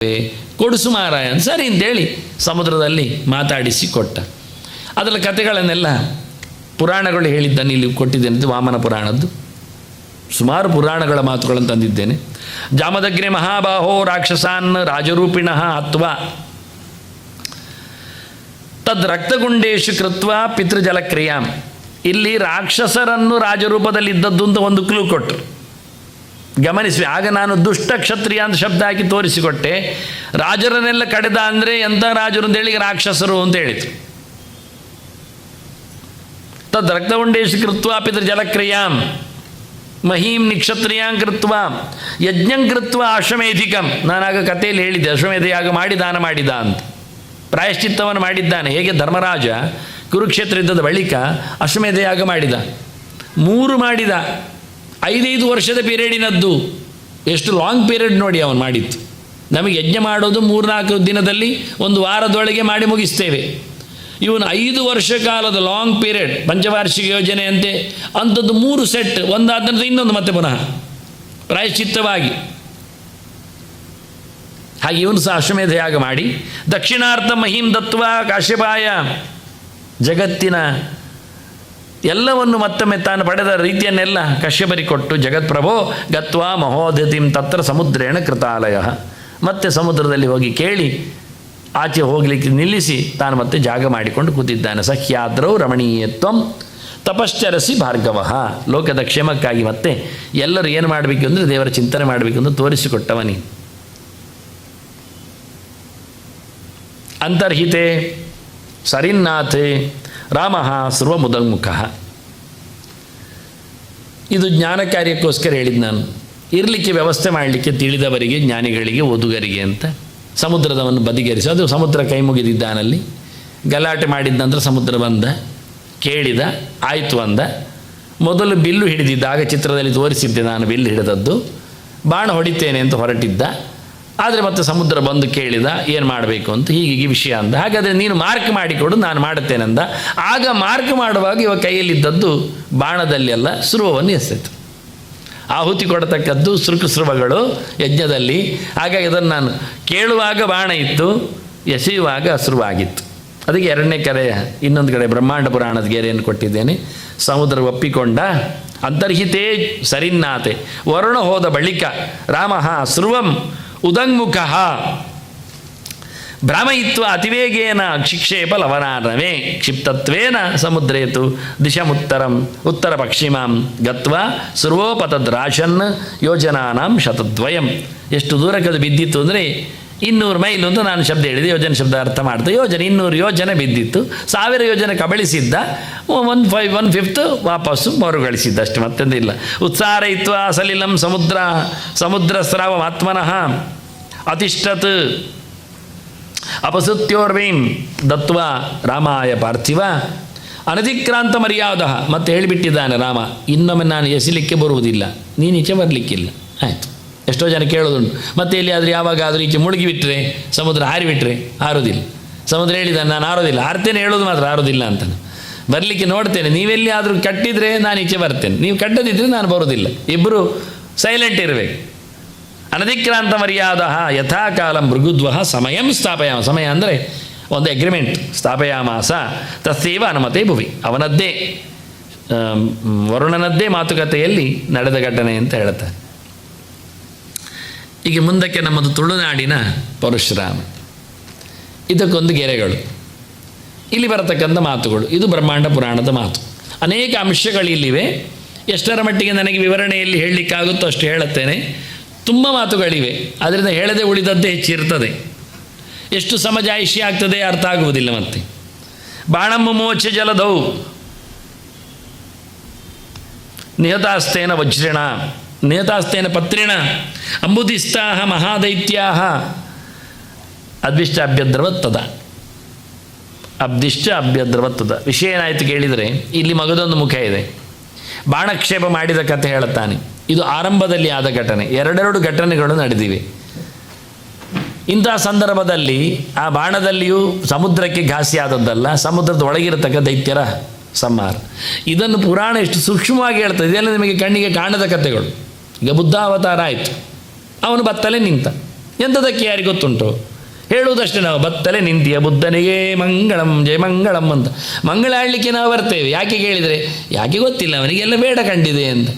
ಕೊಡಿಸು ಮಾರಾಯ ಸರಿ ಅಂತೇಳಿ ಸಮುದ್ರದಲ್ಲಿ ಮಾತಾಡಿಸಿ ಕೊಟ್ಟ. ಅದರ ಕಥೆಗಳನ್ನೆಲ್ಲ ಪುರಾಣಗಳು ಹೇಳಿದ್ದಾನೆ, ಇಲ್ಲಿ ಕೊಟ್ಟಿದ್ದೇನೆ. ವಾಮನ ಪುರಾಣದ್ದು ಸುಮಾರು ಪುರಾಣಗಳ ಮಾತುಗಳನ್ನು ತಂದಿದ್ದೇನೆ. ಜಾಮದಗ್ರೆ ಮಹಾಬಾಹೋ ರಾಕ್ಷಸಾನ್ ರಾಜರೂಪಿಣಃ ಅತ್ವಾ ತದ್ ರಕ್ತಗುಂಡೇಶು ಕೃತ್ವ ಪಿತೃಜಲಕ್ರಿಯಾಂ. ಇಲ್ಲಿ ರಾಕ್ಷಸರನ್ನು ರಾಜರೂಪದಲ್ಲಿದ್ದದ್ದು ಅಂತ ಒಂದು ಕ್ಲೂ ಕೊಟ್ಟರು, ಗಮನಿಸಿ. ಆಗ ನಾನು ದುಷ್ಟ ಕ್ಷತ್ರಿಯ ಅಂತ ಶಬ್ದ ಹಾಕಿ ತೋರಿಸಿಕೊಟ್ಟೆ. ರಾಜರನ್ನೆಲ್ಲ ಕಡೆದ ಅಂದರೆ ಎಂಥ ರಾಜರು ಅಂತೇಳಿ ರಾಕ್ಷಸರು ಅಂತ ಹೇಳಿದರು. ತದ್ ರಕ್ತಗುಂಡೇಶು ಕೃತ್ವ ಪಿತೃಜಲಕ್ರಿಯಾಂ ಮಹೀಂ ನಿಕ್ಷತ್ರಿಯಾಂ ಕೃತ್ವ ಯಜ್ಞಂ ಕೃತ್ವ ಅಶ್ವಮೇಧಿಕಂ. ನಾನಾಗ ಕಥೆಯಲ್ಲಿ ಹೇಳಿದ್ದೆ, ಅಶ್ವಮೇಧ ಯಾಗ ಮಾಡಿ ದಾನ ಮಾಡಿದ ಅಂತ. ಪ್ರಾಯಶ್ಚಿತ್ತವನ್ನು ಮಾಡಿದ್ದಾನೆ. ಹೇಗೆ ಧರ್ಮರಾಜ ಕುರುಕ್ಷೇತ್ರ ಯುದ್ಧದ ಬಳಿಕ ಅಶ್ವಮೇಧ ಯಾಗ ಮಾಡಿದ, 3 ಮಾಡಿದ, 5 ವರ್ಷದ ಪೀರಿಯಡಿನದ್ದು. ಎಷ್ಟು ಲಾಂಗ್ ಪೀರಿಯಡ್ ನೋಡಿ ಅವನು ಮಾಡಿತ್ತು. ನಮಗೆ ಯಜ್ಞ ಮಾಡೋದು 3-4 ದಿನದಲ್ಲಿ, 1 ವಾರದೊಳಗೆ ಮಾಡಿ ಮುಗಿಸ್ತೇವೆ. ಇವನು 5 ವರ್ಷ ಕಾಲದ ಲಾಂಗ್ ಪೀರಿಯಡ್, ಪಂಚವಾರ್ಷಿಕ ಯೋಜನೆ ಅಂತೆ ಅಂಥದ್ದು 3 ಸೆಟ್, ಒಂದಾದ ನಂತರ ಇನ್ನೊಂದು ಮತ್ತೆ ಪುನಃ ಪ್ರಾಯಶ್ಚಿತ್ತವಾಗಿ. ಹಾಗೆ ಇವನು ಸಹ ಅಶ್ವಮೇಧ ಯಾಗ ಮಾಡಿ ದಕ್ಷಿಣಾರ್ಥ ಮಹಿಂ ದತ್ವ ಕಾಶ್ಯಪಾಯ, ಜಗತ್ತಿನ ಎಲ್ಲವನ್ನು ಮತ್ತೊಮ್ಮೆ ತಾನು ಪಡೆದ ರೀತಿಯನ್ನೆಲ್ಲ ಕಶ್ಯಪರಿಗೆ ಕೊಟ್ಟು, ಜಗತ್ಪ್ರಭೋ ಗತ್ವಾ ಮಹೋದತಿಂ ತತ್ರ ಸಮುದ್ರೇಣ ಕೃತಾಲಯ. ಮತ್ತೆ ಸಮುದ್ರದಲ್ಲಿ ಹೋಗಿ ಕೇಳಿ ಆಚೆ ಹೋಗಲಿಕ್ಕೆ ನಿಲ್ಲಿಸಿ ತಾನು ಮತ್ತೆ ಜಾಗ ಮಾಡಿಕೊಂಡು ಕೂತಿದ್ದಾನೆ. ಸಹ್ಯಾದ್ರೌ ರಮಣೀಯತ್ವಂ ತಪಶ್ಚರಸಿ ಭಾರ್ಗವ. ಲೋಕದ ಕ್ಷೇಮಕ್ಕಾಗಿ ಮತ್ತೆ ಎಲ್ಲರೂ ಏನು ಮಾಡಬೇಕು ಅಂದರೆ ದೇವರ ಚಿಂತನೆ ಮಾಡಬೇಕು ಅಂತ ತೋರಿಸಿಕೊಟ್ಟವನಿ. ಅಂತರ್ಹಿತೆ ಸರಿನ್ನಾಥೆ ರಾಮ ಸರ್ವಮುದನ್ಮುಖ. ಇದು ಜ್ಞಾನ ಕಾರ್ಯಕ್ಕೋಸ್ಕರ ಹೇಳಿದ್ದು ನಾನು. ಇರಲಿಕ್ಕೆ ವ್ಯವಸ್ಥೆ ಮಾಡಲಿಕ್ಕೆ ತಿಳಿದವರಿಗೆ, ಜ್ಞಾನಿಗಳಿಗೆ, ಓದುಗರಿಗೆ ಅಂತ ಸಮುದ್ರದವನ್ನು ಬದಿಗೇರಿಸಿ. ಅದು ಸಮುದ್ರ ಕೈ ಮುಗಿದಿದ್ದಾನಲ್ಲಿ. ಗಲಾಟೆ ಮಾಡಿದ ನಂತರ ಸಮುದ್ರ ಬಂದ, ಕೇಳಿದ, ಆಯಿತು ಅಂದ. ಮೊದಲು ಬಿಲ್ಲು ಹಿಡಿದಿದ್ದ, ಆಗ ಚಿತ್ರದಲ್ಲಿ ತೋರಿಸಿದ್ದೆ ನಾನು ಬಿಲ್ಲು ಹಿಡಿದದ್ದು. ಬಾಣ ಹೊಡಿತೇನೆ ಅಂತ ಹೊರಟಿದ್ದ. ಆದರೆ ಮತ್ತೆ ಸಮುದ್ರ ಬಂದು ಕೇಳಿದ ಏನು ಮಾಡಬೇಕು ಅಂತ, ಹೀಗೆ ವಿಷಯ ಅಂದ. ಹಾಗಾದರೆ ನೀನು ಮಾರ್ಕ್ ಮಾಡಿಕೊಡು, ನಾನು ಮಾಡುತ್ತೇನೆಂದ. ಆಗ ಮಾರ್ಕ್ ಮಾಡುವಾಗ ಇವ ಕೈಯಲ್ಲಿದ್ದದ್ದು ಬಾಣದಲ್ಲಿ ಅಲ್ಲ, ಸುರುವವನ್ನು ಎಸೆತು. ಆಹುತಿ ಕೊಡತಕ್ಕದ್ದು ಸೃಕುಸೃವಗಳು ಯಜ್ಞದಲ್ಲಿ. ಹಾಗಾಗಿ ಅದನ್ನು ನಾನು ಕೇಳುವಾಗ ಬಾಣ ಇತ್ತು, ಎಸೆಯುವಾಗ ಅಸುರವಾಗಿತ್ತು. ಅದಕ್ಕೆ 2ನೇ ಕಡೆ, ಇನ್ನೊಂದು ಕಡೆ ಬ್ರಹ್ಮಾಂಡ ಪುರಾಣದ ಗೆರೆಯನ್ನು ಕೊಟ್ಟಿದ್ದೇನೆ. ಸಮುದ್ರ ಒಪ್ಪಿಕೊಂಡ. ಅಂತರ್ಹಿತೇ ಸರಿನ್ನಾತೆ, ವರುಣ ಹೋದ ಬಳಿಕ ರಾಮ ಸ್ರುವಂ ಉದಂಗ್ಮುಖ ಭ್ರಾಮಯಿತ್ವ ಅತಿವೇಗೇನ ಕ್ಷಿಕ್ಷೇಪ ಲವನಾರ್ಣವೇ ಕ್ಷಿಪ್ತತ್ವೇನ ಸಮುದ್ರೇತು ದಿಶಮುತ್ತರಂ ಉತ್ತರ ಪಶ್ಚಿಮಾಂ ಗತ್ವಾ ಸರ್ವೋಪತದ್ರಾಶನ್ ಯೋಜನಾನಾಂ ಶತದ್ವಯಂ. ಎಷ್ಟು ದೂರಕ್ಕೆ ಬಿದ್ದಿತ್ತು ಅಂದರೆ 200 ಮೈಲು ಅಂತ ನಾನು ಶಬ್ದ ಹೇಳಿದೆ. ಯೋಜನೆ ಶಬ್ದ ಅರ್ಥ ಮಾಡ್ತಾ, ಯೋಜನೆ 200 ಯೋಜನೆ ಬಿದ್ದಿತ್ತು. 1000 ಯೋಜನೆ ಕಬಳಿಸಿದ್ದ, 1/5 ವಾಪಸ್ಸು ಮರುಗಳಿಸಿದ್ದ, ಅಷ್ಟು ಮತ್ತೊಂದಿಲ್ಲ. ಉತ್ಸಾರಯಿತ್ವ ಸಲಿಲಂ ಸಮುದ್ರ ಸ್ರಾವ ಆತ್ಮನಃ ಅತಿಷ್ಠತ್ ಅಪಸುತ್ಯೋರ್ವೀಂ ದತ್ವ ರಾಮಾಯ ಪಾರ್ಥಿವ ಅನಧಿಕ್ರಾಂತ ಮರ್ಯಾದ. ಮತ್ತೆ ಹೇಳಿಬಿಟ್ಟಿದ್ದಾನೆ ರಾಮ, ಇನ್ನೊಮ್ಮೆ ನಾನು ಎಸಿಲಿಕ್ಕೆ ಬರುವುದಿಲ್ಲ, ನೀನು ಈಚೆ ಬರಲಿಕ್ಕಿಲ್ಲ. ಆಯಿತು. ಎಷ್ಟೋ ಜನ ಕೇಳೋದುಂಟು, ಮತ್ತೆ ಎಲ್ಲಿಯಾದರೂ ಯಾವಾಗಾದರೂ ಈಚೆ ಮುಳುಗಿಬಿಟ್ರೆ, ಸಮುದ್ರ ಹಾರಿಬಿಟ್ರೆ ಆರೋದಿಲ್ಲ. ಸಮುದ್ರ ಹೇಳಿದ್ದಾನೆ ನಾನು ಆರೋದಿಲ್ಲ, ಹಾರ್ತೇನೆ, ಹೇಳೋದು ಮಾತ್ರ ಆರೋದಿಲ್ಲ ಅಂತಾನೆ. ಬರಲಿಕ್ಕೆ ನೋಡ್ತೇನೆ, ನೀವೆಲ್ಲಿ ಆದರೂ ಕಟ್ಟಿದರೆ ನಾನು ಈಚೆ ಬರ್ತೇನೆ, ನೀವು ಕಟ್ಟದಿದ್ದರೆ ನಾನು ಬರೋದಿಲ್ಲ. ಇಬ್ಬರು ಸೈಲೆಂಟ್ ಇರಬೇಕು. ಅನಧಿಕ್ರಾಂತ ಮರ್ಯಾದ ಯಥಾಕಾಲಂ ಮೃಗುದ್ವ ಸಮಯಂ ಸ್ಥಾಪಯಾಮ. ಸಮಯ ಅಂದರೆ ಒಂದು ಅಗ್ರಿಮೆಂಟ್ ಸ್ಥಾಪಯಾಮಾಸ ತಸ್ಸೇವ ಅನುಮತೆ ಭುವಿ. ಅವನದ್ದೇ ವರುಣನದ್ದೇ ಮಾತುಕತೆಯಲ್ಲಿ ನಡೆದ ಘಟನೆ ಅಂತ ಹೇಳ್ತಾರೆ. ಈಗ ಮುಂದಕ್ಕೆ ನಮ್ಮದು ತುಳುನಾಡಿನ ಪರಶುರಾಮ. ಇದಕ್ಕೊಂದು ಗೆರೆಗಳು, ಇಲ್ಲಿ ಬರತಕ್ಕಂಥ ಮಾತುಗಳು. ಇದು ಬ್ರಹ್ಮಾಂಡ ಪುರಾಣದ ಮಾತು. ಅನೇಕ ಅಂಶಗಳು ಇಲ್ಲಿವೆ. ಎಷ್ಟರ ಮಟ್ಟಿಗೆ ನನಗೆ ವಿವರಣೆಯಲ್ಲಿ ಹೇಳಲಿಕ್ಕಾಗುತ್ತೋ ಅಷ್ಟು ಹೇಳುತ್ತೇನೆ. ತುಂಬ ಮಾತುಗಳಿವೆ, ಅದರಿಂದ ಹೇಳದೆ ಉಳಿದದ್ದೇ ಹೆಚ್ಚಿರ್ತದೆ. ಎಷ್ಟು ಸಮಜಾಯಿಷಿ ಆಗ್ತದೆ ಅರ್ಥ ಆಗುವುದಿಲ್ಲ. ಮತ್ತೆ ಬಾಣಮ್ಮ ಮೋಚ ಜಲದೌ ನಿಹತಾಸ್ತೇನ ವಜ್ರಿಣ ನಿಹತಾಸ್ತೇನ ಪತ್ರಿಣ ಅಂಬುದಿಸ್ತಾ ಮಹಾದೈತ್ಯಾ ಅದ್ವಿಷ್ಟ ಅಭ್ಯದ್ರವತ್ತದ. ಅಬ್ದಿಷ್ಟ ಅಭ್ಯದ್ರವತ್ತದ ವಿಷಯ ಏನಾಯಿತು ಕೇಳಿದರೆ, ಇಲ್ಲಿ ಮಗದೊಂದು ಮುಖ ಇದೆ. ಬಾಣಕ್ಷೇಪ ಮಾಡಿದ ಕಥೆ ಹೇಳುತ್ತಾನೆ. ಇದು ಆರಂಭದಲ್ಲಿ ಆದ ಘಟನೆ. 2 ಘಟನೆಗಳು ನಡೆದಿವೆ. ಇಂತಹ ಸಂದರ್ಭದಲ್ಲಿ ಆ ಬಾಣದಲ್ಲಿಯೂ ಸಮುದ್ರಕ್ಕೆ ಘಾಸಿ ಆದದ್ದಲ್ಲ, ಸಮುದ್ರದ ಒಳಗಿರತಕ್ಕ ದೈತ್ಯರ ಸಂಹಾರ. ಇದನ್ನು ಪುರಾಣ ಎಷ್ಟು ಸೂಕ್ಷ್ಮವಾಗಿ ಹೇಳ್ತದೆ. ಇದೆಲ್ಲ ನಿಮಗೆ ಕಣ್ಣಿಗೆ ಕಾಣದ ಕಥೆಗಳು. ಈಗ ಬುದ್ಧಾವತಾರ ಆಯಿತು, ಅವನು ಬತ್ತಲೇ ನಿಂತ. ಎಂಥದಕ್ಕೆ ಯಾರಿಗೆ ಗೊತ್ತುಂಟು? ಹೇಳುವುದಷ್ಟೇ ನಾವು ಬತ್ತಲೆ ನಿಂತಿಯ ಬುದ್ಧನಿಗೆ ಮಂಗಳಂ ಜಯ ಮಂಗಳಂ ಅಂತ ಮಂಗಳ ಆಡಲಿಕ್ಕೆ ನಾವು ಬರ್ತೇವೆ. ಯಾಕೆ ಕೇಳಿದರೆ ಯಾಕೆ ಗೊತ್ತಿಲ್ಲ, ಅವನಿಗೆಲ್ಲ ಬೇಡ ಕಂಡಿದೆ ಅಂತ.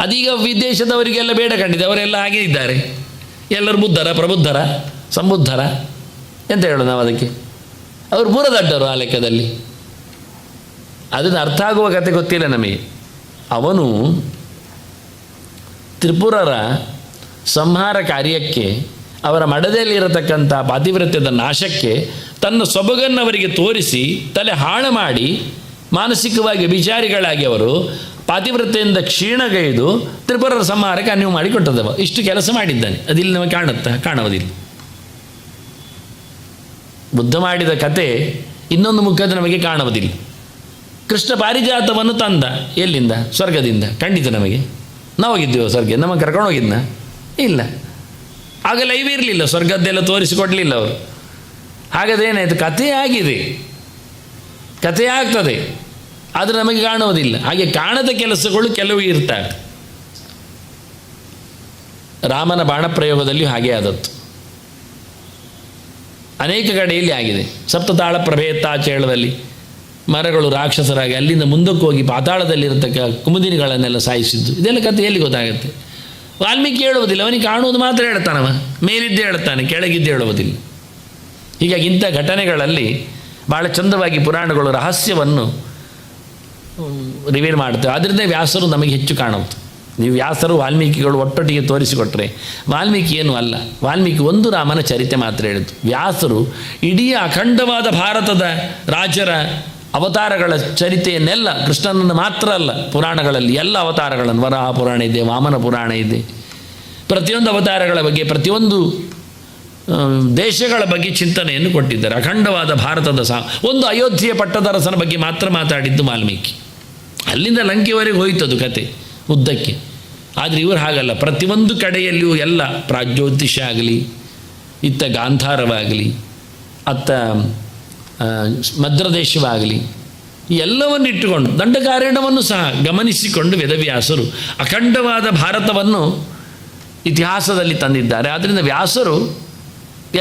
ಅದೀಗ ವಿದೇಶದವರಿಗೆಲ್ಲ ಬೇಡ ಕಂಡಿದೆ, ಅವರೆಲ್ಲ ಹಾಗೇ ಇದ್ದಾರೆ. ಎಲ್ಲರೂ ಬುದ್ಧರ, ಪ್ರಬುದ್ಧರ, ಸಂಬುದ್ಧರ ಎಂತ ಹೇಳೋದು ನಾವು ಅದಕ್ಕೆ? ಅವರು ಬುರದಡ್ಡರು ಆ ಲೆಕ್ಕದಲ್ಲಿ. ಅದನ್ನು ಅರ್ಥ ಆಗುವ ಕತೆ ಗೊತ್ತಿಲ್ಲ ನಮಗೆ. ಅವನು ತ್ರಿಪುರರ ಸಂಹಾರ ಕಾರ್ಯಕ್ಕೆ, ಅವರ ಮಡದಲ್ಲಿರತಕ್ಕಂಥ ಪಾತಿವ್ರತ್ಯದ ನಾಶಕ್ಕೆ ತನ್ನ ಸೊಬಗನ್ನು ಅವರಿಗೆ ತೋರಿಸಿ ತಲೆ ಹಾಳು ಮಾಡಿ ಮಾನಸಿಕವಾಗಿ ವಿಚಾರಿಗಳಾಗಿ ಅವರು ಪಾತಿವ್ರತ್ಯದಿಂದ ಕ್ಷೀಣಗೈದು ತ್ರಿಪುರರ ಸಂಹಾರಕ್ಕೆ ಅನ್ಯವು ಮಾಡಿಕೊಟ್ಟದವ. ಇಷ್ಟು ಕೆಲಸ ಮಾಡಿದ್ದಾನೆ. ಅದಿಲ್ಲಿ ನಮಗೆ ಕಾಣುತ್ತಾ? ಕಾಣುವುದಿಲ್ಲ. ಬುದ್ಧ ಮಾಡಿದ ಕತೆ ಇನ್ನೊಂದು ಮುಖದ ನಮಗೆ ಕಾಣುವುದಿಲ್ಲ. ಕೃಷ್ಣ ಪಾರಿಜಾತವನ್ನು ತಂದ ಎಲ್ಲಿಂದ? ಸ್ವರ್ಗದಿಂದ. ಖಂಡಿತ ನಮಗೆ ನಾವು ಹೋಗಿದ್ದೇವೆ ಸ್ವರ್ಗ, ನಮಗೆ ಕರ್ಕೊಂಡು ಹೋಗಿದ್ನ? ಇಲ್ಲ. ಆಗ ಲೈವ್ ಇರಲಿಲ್ಲ, ಸ್ವರ್ಗದ್ದೆಲ್ಲ ತೋರಿಸಿಕೊಡಲಿಲ್ಲ ಅವರು. ಹಾಗಾದೇನಾಯಿತು? ಕಥೆ ಆಗಿದೆ, ಕಥೆ ಆಗ್ತದೆ, ಆದರೆ ನಮಗೆ ಕಾಣುವುದಿಲ್ಲ. ಹಾಗೆ ಕಾಣದ ಕೆಲಸಗಳು ಕೆಲವು ಇರ್ತವೆ. ರಾಮನ ಬಾಣಪ್ರಯೋಗದಲ್ಲಿಯೂ ಹಾಗೆ ಆದದ್ದು. ಅನೇಕ ಕಡೆಯಲ್ಲಿ ಆಗಿದೆ. ಸಪ್ತತಾಳ ಪ್ರಭೇತಾಚೇಳದಲ್ಲಿ ಮರಗಳು ರಾಕ್ಷಸರಾಗಿ ಅಲ್ಲಿಂದ ಮುಂದಕ್ಕೆ ಹೋಗಿ ಪಾತಾಳದಲ್ಲಿರತಕ್ಕ ಕುಮುದಿನಿಗಳನ್ನೆಲ್ಲ ಸಾಯಿಸಿದ್ದು, ಇದೆಲ್ಲ ಕಥೆಯಲ್ಲಿ ಗೊತ್ತಾಗುತ್ತೆ. ವಾಲ್ಮೀಕಿ ಹೇಳುವುದಿಲ್ಲ, ಅವನಿಗೆ ಕಾಣುವುದು ಮಾತ್ರ ಹೇಳ್ತಾನವ, ಮೇಲಿದ್ದೇ ಹೇಳ್ತಾನೆ, ಕೆಳಗಿದ್ದೇ ಹೇಳುವುದಿಲ್ಲ. ಹೀಗಾಗಿ ಇಂಥ ಘಟನೆಗಳಲ್ಲಿ ಭಾಳ ಚಂದವಾಗಿ ಪುರಾಣಗಳು ರಹಸ್ಯವನ್ನು ರಿವೀಲ್ ಮಾಡ್ತೇವೆ. ಆದ್ದರಿಂದ ವ್ಯಾಸರು ನಮಗೆ ಹೆಚ್ಚು ಕಾಣುವುದು. ನೀವು ವ್ಯಾಸರು ವಾಲ್ಮೀಕಿಗಳು ಒಟ್ಟೊಟ್ಟಿಗೆ ತೋರಿಸಿಕೊಟ್ರೆ ವಾಲ್ಮೀಕಿ ಏನೂ ಅಲ್ಲ. ವಾಲ್ಮೀಕಿ ಒಂದು ರಾಮನ ಚರಿತೆ ಮಾತ್ರ ಹೇಳಿದ್ದು. ವ್ಯಾಸರು ಇಡೀ ಅಖಂಡವಾದ ಭಾರತದ ರಾಜರ ಅವತಾರಗಳ ಚರಿತೆಯನ್ನೆಲ್ಲ, ಕೃಷ್ಣನನ್ನು ಮಾತ್ರ ಅಲ್ಲ, ಪುರಾಣಗಳಲ್ಲಿ ಎಲ್ಲ ಅವತಾರಗಳನ್ನು, ವರಾಹ ಪುರಾಣ ಇದೆ, ವಾಮನ ಪುರಾಣ ಇದೆ, ಪ್ರತಿಯೊಂದು ಅವತಾರಗಳ ಬಗ್ಗೆ, ಪ್ರತಿಯೊಂದು ದೇಶಗಳ ಬಗ್ಗೆ ಚಿಂತನೆಯನ್ನು ಕೊಟ್ಟಿದ್ದಾರೆ. ಅಖಂಡವಾದ ಭಾರತದ ಒಂದು ಅಯೋಧ್ಯೆಯ ಪಟ್ಟದರಸನ ಬಗ್ಗೆ ಮಾತ್ರ ಮಾತಾಡಿದ್ದು ವಾಲ್ಮೀಕಿ. ಅಲ್ಲಿಂದ ಲಂಕೆವರೆಗೆ ಹೋಯ್ತದು ಕತೆ ಉದ್ದಕ್ಕೆ. ಆದರೆ ಇವರು ಹಾಗಲ್ಲ, ಪ್ರತಿಯೊಂದು ಕಡೆಯಲ್ಲಿಯೂ ಎಲ್ಲ ಪ್ರಾಗ್ಜ್ಯೋತಿಷ ಆಗಲಿ, ಇತ್ತ ಗಾಂಧಾರವಾಗಲಿ, ಅತ್ತ ಮದ್ರದೇಶವಾಗಲಿ, ಎಲ್ಲವನ್ನು ಇಟ್ಟುಕೊಂಡು ದಂಡಕಾರಣ್ಯವನ್ನು ಸಹ ಗಮನಿಸಿಕೊಂಡು ವೇದವ್ಯಾಸರು ಅಖಂಡವಾದ ಭಾರತವನ್ನು ಇತಿಹಾಸದಲ್ಲಿ ತಂದಿದ್ದಾರೆ. ಆದ್ದರಿಂದ ವ್ಯಾಸರು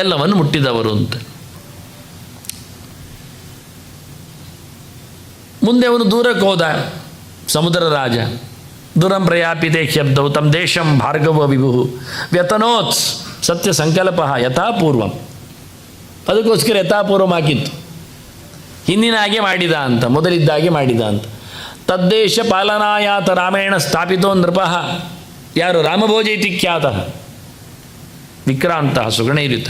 ಎಲ್ಲವನ್ನು ಮುಟ್ಟಿದವರು ಅಂತ. ಮುಂದೆ ಅವನು ದೂರಕ್ಕೆ ಹೋದ. ಸಮುದ್ರ ರಾಜ ದೂರಂ ಪ್ರಯಾಪಿತೆ ಕ್ಷಬ್ದವು ತಮ್ಮ ದೇಶಂ ಭಾರ್ಗವ ವಿಭು ವ್ಯತನೋತ್ಸ್ ಸತ್ಯ ಸಂಕಲ್ಪ ಯಥಾಪೂರ್ವಂ. ಅದಕ್ಕೋಸ್ಕರ ಯಥಾಪೂರ್ವಂ ಹಾಕಿತ್ತು, ಹಿಂದಿನ ಹಾಗೆ ಮಾಡಿದ ಅಂತ, ಮೊದಲಿದ್ದಾಗೆ ಮಾಡಿದ ಅಂತ. ತದ್ದೇಶ ಪಾಲನಾಯಾತ ರಾಮೇಣ ಸ್ಥಾಪಿತೋ ನೃಪಃ. ಯಾರು? ರಾಮಭೋಜ ಇತಿ ಖ್ಯಾತಃ ವಿಕ್ರಾಂತ ಸುಗುಣೈರಿತ.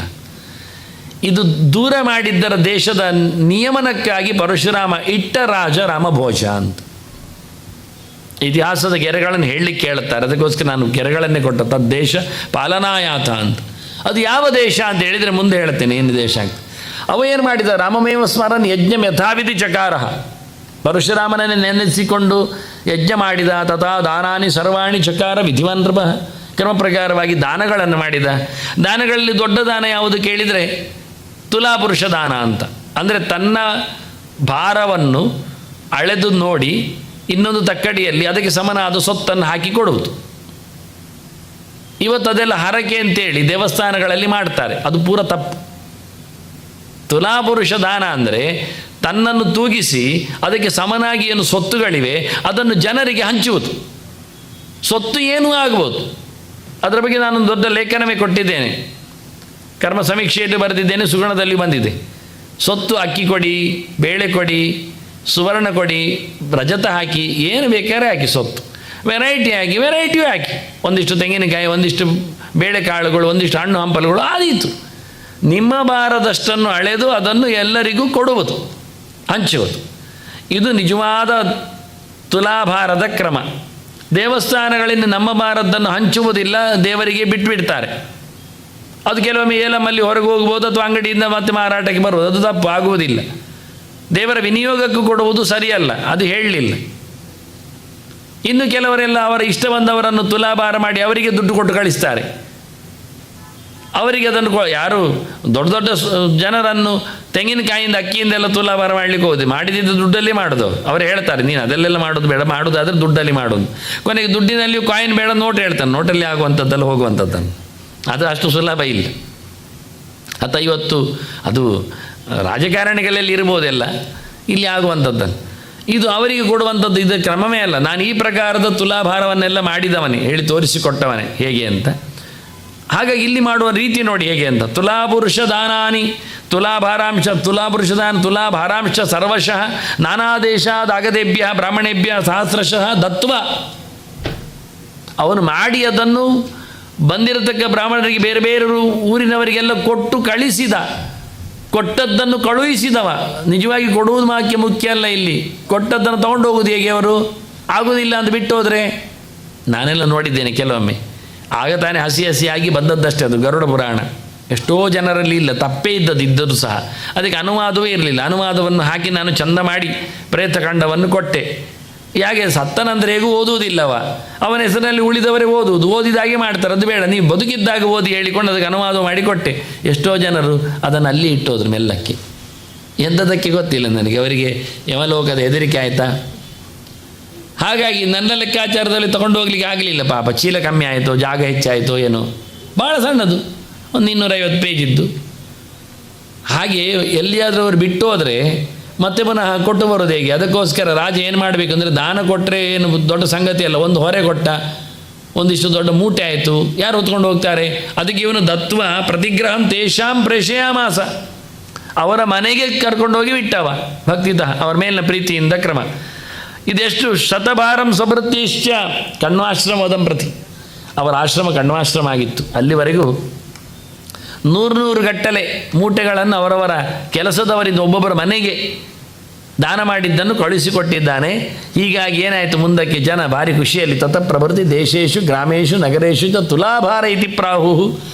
ಇದು ದೂರ ಮಾಡಿದ್ದರ ದೇಶದ ನಿಯಮನಕ್ಕಾಗಿ ಪರಶುರಾಮ ಇಟ್ಟ ರಾಜ ರಾಮಭೋಜ ಅಂತ. ಇತಿಹಾಸದ ಗೆರೆಗಳನ್ನು ಹೇಳಲಿಕ್ಕೆ ಕೇಳುತ್ತಾರೆ, ಅದಕ್ಕೋಸ್ಕರ ನಾನು ಗೆರೆಗಳನ್ನೇ ಕೊಟ್ಟ. ತದ್ದೇಶ ಪಾಲನಾಯಾತ ಅಂತ. ಅದು ಯಾವ ದೇಶ ಅಂತ ಹೇಳಿದರೆ ಮುಂದೆ ಹೇಳ್ತೇನೆ ಏನು ದೇಶ ಅಂತ. ಅವ ಏನು ಮಾಡಿದ? ರಾಮಮೇವ ಸ್ಮರನ್ ಯಜ್ಞಂ ಯಥಾವಿಧಿ ಚಕಾರ. ಪರಶುರಾಮನನ್ನೇ ನೆನೆಸಿಕೊಂಡು ಯಜ್ಞ ಮಾಡಿದ. ತಥಾ ದಾನಾನಿ ಸರ್ವಾಣಿ ಚಕಾರ ವಿಧಿವನ್ ನೃಪ. ಕ್ರಮ ಪ್ರಕಾರವಾಗಿ ದಾನಗಳನ್ನು ಮಾಡಿದ. ದಾನಗಳಲ್ಲಿ ದೊಡ್ಡ ದಾನ ಯಾವುದು ಕೇಳಿದರೆ ತುಲಾಪುರುಷ ದಾನ ಅಂತ. ಅಂದರೆ ತನ್ನ ಭಾರವನ್ನು ಅಳೆದು ನೋಡಿ ಇನ್ನೊಂದು ತಕ್ಕಡಿಯಲ್ಲಿ ಅದಕ್ಕೆ ಸಮನಾದ ಸೊತ್ತನ್ನು ಹಾಕಿ ಕೊಡುವುದು. ಇವತ್ತು ಅದೆಲ್ಲ ಹರಕೆ ಅಂತೇಳಿ ದೇವಸ್ಥಾನಗಳಲ್ಲಿ ಮಾಡ್ತಾರೆ, ಅದು ಪೂರ ತಪ್ಪು. ತುಲಾಪುರುಷ ದಾನ ಅಂದರೆ ತನ್ನನ್ನು ತೂಗಿಸಿ ಅದಕ್ಕೆ ಸಮನಾಗಿ ಏನು ಸೊತ್ತುಗಳಿವೆ ಅದನ್ನು ಜನರಿಗೆ ಹಂಚುವುದು. ಸೊತ್ತು ಏನೂ ಆಗ್ಬೋದು. ಅದರ ಬಗ್ಗೆ ನಾನೊಂದು ದೊಡ್ಡ ಲೇಖನವೇ ಕೊಟ್ಟಿದ್ದೇನೆ, ಕರ್ಮ ಸಮೀಕ್ಷೆಯಲ್ಲಿ ಬರೆದಿದ್ದೇನೆ, ಸುಗುಣದಲ್ಲಿ ಬಂದಿದೆ. ಸೊತ್ತು ಅಕ್ಕಿ ಕೊಡಿ, ಬೇಳೆ ಕೊಡಿ, ಸುವರ್ಣ ಕೊಡಿ, ರಜತ ಹಾಕಿ, ಏನು ಬೇಕಾದ್ರೆ ಹಾಕಿ, ಸೊತ್ತು ವೆರೈಟಿ ಹಾಕಿ, ವೆರೈಟಿಯೂ ಹಾಕಿ, ಒಂದಿಷ್ಟು ತೆಂಗಿನಕಾಯಿ, ಒಂದಿಷ್ಟು ಬೇಳೆಕಾಳುಗಳು, ಒಂದಿಷ್ಟು ಹಣ್ಣು ಹಂಪಲುಗಳು, ಆದೀತು. ನಿಮ್ಮ ಬಾರದಷ್ಟನ್ನು ಅಳೆದು ಅದನ್ನು ಎಲ್ಲರಿಗೂ ಕೊಡುವುದು, ಹಂಚುವುದು. ಇದು ನಿಜವಾದ ತುಲಾಭಾರದ ಕ್ರಮ. ದೇವಸ್ಥಾನಗಳಿಂದ ನಮ್ಮ ಭಾರದ್ದನ್ನು ಹಂಚುವುದಿಲ್ಲ, ದೇವರಿಗೆ ಬಿಟ್ಟುಬಿಡ್ತಾರೆ. ಅದು ಕೆಲವೊಮ್ಮೆ ಏಲಮಲ್ಲಿ ಹೊರಗೆ ಹೋಗ್ಬೋದು, ಅಥವಾ ಅಂಗಡಿಯಿಂದ ಮತ್ತೆ ಮಾರಾಟಕ್ಕೆ ಬರ್ಬೋದು, ಅದು ತಪ್ಪು, ಆಗುವುದಿಲ್ಲ. ದೇವರ ವಿನಿಯೋಗಕ್ಕೂ ಕೊಡುವುದು ಸರಿಯಲ್ಲ, ಅದು ಹೇಳಲಿಲ್ಲ. ಇನ್ನು ಕೆಲವರೆಲ್ಲ ಅವರ ಇಷ್ಟ ಬಂದವರನ್ನು ತುಲಾಭಾರ ಮಾಡಿ ಅವರಿಗೆ ದುಡ್ಡು ಕೊಟ್ಟು ಕಳಿಸ್ತಾರೆ. ಅವರಿಗೆ ಅದನ್ನು ಯಾರು ದೊಡ್ಡ ದೊಡ್ಡ ಜನರನ್ನು ತೆಂಗಿನಕಾಯಿಂದ ಅಕ್ಕಿಯಿಂದೆಲ್ಲ ತುಲಾಭಾರ ಮಾಡಲಿಕ್ಕೆ ಹೋದೆ, ಮಾಡಿದ್ದು ದುಡ್ಡಲ್ಲಿ ಮಾಡೋದು. ಅವರು ಹೇಳ್ತಾರೆ, ನೀನು ಅದೆಲ್ಲೆಲ್ಲ ಮಾಡೋದು ಬೇಡ, ಮಾಡೋದಾದರೆ ದುಡ್ಡಲ್ಲಿ ಮಾಡೋದು. ಕೊನೆಗೆ ದುಡ್ಡಿನಲ್ಲಿಯೂ ಕಾಯಿನ್ ಬೇಡ, ನೋಟ್ ಹೇಳ್ತಾನೆ, ನೋಟಲ್ಲಿ ಆಗುವಂಥದ್ದೆಲ್ಲ ಹೋಗುವಂಥದ್ದನ್ನು. ಅದು ಅಷ್ಟು ಸುಲಭ ಇಲ್ಲ. 10-50 ಅದು ರಾಜಕಾರಣಿಗಳಲ್ಲಿ ಇರ್ಬೋದೆಲ್ಲ, ಇಲ್ಲಿ ಆಗುವಂಥದ್ದನ್ನು. ಇದು ಅವರಿಗೆ ಕೊಡುವಂಥದ್ದು ಇದು ಕ್ರಮವೇ ಅಲ್ಲ. ನಾನು ಈ ಪ್ರಕಾರದ ತುಲಾಭಾರವನ್ನೆಲ್ಲ ಮಾಡಿದವನೇ, ಹೇಳಿ ತೋರಿಸಿಕೊಟ್ಟವನೇ ಹೇಗೆ ಅಂತ. ಹಾಗಾಗಿ ಇಲ್ಲಿ ಮಾಡುವ ರೀತಿ ನೋಡಿ ಹೇಗೆ ಅಂತ. ತುಲಾಪುರುಷ ದಾನಾನಿ ತುಲಾಭಾರಾಂಶ ತುಲಾಪುರುಷದಾನ ತುಲಾಭಾರಾಂಶ ಸರ್ವಶಃ ನಾನಾದೇಶಾದಾಗದೇಭ್ಯ ಬ್ರಾಹ್ಮಣೇಭ್ಯ ಸಹಸ್ರಶಃ ದತ್ವ. ಅವನು ಮಾಡಿ ಅದನ್ನು ಬಂದಿರತಕ್ಕ ಬ್ರಾಹ್ಮಣರಿಗೆ ಬೇರೆ ಬೇರೆ ಊರಿನವರಿಗೆಲ್ಲ ಕೊಟ್ಟು ಕಳಿಸಿದ. ಕೊಟ್ಟದ್ದನ್ನು ಕಳುಹಿಸಿದವ. ನಿಜವಾಗಿ ಕೊಡುವುದು ಮುಖ್ಯ ಅಲ್ಲ, ಇಲ್ಲಿ ಕೊಟ್ಟದ್ದನ್ನು ತೊಗೊಂಡು ಹೋಗೋದು ಹೇಗೆ? ಅವರು ಆಗೋದಿಲ್ಲ ಅಂತ ಬಿಟ್ಟು ಹೋದರೆ, ನಾನೆಲ್ಲ ನೋಡಿದ್ದೇನೆ ಕೆಲವೊಮ್ಮೆ. ಆಗ ತಾನೇ ಹಸಿ ಹಸಿಯಾಗಿ ಬಂದದ್ದಷ್ಟೇ ಅದು ಗರುಡ ಪುರಾಣ. ಎಷ್ಟೋ ಜನರಲ್ಲಿ ಇಲ್ಲ, ತಪ್ಪೇ ಇದ್ದದ್ದು ಸಹ. ಅದಕ್ಕೆ ಅನುವಾದವೇ ಇರಲಿಲ್ಲ. ಅನುವಾದವನ್ನು ಹಾಕಿ ನಾನು ಚಂದ ಮಾಡಿ ಪ್ರೇತಖಂಡವನ್ನು ಕೊಟ್ಟೆ. ಯಾಕೆ? ಸತ್ತನಂದರೆ ಹೇಗೂ ಓದುವುದಿಲ್ಲವ, ಅವನ ಹೆಸರಿನಲ್ಲಿ ಉಳಿದವರೇ ಓದುವುದು, ಓದಿದಾಗೆ ಮಾಡ್ತಾರೆ. ಅದು ಬೇಡ, ನೀವು ಬದುಕಿದ್ದಾಗ ಓದಿ ಹೇಳಿಕೊಂಡು ಅದಕ್ಕೆ ಅನುವಾದ ಮಾಡಿಕೊಟ್ಟೆ. ಎಷ್ಟೋ ಜನರು ಅದನ್ನು ಅಲ್ಲಿ ಇಟ್ಟೋದ್ರು ಮೆಲ್ಲಕ್ಕೆ. ಎಂಥದಕ್ಕೆ ಗೊತ್ತಿಲ್ಲ ನನಗೆ. ಅವರಿಗೆ ಯಮಲೋಕದ ಹೆದರಿಕೆ ಆಯಿತಾ? ಹಾಗಾಗಿ ನನ್ನ ಲೆಕ್ಕಾಚಾರದಲ್ಲಿ ತೊಗೊಂಡು ಹೋಗ್ಲಿಕ್ಕೆ ಆಗಲಿಲ್ಲ ಪಾಪ. ಚೀಲ ಕಮ್ಮಿ ಆಯಿತು, ಜಾಗ ಹೆಚ್ಚಾಯಿತು, ಏನೋ ಭಾಳ ಸಣ್ಣದು, ಒಂದು 250 ಪೇಜಿದ್ದು. ಹಾಗೆ ಎಲ್ಲಿಯಾದರೂ ಅವರು ಬಿಟ್ಟು ಹೋದರೆ ಮತ್ತೆ ಪುನಃ ಕೊಟ್ಟು ಬರೋದು ಹೇಗೆ? ಅದಕ್ಕೋಸ್ಕರ ರಾಜ ಏನು ಮಾಡಬೇಕಂದ್ರೆ, ದಾನ ಕೊಟ್ಟರೆ ಏನು ದೊಡ್ಡ ಸಂಗತಿ ಅಲ್ಲ. ಒಂದು ಹೊರೆ ಕೊಟ್ಟ, ಒಂದಿಷ್ಟು ದೊಡ್ಡ ಮೂಟೆ ಆಯಿತು, ಯಾರು ಹೊತ್ಕೊಂಡು ಹೋಗ್ತಾರೆ? ಅದಕ್ಕೆ ಇವನು ದತ್ವ ಪ್ರತಿಗ್ರಹಂ ತೇಷಾಂ ಪ್ರೇಷಯಾಮಾಸ, ಅವರ ಮನೆಗೆ ಕರ್ಕೊಂಡೋಗಿ ಬಿಟ್ಟವ ಭಕ್ತಿತ, ಅವರ ಮೇಲಿನ ಪ್ರೀತಿಯಿಂದ ಕ್ರಮ. ಇದೆಷ್ಟು? ಶತಭಾರಂ ಸ್ವಭೃತ್ಯಶ್ಚ ಕಣ್ವಾಶ್ರಮೋದಂ ಪ್ರತಿ. ಅವರ ಆಶ್ರಮ ಕಣ್ವಾಶ್ರಮ ಆಗಿತ್ತು. ಅಲ್ಲಿವರೆಗೂ 100 ಗಟ್ಟಲೆ ಮೂಟೆಗಳನ್ನು ಅವರವರ ಕೆಲಸದವರಿಂದ ಒಬ್ಬೊಬ್ಬರ ಮನೆಗೆ ದಾನ ಮಾಡಿದ್ದನ್ನು ಕಳುಹಿಸಿಕೊಟ್ಟಿದ್ದಾನೆ. ಹೀಗಾಗಿ ಏನಾಯಿತು, ಮುಂದಕ್ಕೆ ಜನ ಭಾರಿ ಖುಷಿಯಲ್ಲಿ ತತಃಪ್ರಭೃತಿ ದೇಶೇಶು ಗ್ರಾಮೇಶು ನಗರೇಶು ಚ ತುಲಾಭಾರ ಇತಿ ಪ್ರಾಹು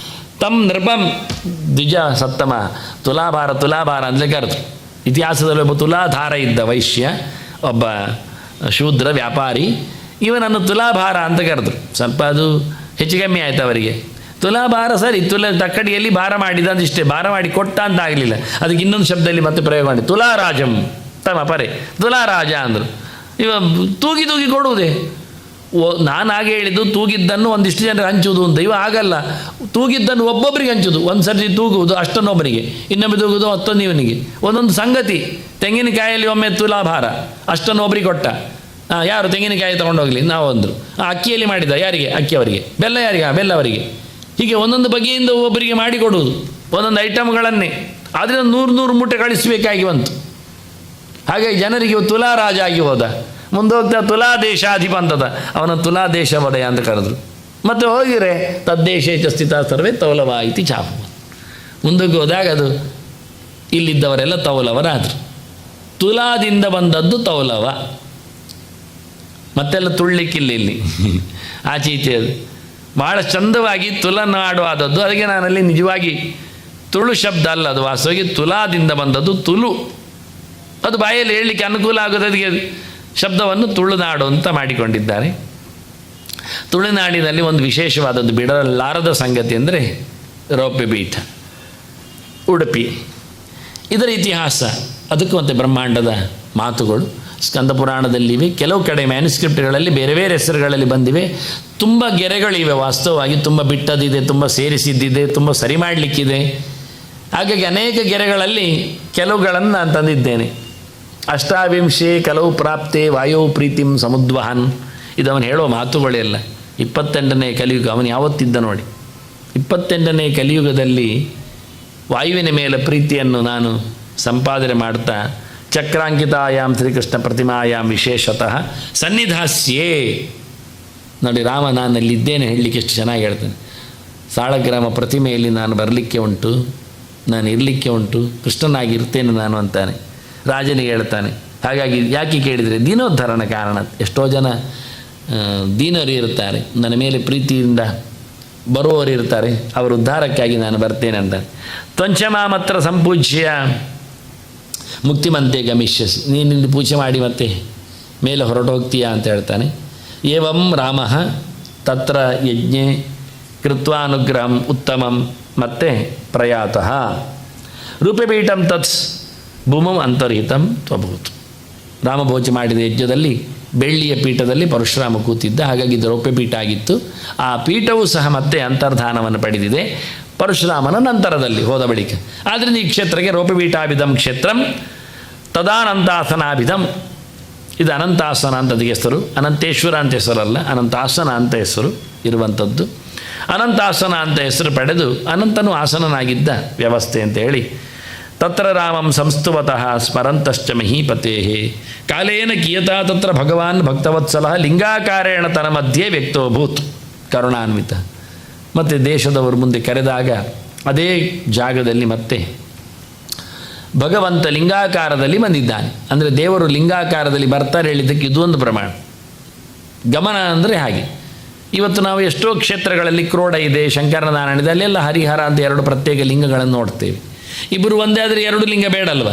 ತಂ ನೃಪಂ ದ್ವಿಜ ಸತ್ತಮ. ತುಲಾಭಾರ ಅಂದರೆ ಕರೆದು. ಇತಿಹಾಸದಲ್ಲಿ ಒಬ್ಬ ತುಲಾಧಾರ ಇದ್ದ ವೈಶ್ಯ, ಒಬ್ಬ ಶೂದ್ರ ವ್ಯಾಪಾರಿ, ಇವನನ್ನು ತುಲಾಭಾರ ಅಂತ ಕರೆದ್ರು. ಸ್ವಲ್ಪ ಅದು ಹೆಚ್ಚು ಕಮ್ಮಿ ಆಯಿತು ಅವರಿಗೆ. ತುಲಾಭಾರ ಸರಿ, ತಕ್ಕಡಿಯಲ್ಲಿ ಭಾರ ಮಾಡಿದ ಅಂತ ಇಷ್ಟೇ, ಭಾರ ಮಾಡಿ ಕೊಟ್ಟ ಅಂತ ಆಗಲಿಲ್ಲ. ಅದಕ್ಕೆ ಇನ್ನೊಂದು ಶಬ್ದದಲ್ಲಿ ಮತ್ತೆ ಪ್ರಯೋಗ ಮಾಡಿ ತುಲಾರಾಜಂ ತಮ್ಮ ಪರೆ ತುಲಾರಾಜ ಅಂದರು. ಇವ ತೂಗಿ ಕೊಡುವುದೇ. ನಾನು ಹಾಗೆ ಹೇಳಿದ್ದು, ತೂಗಿದ್ದನ್ನು ಒಂದಿಷ್ಟು ಜನರಿಗೆ ಹಂಚುವುದು ಅಂತ. ಇವ ಆಗಲ್ಲ, ತೂಗಿದ್ದನ್ನು ಒಬ್ಬೊಬ್ಬರಿಗೆ ಹಂಚುವುದು. ಒಂದು ಸರ್ತಿ ತೂಗುವುದು ಅಷ್ಟನ್ನೊಬ್ಬರಿಗೆ, ಇನ್ನೊಬ್ಬರು ತೂಗುವುದು ಮತ್ತೊಂದು ಇವನಿಗೆ. ಒಂದೊಂದು ಸಂಗತಿ. ತೆಂಗಿನಕಾಯಲ್ಲಿ ಒಮ್ಮೆ ತುಲಾಭಾರ ಅಷ್ಟನ್ನು ಒಬ್ಬರಿಗೆ ಕೊಟ್ಟ. ಯಾರು ತೆಂಗಿನಕಾಯಿ ತೊಗೊಂಡೋಗಲಿ ನಾವು ಅಂದರು. ಅಕ್ಕಿಯಲ್ಲಿ ಮಾಡಿದ ಯಾರಿಗೆ? ಅಕ್ಕಿ ಅವರಿಗೆ. ಬೆಲ್ಲ ಯಾರಿಗೆ? ಬೆಲ್ಲ ಅವರಿಗೆ. ಹೀಗೆ ಒಂದೊಂದು ಬಗೆಯಿಂದ ಒಬ್ಬರಿಗೆ ಮಾಡಿಕೊಡುವುದು, ಒಂದೊಂದು ಐಟಮ್ಗಳನ್ನೇ. ಆದರೆ 100 ಮೂಟೆ ಕಳಿಸಬೇಕಾಗಿ ಬಂತು. ಹಾಗಾಗಿ ಜನರಿಗೆ ತುಲಾರಾಜ ಆಗಿ ಹೋದ. ಮುಂದೆ ಹೋಗ್ತಾ ತುಲಾದೇಶಾಧಿಪ ಅಂತದ, ಅವನ ತುಲಾದೇಶ ಒಡೆಯ ಅಂತ ಕರೆದ್ರು. ಮತ್ತು ಹೋಗಿರೆ ತದ್ದೇಶೇ ಚ ಸ್ಥಿತ ಸರ್ವೇ ತೌಲವ ಇತಿ ಚಾಪ. ಮುಂದಕ್ಕೆ ಹೋದಾಗ ಅದು ಇಲ್ಲಿದ್ದವರೆಲ್ಲ ತೌಲವರಾದರು. ತುಲಾದಿಂದ ಬಂದದ್ದು ತೌಲವ. ಮತ್ತೆಲ್ಲ ತುಳ್ಳಿಕ್ಕಿಲ್ಲ ಇಲ್ಲಿ, ಆಚೆ ಈಚೆ. ಅದು ಭಾಳ ಚಂದವಾಗಿ ತುಲನಾಡು ಆದದ್ದು. ಅದಕ್ಕೆ ನಾನಲ್ಲಿ ನಿಜವಾಗಿ ತುಳು ಶಬ್ದ ಅಲ್ಲ, ಅದು ವಾಸ್ತವವಾಗಿ ತುಲಾದಿಂದ ಬಂದದ್ದು. ತುಳು ಅದು ಬಾಯಲ್ಲಿ ಹೇಳಲಿಕ್ಕೆ ಅನುಕೂಲ ಆಗೋದು. ಅದಕ್ಕೆ ಶಬ್ದವನ್ನು ತುಳುನಾಡು ಅಂತ ಮಾಡಿಕೊಂಡಿದ್ದಾರೆ. ತುಳುನಾಡಿನಲ್ಲಿ ಒಂದು ವಿಶೇಷವಾದದ್ದು, ಬಿಡಲಾರದ ಸಂಗತಿ ಅಂದರೆ ರೌಪ್ಯ ಪೀಠ ಉಡುಪಿ. ಇದರ ಇತಿಹಾಸ, ಅದಕ್ಕೂ ಮತ್ತು ಬ್ರಹ್ಮಾಂಡದ ಮಾತುಗಳು ಸ್ಕಂದ ಪುರಾಣದಲ್ಲಿವೆ. ಕೆಲವು ಕಡೆ ಮ್ಯಾನುಸ್ಕ್ರಿಪ್ಟ್ಗಳಲ್ಲಿ ಬೇರೆ ಬೇರೆ ಹೆಸರುಗಳಲ್ಲಿ ಬಂದಿವೆ. ತುಂಬ ಗೆರೆಗಳಿವೆ ವಾಸ್ತವವಾಗಿ. ತುಂಬ ಬಿಟ್ಟದಿದೆ, ತುಂಬ ಸೇರಿಸಿದ್ದಿದೆ, ತುಂಬ ಸರಿ ಮಾಡಲಿಕ್ಕಿದೆ. ಹಾಗಾಗಿ ಅನೇಕ ಗೆರೆಗಳಲ್ಲಿ ಕೆಲವುಗಳನ್ನು ನಾನು ತಂದಿದ್ದೇನೆ. ಅಷ್ಟಾವಿಂಶೆ ಕಲವು ಪ್ರಾಪ್ತೆ ವಾಯು ಪ್ರೀತಿಂ ಸಮುದ್ವಹನ್. ಇದು ಅವನು ಹೇಳೋ ಮಾತುಗಳೇ ಅಲ್ಲ. 28ನೇ ಕಲಿಯುಗ ಅವನು ಯಾವತ್ತಿದ್ದ ನೋಡಿ. 28ನೇ ಕಲಿಯುಗದಲ್ಲಿ ವಾಯುವಿನ ಮೇಲೆ ಪ್ರೀತಿಯನ್ನು ನಾನು ಸಂಪಾದನೆ ಮಾಡ್ತಾ ಚಕ್ರಾಂಕಿತಾಯಾಮ್ ಶ್ರೀಕೃಷ್ಣ ಪ್ರತಿಮಾಯಾಮ್ ವಿಶೇಷತಃ ಸನ್ನಿಧಾಸ್ಯೇ. ನೋಡಿ, ರಾಮ ನಾನಲ್ಲಿದ್ದೇನೆ ಹೇಳಲಿಕ್ಕೆ ಎಷ್ಟು ಚೆನ್ನಾಗಿ ಹೇಳ್ತಾನೆ. ಸಾಳಗ್ರಾಮ ಪ್ರತಿಮೆಯಲ್ಲಿ ನಾನು ಬರಲಿಕ್ಕೆ ಉಂಟು, ನಾನು ಇರಲಿಕ್ಕೆ ಉಂಟು, ಕೃಷ್ಣನಾಗಿರ್ತೇನೆ ನಾನು ಅಂತಾನೆ. ರಾಜನಿಗೆ ಹೇಳ್ತಾನೆ. ಹಾಗಾಗಿ ಯಾಕೆ ಕೇಳಿದರೆ, ದೀನೋದ್ಧಾರಣ ಕಾರಣ. ಎಷ್ಟೋ ಜನ ದೀನರು ಇರ್ತಾರೆ, ನನ್ನ ಮೇಲೆ ಪ್ರೀತಿಯಿಂದ ಬರುವವರು ಇರ್ತಾರೆ, ಅವರ ಉದ್ಧಾರಕ್ಕಾಗಿ ನಾನು ಬರ್ತೇನೆ ಅಂತಾನೆ. ತ್ವಂಚಮ ಮಾತ್ರ ಸಂಪೂಜ್ಯ ಮುಕ್ತಿಮಂತೆ ಗಮಿಷ್ಯಸಿ. ನೀನಿಲ್ಲಿ ಪೂಜೆ ಮಾಡಿ ಮತ್ತೆ ಮೇಲೆ ಹೊರಟು ಹೋಗ್ತೀಯಾ ಅಂತ ಹೇಳ್ತಾನೆ. ಏವಂ ರಾಮ ತತ್ರ ಯಜ್ಞೆ ಕೃತ್ವಾನುಗ್ರಹಂ ಉತ್ತಮಂ ಮತ್ತೆ ಪ್ರಯಾತಃ ರೂಪಪೀಠಂ ತತ್ಸ್ ಭೂಮಂ ಅಂತರ್ಹಿತಂ ತ್ವಭೂತ್. ರಾಮಭೋಜ ಮಾಡಿದ ಯಜ್ಞದಲ್ಲಿ ಬೆಳ್ಳಿಯ ಪೀಠದಲ್ಲಿ ಪರಶುರಾಮ ಕೂತಿದ್ದ, ಹಾಗಾಗಿ ಇದು ರೌಪ್ಯ ಪೀಠ ಆಗಿತ್ತು. ಆ ಪೀಠವೂ ಸಹ ಮತ್ತೆ ಅಂತರ್ಧಾನವನ್ನು ಪಡೆದಿದೆ ಪರಶುರಾಮನ ನಂತರದಲ್ಲಿ ಹೋದ ಬಳಿಕ. ಆದ್ದರಿಂದ ಈ ಕ್ಷೇತ್ರಕ್ಕೆ ರೌಪ್ಯಪೀಠಾಭಿಧಂ ಕ್ಷೇತ್ರಂ ತದಾನಂತಾಸನಾಭಿಧಂ. ಇದು ಅನಂತಾಸನ ಅಂತ ಅದಕ್ಕೆ ಹೆಸರು, ಅನಂತೇಶ್ವರ ಅಂತ ಹೆಸರಲ್ಲ, ಅನಂತಾಸನ ಅಂತ ಹೆಸರು ಇರುವಂಥದ್ದು. ಅನಂತಾಸನ ಅಂತ ಹೆಸರು ಪಡೆದು ಅನಂತನು ಆಸನನಾಗಿದ್ದ ವ್ಯವಸ್ಥೆ ಅಂತ ಹೇಳಿ ತತ್ರ ರಾಮಂ ಸಂಸ್ತುವತಃ ಸ್ಮರಂತಶ್ಚ ಮಹೀಪತೇ ಕಾಲೇನ ಕಿಯತಾ ತತ್ರ ಭಗವಾನ್ ಭಕ್ತವತ್ಸಲ ಲಿಂಗಾಕಾರೇಣ ತನ್ನ ಮಧ್ಯೆ ವ್ಯಕ್ತೋಭೂತ್ ಕರುಣಾನ್ವಿತ. ಮತ್ತು ದೇಶದವರು ಮುಂದೆ ಕರೆದಾಗ ಅದೇ ಜಾಗದಲ್ಲಿ ಮತ್ತೆ ಭಗವಂತ ಲಿಂಗಾಕಾರದಲ್ಲಿ ಬಂದಿದ್ದಾನೆ. ಅಂದರೆ ದೇವರು ಲಿಂಗಾಕಾರದಲ್ಲಿ ಬರ್ತಾರೆ ಹೇಳಿದ್ದಕ್ಕೆ ಇದೊಂದು ಪ್ರಮಾಣ. ಗಮನ ಅಂದರೆ ಹಾಗೆ. ಇವತ್ತು ನಾವು ಎಷ್ಟೋ ಕ್ಷೇತ್ರಗಳಲ್ಲಿ ಕ್ರೋಡ ಇದೆ, ಶಂಕರನಾರಾಯಣ ಇದೆ, ಅಲ್ಲೆಲ್ಲ ಹರಿಹರ ಅಂತ ಎರಡು ಪ್ರತ್ಯೇಕ ಲಿಂಗಗಳನ್ನು ನೋಡ್ತೇವೆ. ಇಬ್ಬರು ಒಂದೇ ಆದರೆ ಎರಡು ಲಿಂಗ ಬೇಡಲ್ವ?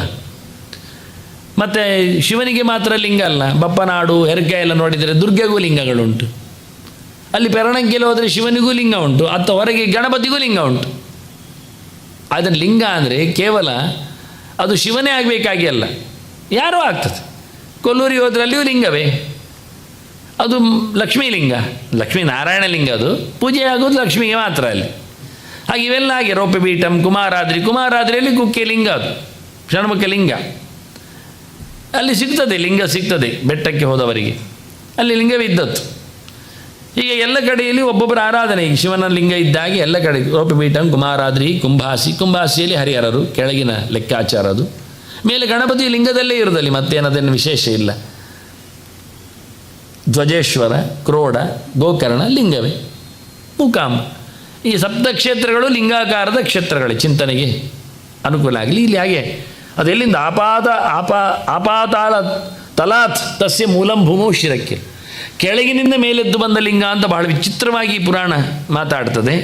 ಮತ್ತು ಶಿವನಿಗೆ ಮಾತ್ರ ಲಿಂಗ ಅಲ್ಲ, ಬಪ್ಪನಾಡು ಹೆರ್ಗೆ ಎಲ್ಲ ನೋಡಿದರೆ ದುರ್ಗೆಗೂ ಲಿಂಗಗಳುಂಟು. ಅಲ್ಲಿ ಪೆರಣಂಗೆಲ್ಲ ಹೋದರೆ ಶಿವನಿಗೂ ಲಿಂಗ ಉಂಟು, ಅಥವಾ ಹೊರಗೆ ಗಣಪತಿಗೂ ಲಿಂಗ ಉಂಟು. ಅದನ್ನು ಲಿಂಗ ಅಂದರೆ ಕೇವಲ ಅದು ಶಿವನೇ ಆಗಬೇಕಾಗಿ ಅಲ್ಲ, ಯಾರೋ ಆಗ್ತದೆ. ಕೊಲ್ಲೂರಿಗೆ ಹೋದರೆ ಅಲ್ಲಿಯೂ ಲಿಂಗವೇ, ಅದು ಲಕ್ಷ್ಮೀ ಲಿಂಗ, ಲಕ್ಷ್ಮೀನಾರಾಯಣ ಲಿಂಗ, ಅದು ಪೂಜೆ ಆಗೋದು ಲಕ್ಷ್ಮಿಗೆ ಮಾತ್ರ ಅಲ್ಲಿ. ಹಾಗೆ ಇವೆಲ್ಲ ಹಾಗೆ ರೌಪ್ಯಪೀಠಂ ಕುಮಾರಾದ್ರಿಯಲ್ಲಿ ಕುಕ್ಕೆ ಲಿಂಗ, ಅದು ಷಣ್ಮುಖ ಲಿಂಗ. ಅಲ್ಲಿ ಸಿಗ್ತದೆ ಲಿಂಗ, ಸಿಗ್ತದೆ ಬೆಟ್ಟಕ್ಕೆ ಹೋದವರಿಗೆ, ಅಲ್ಲಿ ಲಿಂಗವಿದ್ದದ್ದು. ಹೀಗೆ ಎಲ್ಲ ಕಡೆಯಲ್ಲಿ ಒಬ್ಬೊಬ್ಬರ ಆರಾಧನೆ. ಈಗ ಶಿವನ ಲಿಂಗ ಇದ್ದಾಗೆ ಎಲ್ಲ ಕಡೆ ರೌಪ್ಯಪೀಠಂ ಕುಮಾರಾದ್ರಿ ಕುಂಭಾಸಿಯಲ್ಲಿ ಹರಿಹರರು ಕೆಳಗಿನ ಲೆಕ್ಕಾಚಾರ, ಅದು ಮೇಲೆ ಗಣಪತಿ ಲಿಂಗದಲ್ಲೇ ಇರೋದಲ್ಲಿ ಮತ್ತೇನದೇನು ವಿಶೇಷ ಇಲ್ಲ. ಧ್ವಜೇಶ್ವರ, ಕ್ರೋಡ, ಗೋಕರ್ಣ ಲಿಂಗವೇ, ಮೂಕಾಂಬ. ಈ ಸಪ್ತಕ್ಷೇತ್ರಗಳು ಲಿಂಗಾಕಾರದ ಕ್ಷೇತ್ರಗಳೇ, ಚಿಂತನೆಗೆ ಅನುಕೂಲ ಆಗಲಿ. ಇಲ್ಲಿ ಹಾಗೆ ಅದೆಲ್ಲಿಂದ ಆಪಾತಾಳ ತಲಾತ್ ತಸ್ಯ ಮೂಲಂ ಭೂಮೌ ಶಿರಕ್ಕೆ, ಕೆಳಗಿನಿಂದ ಮೇಲೆದ್ದು ಬಂದ ಲಿಂಗ ಅಂತ ಬಹಳ ವಿಚಿತ್ರವಾಗಿ ಪುರಾಣ ಮಾತಾಡ್ತದೆ.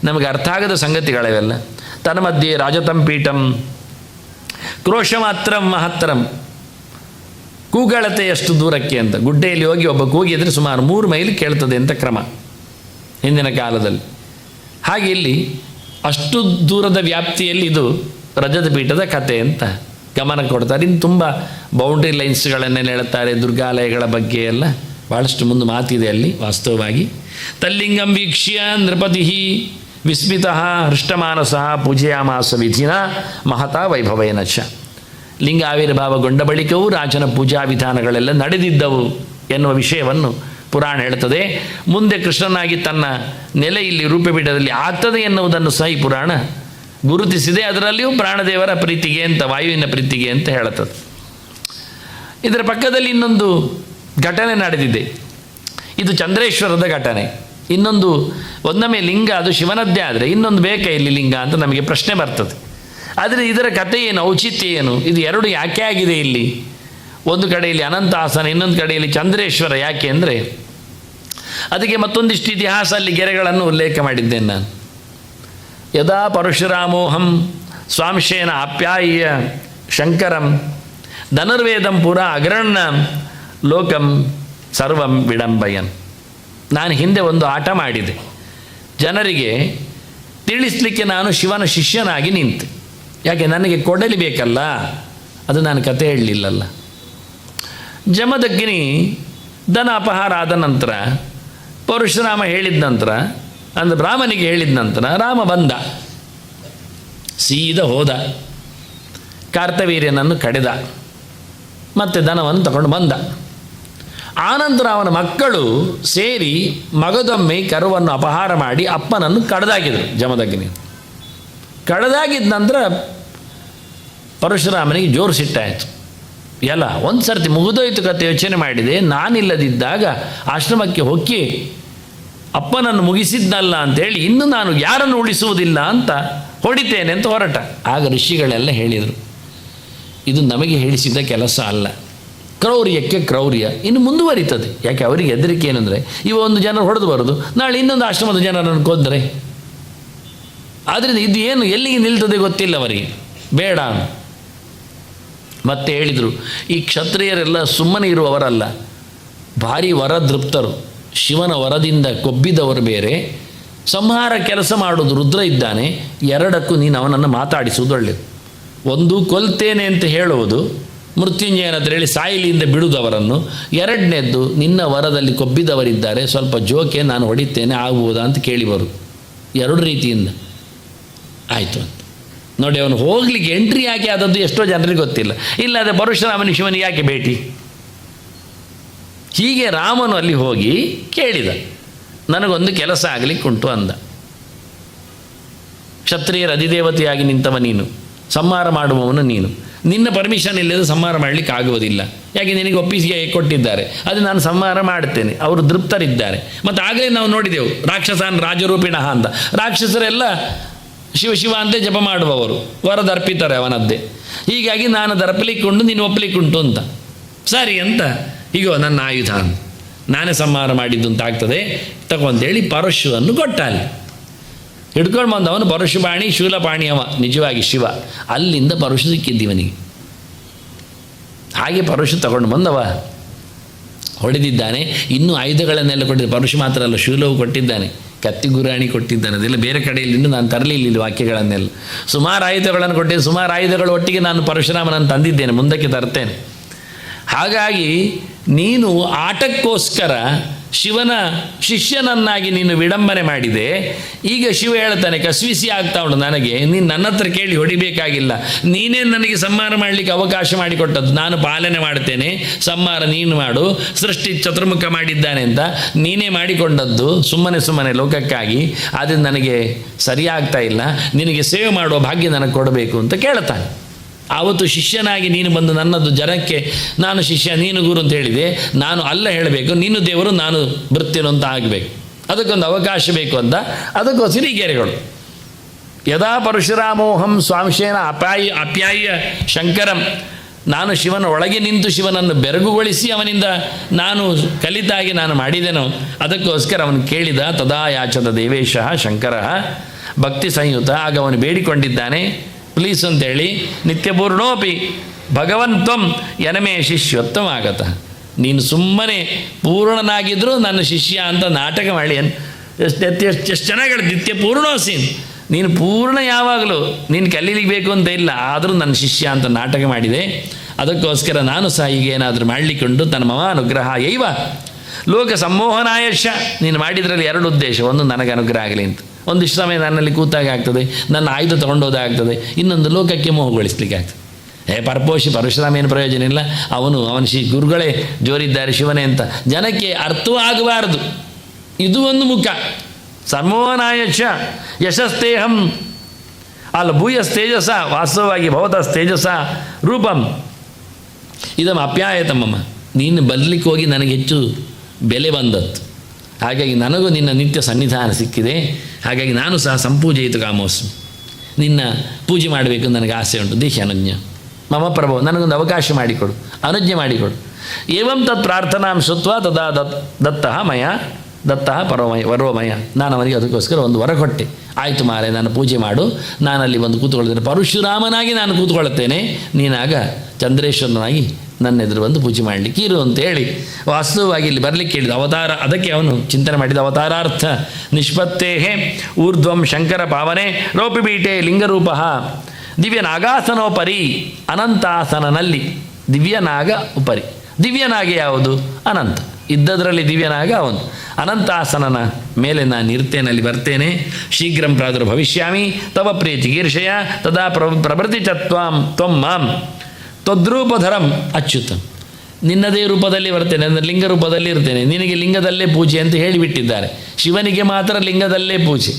ನಮಗೆ ಅರ್ಥ ಆಗದ ಸಂಗತಿಗಳಿವೆಲ್ಲ. ತನ್ಮಧ್ಯೆ ರಾಜತಂ ಪೀಠಂ ಕ್ರೋಶ ಮಾತ್ರ ಮಹತ್ತರಂ, ಕೂಗಳತೆಯಷ್ಟು ದೂರಕ್ಕೆ ಅಂತ. ಗುಡ್ಡೆಯಲ್ಲಿ ಹೋಗಿ ಒಬ್ಬ ಕೂಗಿದರೆ ಸುಮಾರು 3 ಮೈಲ್ ಕೇಳ್ತದೆ ಅಂತ ಕ್ರಮ ಹಿಂದಿನ ಕಾಲದಲ್ಲಿ. ಹಾಗೆ ಇಲ್ಲಿ ಅಷ್ಟು ದೂರದ ವ್ಯಾಪ್ತಿಯಲ್ಲಿ ಇದು ರಜತ ಪೀಠದ ಕಥೆ ಅಂತ ಗಮನ ಕೊಡ್ತಾರೆ. ಇನ್ನು ತುಂಬ ಬೌಂಡ್ರಿ ಲೈನ್ಸ್ಗಳನ್ನೆಲ್ಲ ಹೇಳ್ತಾರೆ, ದುರ್ಗಾಲಯಗಳ ಬಗ್ಗೆ ಎಲ್ಲ ಭಾಳಷ್ಟು ಮುಂದೆ ಮಾತಿದೆ ಅಲ್ಲಿ ವಾಸ್ತವವಾಗಿ. ತಲ್ಲಿಂಗಂ ವೀಕ್ಷ್ಯ ನೃಪತಿ ವಿಸ್ಮಿತಃ ಹೃಷ್ಟಮಾನಸ ಪೂಜೆಯಾಮಾಸ ವಿಧಿನ ಮಹತಾ ವೈಭವೇನ ಚ. ಲಿಂಗ ಆವಿರ್ಭಾವಗೊಂಡ ಬಳಿಕವೂ ರಾಜನ ಪೂಜಾ ವಿಧಾನಗಳೆಲ್ಲ ನಡೆದಿದ್ದವು ಎನ್ನುವ ವಿಷಯವನ್ನು ಪುರಾಣ ಹೇಳ್ತದೆ. ಮುಂದೆ ಕೃಷ್ಣನಾಗಿ ತನ್ನ ನೆಲೆ ಇಲ್ಲಿ ರೂಪಪೀಠದಲ್ಲಿ ಆಗ್ತದೆ ಎನ್ನುವುದನ್ನು ಸಹ ಈ ಪುರಾಣ ಗುರುತಿಸಿದೆ. ಅದರಲ್ಲಿಯೂ ಪ್ರಾಣದೇವರ ಪ್ರೀತಿಗೆ ಅಂತ, ವಾಯುವಿನ ಪ್ರೀತಿಗೆ ಅಂತ ಹೇಳುತ್ತದೆ. ಇದರ ಪಕ್ಕದಲ್ಲಿ ಇನ್ನೊಂದು ಘಟನೆ ನಡೆದಿದೆ. ಇದು ಚಂದ್ರೇಶ್ವರದ ಘಟನೆ. ಇನ್ನೊಂದು, ಒಂದೊಮ್ಮೆ ಲಿಂಗ ಅದು ಶಿವನದ್ದೇ ಆದರೆ ಇನ್ನೊಂದು ಬೇಕಾ ಇಲ್ಲಿ ಲಿಂಗ ಅಂತ ನಮಗೆ ಪ್ರಶ್ನೆ ಬರ್ತದೆ. ಆದರೆ ಇದರ ಕಥೆ ಏನು, ಔಚಿತ್ಯ ಏನು, ಇದು ಎರಡು ಯಾಕೆ ಆಗಿದೆ ಇಲ್ಲಿ? ಒಂದು ಕಡೆಯಲ್ಲಿ ಅನಂತಾಸನ, ಇನ್ನೊಂದು ಕಡೆಯಲ್ಲಿ ಚಂದ್ರೇಶ್ವರ. ಯಾಕೆ ಅಂದರೆ ಅದಕ್ಕೆ ಮತ್ತೊಂದಿಷ್ಟು ಇತಿಹಾಸ ಅಲ್ಲಿ ಗೆರೆಗಳನ್ನು ಉಲ್ಲೇಖ ಮಾಡಿದ್ದೇನೆ ನಾನು. ಯದಾ ಪರಶುರಾಮೋಹಂ ಸ್ವಾಂಶೇನ ಆಪ್ಯಾಯ್ಯ ಶಂಕರಂ ಧನುರ್ವೇದಂ ಪುರ ಅಗ್ರಣ್ಣ ಲೋಕಂ ಸರ್ವಂ ವಿಡಂಬಯನ್. ನಾನು ಹಿಂದೆ ಒಂದು ಆಟ ಮಾಡಿದೆ, ಜನರಿಗೆ ತಿಳಿಸ್ಲಿಕ್ಕೆ ನಾನು ಶಿವನ ಶಿಷ್ಯನಾಗಿ ನಿಂತೆ. ಯಾಕೆ, ನನಗೆ ಕೊಡಲಿ ಬೇಕಲ್ಲ, ಅದು ನಾನು ಕತೆ ಹೇಳಲಿಲ್ಲಲ್ಲ. ಜಮದಗ್ನಿ ದನ ಅಪಹಾರ ಆದ ನಂತರ, ಪರಶುರಾಮ ಹೇಳಿದ ನಂತರ, ಅಂದರೆ ರಾಮನಿಗೆ ಹೇಳಿದ ನಂತರ ರಾಮ ಬಂದ, ಸೀದಾ ಹೋದ, ಕಾರ್ತವೀರ್ಯನನ್ನು ಕಡೆದ, ಮತ್ತು ದನವನ್ನು ತಗೊಂಡು ಬಂದ. ಆನಂತರ ಅವನ ಮಕ್ಕಳು ಸೇರಿ ಮಗದೊಮ್ಮೆ ಕರುವನ್ನು ಅಪಹಾರ ಮಾಡಿ ಅಪ್ಪನನ್ನು ಕಡ್ದಾಕಿದರು. ಜಮದಗ್ನಿ ಕಡ್ದಾಗಿದ್ದ ನಂತರ ಪರಶುರಾಮನಿಗೆ ಜೋರು ಸಿಟ್ಟಾಯಿತು. ಎಲ್ಲ ಒಂದು ಸರ್ತಿ ಮುಗಿದೋಯ್ತು ಕತೆ, ಯೋಚನೆ ಮಾಡಿದೆ, ನಾನಿಲ್ಲದಿದ್ದಾಗ ಆಶ್ರಮಕ್ಕೆ ಹೊಕ್ಕಿ ಅಪ್ಪನನ್ನು ಮುಗಿಸಿದ್ನಲ್ಲ ಅಂಥೇಳಿ ಇನ್ನು ನಾನು ಯಾರನ್ನು ಉಳಿಸುವುದಿಲ್ಲ ಅಂತ ಹೊಡಿತೇನೆ ಅಂತ ಹೊರಟ. ಆಗ ಋಷಿಗಳೆಲ್ಲ ಹೇಳಿದರು, ಇದು ನಮಗೆ ಹೇಳಿಸಿದ ಕೆಲಸ ಅಲ್ಲ, ಕ್ರೌರ್ಯಕ್ಕೆ ಕ್ರೌರ್ಯ ಇನ್ನು ಮುಂದುವರಿತದೆ. ಯಾಕೆ, ಅವರಿಗೆ ಹೆದರಿಕೆ ಏನಂದರೆ ಇವ ಒಂದು ಜನರು ಹೊಡೆದು ಬರೋದು, ನಾಳೆ ಇನ್ನೊಂದು ಆಶ್ರಮದ ಜನರನ್ನು ಕೊಂದರೆ, ಆದ್ದರಿಂದ ಇದು ಏನು ಎಲ್ಲಿಗೆ ನಿಲ್ತದೆ ಗೊತ್ತಿಲ್ಲ ಅವರಿಗೆ, ಬೇಡ. ಮತ್ತೆ ಹೇಳಿದರು, ಈ ಕ್ಷತ್ರಿಯರೆಲ್ಲ ಸುಮ್ಮನೆ ಇರುವವರಲ್ಲ, ಭಾರಿ ವರದೃಪ್ತರು, ಶಿವನ ವರದಿಂದ ಕೊಬ್ಬಿದವರು ಬೇರೆ, ಸಂಹಾರ ಕೆಲಸ ಮಾಡೋದು ರುದ್ರ ಇದ್ದಾನೆ. ಎರಡಕ್ಕೂ ನೀನು ಅವನನ್ನು ಮಾತಾಡಿಸುವುದು ಒಳ್ಳೆಯದು. ಒಂದು ಕೊಲ್ತೇನೆ ಅಂತ ಹೇಳುವುದು, ಮೃತ್ಯುಂಜಯನ ಹತ್ರ ಹೇಳಿ ಸಾಯಿಲಿಯಿಂದ ಬಿಡುವುದವರನ್ನು. ಎರಡನೇದ್ದು, ನಿನ್ನ ವರದಲ್ಲಿ ಕೊಬ್ಬಿದವರಿದ್ದಾರೆ, ಸ್ವಲ್ಪ ಜೋಕೆ ನಾನು ಹೊಡಿತೇನೆ ಆಗ್ಬೋದಾ ಅಂತ ಕೇಳಿ ಬರು. ಎರಡು ರೀತಿಯಿಂದ ಆಯಿತು ಅಂತ ನೋಡಿ. ಅವನು ಹೋಗ್ಲಿಕ್ಕೆ ಎಂಟ್ರಿ ಯಾಕೆ ಆದದ್ದು ಎಷ್ಟೋ ಜನರಿಗೆ ಗೊತ್ತಿಲ್ಲ. ಇಲ್ಲದೆ ಪರಶುರಾಮನಿಗೆ ಶಿವನಿಗೆ ಯಾಕೆ ಭೇಟಿ? ಹೀಗೆ ರಾಮನು ಅಲ್ಲಿ ಹೋಗಿ ಕೇಳಿದ, ನನಗೊಂದು ಕೆಲಸ ಆಗಲಿಕ್ಕೆ ಉಂಟು ಅಂದ. ಕ್ಷತ್ರಿಯರ ಅಧಿದೇವತೆಯಾಗಿ ನಿಂತವ ನೀನು, ಸಂಹಾರ ಮಾಡುವವನು ನೀನು, ನಿನ್ನ ಪರ್ಮಿಷನ್ ಇಲ್ಲದೆ ಸಂಹಾರ ಮಾಡಲಿಕ್ಕೆ ಆಗುವುದಿಲ್ಲ. ಯಾಕೆ ನಿನಗೆ ಒಪ್ಪಿಸಿಗೆ ಕೊಟ್ಟಿದ್ದಾರೆ, ಅದು ನಾನು ಸಂಹಾರ ಮಾಡುತ್ತೇನೆ. ಅವರು ತೃಪ್ತರಿದ್ದಾರೆ. ಮತ್ತು ಆಗಲೇ ನಾವು ನೋಡಿದೆವು ರಾಕ್ಷಸಾನ್ ರಾಜರೂಪಿಣಃ ಅಂತ. ರಾಕ್ಷಸರೆಲ್ಲ ಶಿವ ಶಿವ ಅಂತೆ ಜಪ ಮಾಡುವವರು, ವರದರ್ಪಿತಾರೆ ಅವನದ್ದೇ. ಹೀಗಾಗಿ ನಾನು ದರ್ಪಲಿಕ್ಕುಂಟು, ನೀನು ಒಪ್ಪಲಿಕ್ಕುಂಟು ಅಂತ. ಸರಿ ಅಂತ, ಹೀಗೋ ನನ್ನ ಆಯುಧ ಅಂತ, ನಾನೇ ಸಂಹಾರ ಮಾಡಿದ್ದು ಅಂತ ಆಗ್ತದೆ ತಗೊಂತೇಳಿ ಪರಶುವನ್ನು ಕೊಟ್ಟ. ಅಲ್ಲಿ ಹಿಡ್ಕೊಂಡು ಬಂದವನು ಪರಶುಪಾಣಿ, ಶೂಲಪಾಣಿ ಅವ ನಿಜವಾಗಿ ಶಿವ. ಅಲ್ಲಿಂದ ಪರಶು ಸಿಕ್ಕಿದ್ದೀವನಿಗೆ. ಹಾಗೆ ಪರಶು ತಗೊಂಡು ಬಂದವ ಹೊಡೆದಿದ್ದಾನೆ. ಇನ್ನೂ ಆಯುಧಗಳನ್ನೆಲ್ಲ ಕೊಟ್ಟಿದ್ದ. ಪರಶು ಮಾತ್ರ ಅಲ್ಲ, ಶೂಲವು ಕೊಟ್ಟಿದ್ದಾನೆ, ಕತ್ತಿ ಗುರಾಣಿ ಕೊಟ್ಟಿದ್ದಾನೆ. ಅದೆಲ್ಲ ಬೇರೆ ಕಡೆಯಲ್ಲಿ ನಾನು ತರಲಿಲ್ಲ ವಾಕ್ಯಗಳನ್ನೆಲ್ಲ. ಸುಮಾರು ಆಯುಧಗಳನ್ನು ಕೊಟ್ಟಿದ್ದೆ. ಸುಮಾರು ಆಯುಧಗಳ ಒಟ್ಟಿಗೆ ನಾನು ಪರಶುರಾಮನನ್ನು ತಂದಿದ್ದೇನೆ, ಮುಂದಕ್ಕೆ ತರ್ತೇನೆ. ಹಾಗಾಗಿ ನೀನು ಆಟಕ್ಕೋಸ್ಕರ ಶಿವನ ಶಿಷ್ಯನನ್ನಾಗಿ ನೀನು ವಿಡಂಬನೆ ಮಾಡಿದೆ. ಈಗ ಶಿವ ಹೇಳ್ತಾನೆ, ಕಸ್ವಿಸಿ ಆಗ್ತಾ ಉಂಟು ನನಗೆ, ನೀನು ನನ್ನ ಹತ್ರ ಕೇಳಿ ಹೊಡಿಬೇಕಾಗಿಲ್ಲ, ನೀನೇ ನನಗೆ ಸಂಹಾರ ಮಾಡಲಿಕ್ಕೆ ಅವಕಾಶ ಮಾಡಿಕೊಟ್ಟದ್ದು. ನಾನು ಪಾಲನೆ ಮಾಡ್ತೇನೆ, ಸಂಹಾರ ನೀನು ಮಾಡು, ಸೃಷ್ಟಿ ಚತುರ್ಮುಖ ಮಾಡಿದ್ದಾನೆ ಅಂತ ನೀನೇ ಮಾಡಿಕೊಂಡದ್ದು ಸುಮ್ಮನೆ ಲೋಕಕ್ಕಾಗಿ. ಆದ್ದರಿಂದ ನನಗೆ ಸರಿಯಾಗ್ತಾ ಇಲ್ಲ, ನಿನಗೆ ಸೇವೆ ಮಾಡುವ ಭಾಗ್ಯ ನನಗೆ ಕೊಡಬೇಕು ಅಂತ ಕೇಳ್ತಾನೆ. ಆವತ್ತು ಶಿಷ್ಯನಾಗಿ ನೀನು ಬಂದು ನನ್ನದು ಜನಕ್ಕೆ ನಾನು ಶಿಷ್ಯ ನೀನು ಗುರು ಅಂತ ಹೇಳಿದೆ, ನಾನು ಅಲ್ಲ ಹೇಳಬೇಕು, ನೀನು ದೇವರು ನಾನು ಭೃತ್ಯನು ಅಂತ ಆಗಬೇಕು. ಅದಕ್ಕೊಂದು ಅವಕಾಶ ಬೇಕು ಅಂತ. ಅದಕ್ಕೋಸ್ಕರ ಈ ಗೆರೆಗಳು. ಯದಾ ಪರಶುರಾಮೋಹಂ ಸ್ವಾಂಶೇನ ಅಪ್ಯಾಯ ಶಂಕರಂ, ನಾನು ಶಿವನ ಒಳಗೆ ನಿಂತು ಶಿವನನ್ನು ಬೆರಗುಗೊಳಿಸಿ ಅವನಿಂದ ನಾನು ಕಲಿತಾಗಿ ನಾನು ಮಾಡಿದೆನೋ, ಅದಕ್ಕೋಸ್ಕರ ಅವನು ಕೇಳಿದ. ತದಾ ಯಾಚದ ದೇವೇಶ ಶಂಕರ ಭಕ್ತಿ ಸಂಯುತ. ಆಗ ಅವನು ಬೇಡಿಕೊಂಡಿದ್ದಾನೆ, ಪ್ಲೀಸ್ ಅಂತೇಳಿ, ನಿತ್ಯಪೂರ್ಣೋಪಿ ಭಗವನ್ ತ್ವಂ ಯನಮೇ ಶಿಷ್ಯೋತ್ತಮ ಆಗತ. ನೀನು ಸುಮ್ಮನೆ ಪೂರ್ಣನಾಗಿದ್ದರೂ ನನ್ನ ಶಿಷ್ಯ ಅಂತ ನಾಟಕ ಮಾಡಿ ಎಷ್ಟು ಚೆನ್ನಾಗಿ ನಿತ್ಯ ಪೂರ್ಣೋಸಿ, ನೀನು ಪೂರ್ಣ ಯಾವಾಗಲೂ ನೀನು ಕಲೀಲಿಕ್ಕೆ ಬೇಕು ಅಂತ ಇಲ್ಲ, ಆದರೂ ನನ್ನ ಶಿಷ್ಯ ಅಂತ ನಾಟಕ ಮಾಡಿದೆ. ಅದಕ್ಕೋಸ್ಕರ ನಾನು ಸಹ ಈಗ ಏನಾದರೂ ಮಾಡಲಿಕ್ಕುಂಟು. ತನ್ನ ಮಮ ಅನುಗ್ರಹ ಯೈವ ಲೋಕ ಸಂಮೋಹನಾಯಶ. ನೀನು ಮಾಡಿದ್ರಲ್ಲಿ ಎರಡು ಉದ್ದೇಶ. ಒಂದು, ನನಗೆ ಅನುಗ್ರಹ ಆಗಲಿ ಅಂತ, ಒಂದಿಷ್ಟು ಸಮಯ ನನ್ನಲ್ಲಿ ಕೂತಾಗ ಆಗ್ತದೆ, ನನ್ನ ಆಯುಧ ತೊಗೊಂಡೋದಾಗ್ತದೆ. ಇನ್ನೊಂದು, ಲೋಕಕ್ಕೆ ಮೋಹಗೊಳಿಸ್ಲಿಕ್ಕೆ ಆಗ್ತದೆ. ಪರಶುರಾಮ ಏನು ಪ್ರಯೋಜನ ಇಲ್ಲ, ಅವನ ಗುರುಗಳೇ ಜೋರಿದ್ದಾರೆ ಶಿವನೇ ಅಂತ ಜನಕ್ಕೆ ಅರ್ಥವೂ ಆಗಬಾರದು. ಇದು ಒಂದು ಮುಖ. ಸಮೋಹನಾಯಶ ಯಶಸ್ತೇಹಂ ಅಲ್ಲ ಭೂಯಸ್ತೇಜಸ, ವಾಸ್ತವವಾಗಿ ಭವತಸ್ತೇಜಸ ರೂಪಂ ಇದಂ ಅಪ್ಯಾಯತಮಮ್ಮ. ನೀನು ಬರಲಿಕ್ಕೆ ಹೋಗಿ ನನಗೆ ಹೆಚ್ಚು ಬೆಲೆ ಬಂದದ್ದು. ಹಾಗಾಗಿ ನನಗೂ ನಿನ್ನ ನಿತ್ಯ ಸನ್ನಿಧಾನ ಸಿಕ್ಕಿದೆ. ಹಾಗಾಗಿ ನಾನು ಸಹ ಸಂಪೂಜಯಿತು ಕಾಮೋಸ್ಮಿ, ನಿನ್ನ ಪೂಜೆ ಮಾಡಬೇಕು ನನಗೆ ಆಸೆ ಉಂಟು. ದೇಹಿ ಅನುಜ್ಞ ಮಮ ಪ್ರಭು, ನನಗೊಂದು ಅವಕಾಶ ಮಾಡಿಕೊಡು, ಅನುಜ್ಞೆ ಮಾಡಿಕೊಡು. ಏವಂ ತತ್ ಪ್ರಾರ್ಥನಾಂ ಶ್ರುತ್ವ ತದಾ ದತ್ತಃ ವರೋಮಯ. ನಾನು ಅವನಿಗೆ ಅದಕ್ಕೋಸ್ಕರ ಒಂದು ವರ ಕೊಟ್ಟೆ. ಆಯಿತು ಮಾರೆ, ನಾನು ಪೂಜೆ ಮಾಡು, ನಾನಲ್ಲಿ ಒಂದು ಕೂತ್ಕೊಳ್ತೇನೆ, ಪರಶುರಾಮನಾಗಿ ನಾನು ಕೂತ್ಕೊಳ್ತೇನೆ, ನೀನಾಗ ಚಂದ್ರೇಶ್ವರನಾಗಿ ನನ್ನ ಎದುರು ಬಂದು ಪೂಜೆ ಮಾಡಲಿಕ್ಕೆ ಇರು ಅಂತ ಹೇಳಿ ವಾಸ್ತವವಾಗಿ ಇಲ್ಲಿ ಬರಲಿಕ್ಕೆ ಹೇಳಿದ. ಅವತಾರ, ಅದಕ್ಕೆ ಅವನು ಚಿಂತನೆ ಮಾಡಿದ. ಅವತಾರಾರ್ಥ ನಿಷ್ಪತ್ತೇಹೇ ಊರ್ಧ್ವಂ ಶಂಕರ ಪಾವನೆ ರೋಪಿಬೀಟೆ ಲಿಂಗರೂಪ ದಿವ್ಯನಾಗಾಸನೋಪರಿ ಅನಂತಾಸನಲ್ಲಿ. ದಿವ್ಯನಾಗ ಉಪರಿ, ದಿವ್ಯನಾಗ ಯಾವುದು? ಅನಂತ. ಇದ್ದದರಲ್ಲಿ ದಿವ್ಯನಾಗ ಅವನು. ಅನಂತಾಸನನ ಮೇಲೆ ನಾನು ಇರ್ತೇನೆ, ಅಲ್ಲಿ ಬರ್ತೇನೆ. ಶೀಘ್ರಂ ಪ್ರಾದುರ್ಭವಿಷ್ಯಾಮಿ ತವ ಪ್ರಿಯ ಚಿಕೀರ್ಷಯ ತದಾ ಪ್ರಭೃತಿ ಚತ್ವಾಂ ತ್ವಂ ಮಾಂ ತ್ವದ್ರೂಪಧರಂ ಅಚ್ಯುತಂ. ನಿನ್ನದೇ ರೂಪದಲ್ಲಿ ಬರ್ತೇನೆ, ಅಂದರೆ ಲಿಂಗ ರೂಪದಲ್ಲಿ ಇರ್ತೇನೆ. ನಿನಗೆ ಲಿಂಗದಲ್ಲೇ ಪೂಜೆ ಅಂತ ಹೇಳಿಬಿಟ್ಟಿದ್ದಾರೆ. ಶಿವನಿಗೆ ಮಾತ್ರ ಲಿಂಗದಲ್ಲೇ ಪೂಜೆ.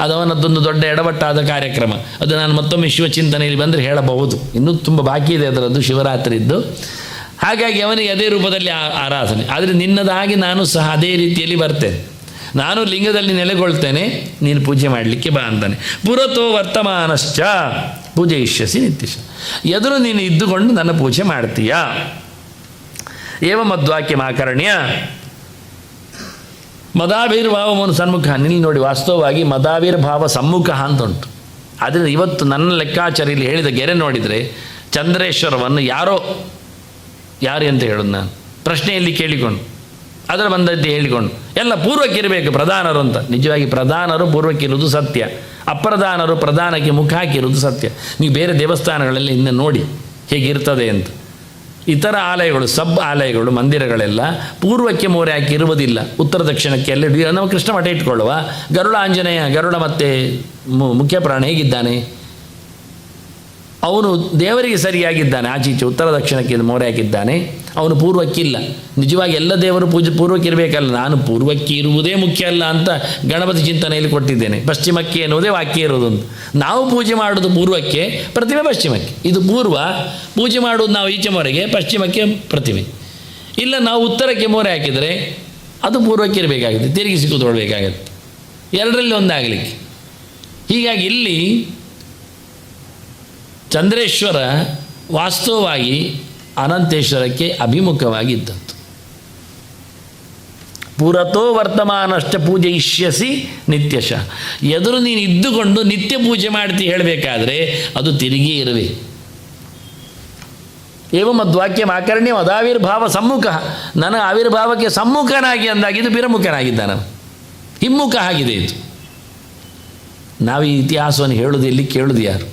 ಅದು ಅವನದ್ದೊಂದು ದೊಡ್ಡ ಎಡವಟ್ಟಾದ ಕಾರ್ಯಕ್ರಮ. ಅದು ನಾನು ಮತ್ತೊಮ್ಮೆ ಶಿವಚಿಂತನೆಯಲ್ಲಿ ಬಂದರೆ ಹೇಳಬಹುದು. ಇನ್ನೂ ತುಂಬ ಬಾಕಿ ಇದೆ ಅದರದ್ದು, ಶಿವರಾತ್ರಿದ್ದು. ಹಾಗಾಗಿ ಅವನಿಗೆ ಅದೇ ರೂಪದಲ್ಲಿ ಆರಾಧನೆ. ಆದರೆ ನಿನ್ನದಾಗಿ ನಾನು ಸಹ ಅದೇ ರೀತಿಯಲ್ಲಿ ಬರ್ತೇನೆ. ನಾನು ಲಿಂಗದಲ್ಲಿ ನೆಲೆಗೊಳ್ತೇನೆ, ನೀನು ಪೂಜೆ ಮಾಡಲಿಕ್ಕೆ ಬಾ ಅಂತಾನೆ. ಪುರತೋ ವರ್ತಮಾನಶ್ಚ ಪೂಜಯಿಷ್ಯಸಿ ನಿತ್ಯಶ. ಎದುರು ನೀನು ಇದ್ದುಕೊಂಡು ನನ್ನ ಪೂಜೆ ಮಾಡ್ತೀಯಾ. ಏವ ಮದ್ವಾಕ್ಯಮಾಕರ್ಣ್ಯ ಮದಾವಿರ್ಭಾವವನ್ನು ಸನ್ಮುಖ. ನಿಲ್ಲಿ ನೋಡಿ, ವಾಸ್ತವವಾಗಿ ಮದಾವಿರ್ಭಾವ ಸಮ್ಮುಖ ಅಂತ ಉಂಟು. ಆದ್ದರಿಂದ ಇವತ್ತು ನನ್ನ ಲೆಕ್ಕಾಚಾರಿಯಲ್ಲಿ ಹೇಳಿದ ಗೆರೆ ನೋಡಿದರೆ ಚಂದ್ರೇಶ್ವರವನ್ನು ಯಾರು ಅಂತ ಹೇಳೋದು ನಾನು ಪ್ರಶ್ನೆಯಲ್ಲಿ ಕೇಳಿಕೊಂಡು ಅದರ ಬಂದದ್ದು ಹೇಳಿಕೊಂಡು ಎಲ್ಲ ಪೂರ್ವಕ್ಕಿರಬೇಕು ಪ್ರಧಾನರು ಅಂತ. ನಿಜವಾಗಿ ಪ್ರಧಾನರು ಪೂರ್ವಕ್ಕಿರುವುದು ಸತ್ಯ, ಅಪ್ರಧಾನರು ಪ್ರಧಾನಕ್ಕೆ ಮುಖ ಹಾಕಿರುವುದು ಸತ್ಯ. ನೀವು ಬೇರೆ ದೇವಸ್ಥಾನಗಳಲ್ಲಿ ಇನ್ನು ನೋಡಿ ಹೇಗಿರ್ತದೆ ಅಂತ. ಇತರ ಆಲಯಗಳು, ಸಬ್ ಆಲಯಗಳು, ಮಂದಿರಗಳೆಲ್ಲ ಪೂರ್ವಕ್ಕೆ ಮೋರೆ ಹಾಕಿ ಇರುವುದಿಲ್ಲ, ಉತ್ತರ ದಕ್ಷಿಣಕ್ಕೆ ಎಲ್ಲ. ನಾವು ಕೃಷ್ಣ ಮಠ ಇಟ್ಕೊಳ್ಳುವ, ಗರುಡ ಆಂಜನೇಯ, ಗರುಡ ಮತ್ತು ಮುಖ್ಯ ಪ್ರಾಣ ಹೇಗಿದ್ದಾನೆ, ಅವನು ದೇವರಿಗೆ ಸರಿಯಾಗಿದ್ದಾನೆ, ಆಚೀಚೆ ಉತ್ತರ ದಕ್ಷಿಣಕ್ಕೆ ಮೋರೆ ಹಾಕಿದ್ದಾನೆ, ಅವನು ಪೂರ್ವಕ್ಕಿಲ್ಲ. ನಿಜವಾಗಿ ಎಲ್ಲ ದೇವರು ಪೂರ್ವಕ್ಕೆ ಇರಬೇಕಲ್ಲ, ನಾನು ಪೂರ್ವಕ್ಕೆ ಇರುವುದೇ ಮುಖ್ಯ ಅಲ್ಲ ಅಂತ ಗಣಪತಿ ಚಿಂತನೆಯಲ್ಲಿ ಕೊಟ್ಟಿದ್ದೇನೆ. ಪಶ್ಚಿಮಕ್ಕೆ ಎನ್ನುವುದೇ ವಾಕ್ಯ ಇರೋದು ಅಂತ. ನಾವು ಪೂಜೆ ಮಾಡೋದು ಪೂರ್ವಕ್ಕೆ, ಪ್ರತಿಮೆ ಪಶ್ಚಿಮಕ್ಕೆ. ಇದು ಪೂರ್ವ, ಪೂಜೆ ಮಾಡುವುದು ನಾವು ಈಚೆ ಮೊರೆಗೆ, ಪಶ್ಚಿಮಕ್ಕೆ ಪ್ರತಿಮೆ. ಇಲ್ಲ ನಾವು ಉತ್ತರಕ್ಕೆ ಮೋರೆ ಹಾಕಿದರೆ ಅದು ಪೂರ್ವಕ್ಕೆ ಇರಬೇಕಾಗುತ್ತೆ, ತಿರುಗಿಸಿ ಕೂತ್ಕೊಳ್ಬೇಕಾಗತ್ತೆ, ಎರಡರಲ್ಲಿ ಒಂದಾಗಲಿಕ್ಕೆ. ಹೀಗಾಗಿ ಇಲ್ಲಿ ಚಂದ್ರೇಶ್ವರ ವಾಸ್ತವವಾಗಿ ಅನಂತೇಶ್ವರಕ್ಕೆ ಅಭಿಮುಖವಾಗಿದ್ದದ್ದು. ಪುರತೋ ವರ್ತಮಾನಶ್ಚ ಪೂಜಯಿಷ್ಯಸಿ ನಿತ್ಯಶಃ. ಎದುರು ನೀನು ಇದ್ದುಕೊಂಡು ನಿತ್ಯ ಪೂಜೆ ಮಾಡ್ತಿ ಹೇಳಬೇಕಾದ್ರೆ ಅದು ತಿರುಗಿ ಇರಬೇಕು. ಏವಂ ಮದ್ವಾಕ್ಯಂ ಆಕರ್ಣ್ಯಂ ಅದಾವಿರ್ಭಾವ ಸಮ್ಮುಖ. ನನ್ನ ಆವಿರ್ಭಾವಕ್ಕೆ ಸಮ್ಮುಖನಾಗಿ ಅಂದಾಗಿದ್ದು ಪಿರಮುಖನಾಗಿದ್ದಾನ, ಹಿಮ್ಮುಖ ಆಗಿದೆ ಇದು. ನಾವು ಈ ಇತಿಹಾಸವನ್ನು ಹೇಳುವುದು ಇಲ್ಲಿ, ಕೇಳುವುದು ಯಾರು?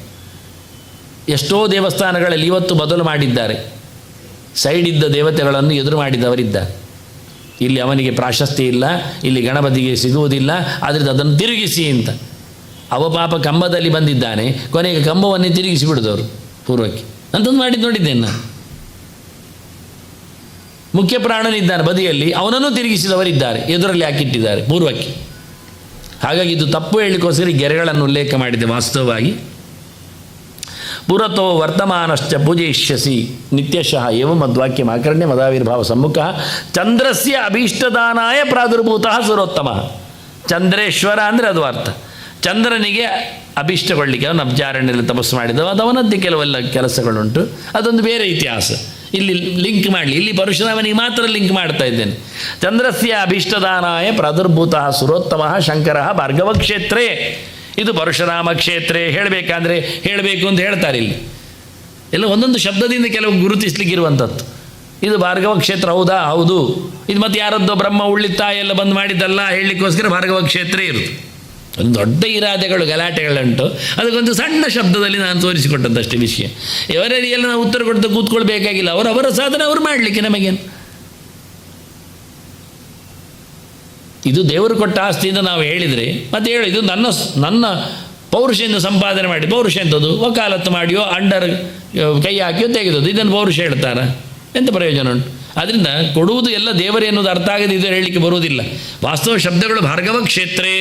ಎಷ್ಟೋ ದೇವಸ್ಥಾನಗಳಲ್ಲಿ ಇವತ್ತು ಬದಲು ಮಾಡಿದ್ದಾರೆ. ಸೈಡ್ ಇದ್ದ ದೇವತೆಗಳನ್ನು ಎದುರು ಮಾಡಿದವರಿದ್ದಾರೆ. ಇಲ್ಲಿ ಅವನಿಗೆ ಪ್ರಾಶಸ್ತ್ಯ ಇಲ್ಲ, ಇಲ್ಲಿ ಗಣಪತಿಗೆ ಸಿಗುವುದಿಲ್ಲ, ಆದ್ದರಿಂದ ಅದನ್ನು ತಿರುಗಿಸಿ ಅಂತ. ಅವ ಪಾಪ ಕಂಬದಲ್ಲಿ ಬಂದಿದ್ದಾನೆ, ಕೊನೆಗೆ ಕಂಬವನ್ನೇ ತಿರುಗಿಸಿ ಬಿಡಿದವರು ಪೂರ್ವಕ್ಕೆ. ಅಂತಂದು ಮಾಡಿದ್ದು ನೋಡಿದ್ದೇನೆ ನಾನು. ಮುಖ್ಯ ಪ್ರಾಣನಿದ್ದಾನೆ ಬದಿಯಲ್ಲಿ, ಅವನನ್ನು ತಿರುಗಿಸಿದವರಿದ್ದಾರೆ, ಎದುರಲ್ಲಿ ಹಾಕಿಟ್ಟಿದ್ದಾರೆ ಪೂರ್ವಕ್ಕೆ. ಹಾಗಾಗಿ ಇದು ತಪ್ಪು ಹೇಳಲಿಕ್ಕೋಸ್ಕರ ಗೆರೆಗಳನ್ನು ಉಲ್ಲೇಖ ಮಾಡಿದೆ. ವಾಸ್ತವವಾಗಿ ಪುರತೋ ವರ್ತಮಾನಶ್ಚ ಪೂಜಯಿಷ್ಯಸಿ ನಿತ್ಯಶಃ ಏವಂ ಮದ್ವಾಕ್ಯಂ ಆಕರ್ಣ್ಯ ಮದಾವಿರ್ಭಾವ ಸಮ್ಮುಖ ಚಂದ್ರಸ್ಯ ಅಭೀಷ್ಟದಾನಾಯ ಪ್ರಾದುರ್ಭೂತಃ ಸುರೋತ್ತಮ. ಚಂದ್ರೇಶ್ವರ ಅಂದರೆ ಅದು ಅರ್ಥ. ಚಂದ್ರನಿಗೆ ಅಭೀಷ್ಟಗೊಳ್ಳಿಕ್ಕೆ ಅವನು ಅಬ್ಜಾರಣ್ಯಲ್ಲಿ ತಪಸ್ಸು ಮಾಡಿದವ, ಅದು ಅವನದ್ದೇ ಕೆಲವೆಲ್ಲ ಕೆಲಸಗಳುಂಟು, ಅದೊಂದು ಬೇರೆ ಇತಿಹಾಸ. ಇಲ್ಲಿ ಲಿಂಕ್ ಮಾಡಲಿ, ಇಲ್ಲಿ ಪರಶುರಾಮನಿಗೆ ಮಾತ್ರ ಲಿಂಕ್ ಮಾಡ್ತಾ ಇದ್ದೇನೆ. ಚಂದ್ರಸ್ಯ ಅಭೀಷ್ಟದಾನಾಯ ಪ್ರಾದುರ್ಭೂತಃ ಸುರೋತ್ತಮ ಶಂಕರ ಭಾರ್ಗವ ಕ್ಷೇತ್ರೇ. ಇದು ಪರಶುರಾಮ ಕ್ಷೇತ್ರೇ ಹೇಳಬೇಕಾದ್ರೆ ಹೇಳಬೇಕು ಅಂತ ಹೇಳ್ತಾರೆ. ಇಲ್ಲಿ ಎಲ್ಲ ಒಂದೊಂದು ಶಬ್ದದಿಂದ ಕೆಲವು ಗುರುತಿಸ್ಲಿಕ್ಕಿರುವಂಥದ್ದು. ಇದು ಭಾರ್ಗವ ಕ್ಷೇತ್ರ, ಹೌದಾ? ಹೌದು. ಇದು ಮತ್ತೆ ಯಾರದ್ದೋ ಬ್ರಹ್ಮ ಉಳ್ಳಿತ್ತ ಎಲ್ಲ ಬಂದು ಮಾಡಿದ್ದಲ್ಲ ಹೇಳಲಿಕ್ಕೋಸ್ಕರ ಭಾರ್ಗವ ಕ್ಷೇತ್ರ ಇರುತ್ತೆ. ಒಂದು ದೊಡ್ಡ ಇರಾದೆಗಳು ಗಲಾಟೆಗಳುಂಟು, ಅದಕ್ಕೊಂದು ಸಣ್ಣ ಶಬ್ದದಲ್ಲಿ ನಾನು ತೋರಿಸಿಕೊಟ್ಟದ್ದಷ್ಟೇ ವಿಷಯ. ಇವರಲ್ಲಿ ಎಲ್ಲ ನಾವು ಉತ್ತರ ಕೊಡ್ತಾ ಕೂತ್ಕೊಳ್ಬೇಕಾಗಿಲ್ಲ, ಅವರ ಸಾಧನೆ ಅವರು ಮಾಡಲಿಕ್ಕೆ ನಮಗೇನು. ಇದು ದೇವರು ಕೊಟ್ಟ ಆಸ್ತಿಯಿಂದ ನಾವು ಹೇಳಿದರೆ ಮತ್ತೆ ಹೇಳಿ, ಇದು ನನ್ನ ಪೌರುಷದಿಂದ ಸಂಪಾದನೆ ಮಾಡಿ. ಪೌರುಷ ಎಂಥದ್ದು? ವಕಾಲತ್ತು ಮಾಡಿಯೋ ಅಂಡರ್ ಕೈ ಹಾಕಿಯೋ ತೆಗೆದದ್ದು, ಇದನ್ನು ಪೌರುಷ ಹೇಳ್ತಾರೆ. ಎಂಥ ಪ್ರಯೋಜನ ಉಂಟು? ಅದರಿಂದ ಕೊಡುವುದು ಎಲ್ಲ ದೇವರೇ ಎನ್ನುವುದು ಅರ್ಥ ಆಗದೆ ಇದು ಹೇಳಲಿಕ್ಕೆ ಬರುವುದಿಲ್ಲ. ವಾಸ್ತವ ಶಬ್ದಗಳು ಭಾರ್ಗವ ಕ್ಷೇತ್ರೇ,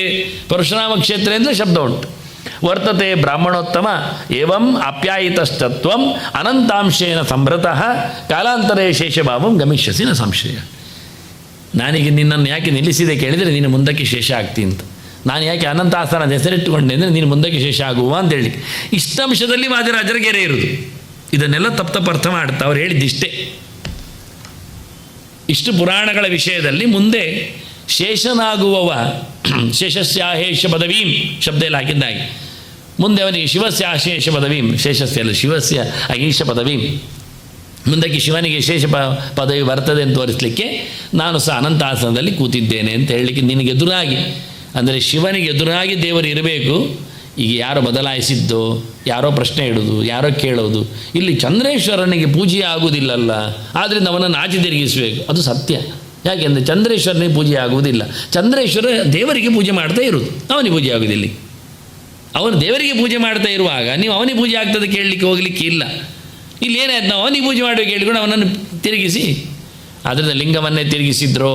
ಪರಶುರಾಮ ಕ್ಷೇತ್ರ ಅಂದರೆ ಶಬ್ದ ಉಂಟು. ವರ್ತತೆ ಬ್ರಾಹ್ಮಣೋತ್ತಮ ಏವಂ ಆಪ್ಯಾಯಿತಸ್ತತ್ವಂ ಅನಂತಾಂಶೇನ ಸಂಭೃತಃ ಕಾಲಾಂತರೇ ಶೇಷಭಾವಂ ಗಮಿಷ್ಯಸಿ ನ ಸಂಶಯ. ನಾನೀಗ ನಿನ್ನನ್ನು ಯಾಕೆ ನಿಲ್ಲಿಸಿದೆ ಕೇಳಿದರೆ ನೀನು ಮುಂದಕ್ಕೆ ಶೇಷ ಆಗ್ತಿ ಅಂತ. ನಾನು ಯಾಕೆ ಅನಂತಾಸನದ ಹೆಸರಿಟ್ಟುಕೊಂಡೆ ಅಂದರೆ ನೀನು ಮುಂದಕ್ಕೆ ಶೇಷ ಆಗುವ ಅಂತೇಳಿ. ಇಷ್ಟಂಶದಲ್ಲಿ ವಾದಿರಾಜರ ಗೆರೆ ಇರುವುದು. ಇದನ್ನೆಲ್ಲ ತಪ್ಪು ಅರ್ಥ ಮಾಡುತ್ತಾ ಅವ್ರು ಹೇಳಿದ್ದಿಷ್ಟೇ. ಇಷ್ಟು ಪುರಾಣಗಳ ವಿಷಯದಲ್ಲಿ ಮುಂದೆ ಶೇಷನಾಗುವವ ಶೇಷಸ್ಯಾಹೇಷ ಪದವೀಂ ಶಬ್ದ ಎಲ್ಲ ಹಾಕಿದ್ದಾಗಿ, ಮುಂದೆ ಅವನಿಗೆ ಶಿವಸ್ಯ ಆಶೇಷ ಪದವೀಂ, ಶೇಷಸ್ಯ ಅಲ್ಲ ಶಿವಸ್ಯ ಅಹೀಷ ಪದವೀಂ, ಮುಂದಕ್ಕೆ ಶಿವನಿಗೆ ಶೇಷ ಪದವಿ ಬರ್ತದೆ ಅಂತ ತೋರಿಸಲಿಕ್ಕೆ ನಾನು ಸಹ ಅನಂತಾಸನದಲ್ಲಿ ಕೂತಿದ್ದೇನೆ ಅಂತ ಹೇಳಲಿಕ್ಕೆ ನಿನಗೆ ಎದುರಾಗಿ, ಅಂದರೆ ಶಿವನಿಗೆ ಎದುರಾಗಿ ದೇವರು ಇರಬೇಕು. ಈಗ ಯಾರೋ ಬದಲಾಯಿಸಿದ್ದು, ಯಾರೋ ಪ್ರಶ್ನೆ ಇಡೋದು, ಯಾರೋ ಕೇಳೋದು. ಇಲ್ಲಿ ಚಂದ್ರೇಶ್ವರನಿಗೆ ಪೂಜೆ ಆಗುವುದಿಲ್ಲಲ್ಲ, ಆದ್ದರಿಂದ ಅವನನ್ನು ಆಚೆ ತಿರುಗಿಸಬೇಕು, ಅದು ಸತ್ಯ. ಯಾಕೆಂದರೆ ಚಂದ್ರೇಶ್ವರನಿಗೆ ಪೂಜೆ ಆಗುವುದಿಲ್ಲ. ಚಂದ್ರೇಶ್ವರ ದೇವರಿಗೆ ಪೂಜೆ ಮಾಡ್ತಾ ಇರೋದು, ಅವನಿಗೆ ಪೂಜೆ ಆಗುವುದಿಲ್ಲ. ಅವನು ದೇವರಿಗೆ ಪೂಜೆ ಮಾಡ್ತಾ ಇರುವಾಗ ನೀವು ಅವನಿಗೆ ಪೂಜೆ ಆಗ್ತದೆ ಕೇಳಲಿಕ್ಕೆ ಹೋಗಲಿಕ್ಕೆ ಇಲ್ಲ. ಇಲ್ಲಿ ಏನಾಯ್ತು, ನಾವು ಅವನಿಗೆ ಪೂಜೆ ಮಾಡಬೇಕು ಹೇಳಿಕೊಂಡು ಅವನನ್ನು ತಿರುಗಿಸಿ, ಅದರಿಂದ ಲಿಂಗವನ್ನೇ ತಿರುಗಿಸಿದ್ರೋ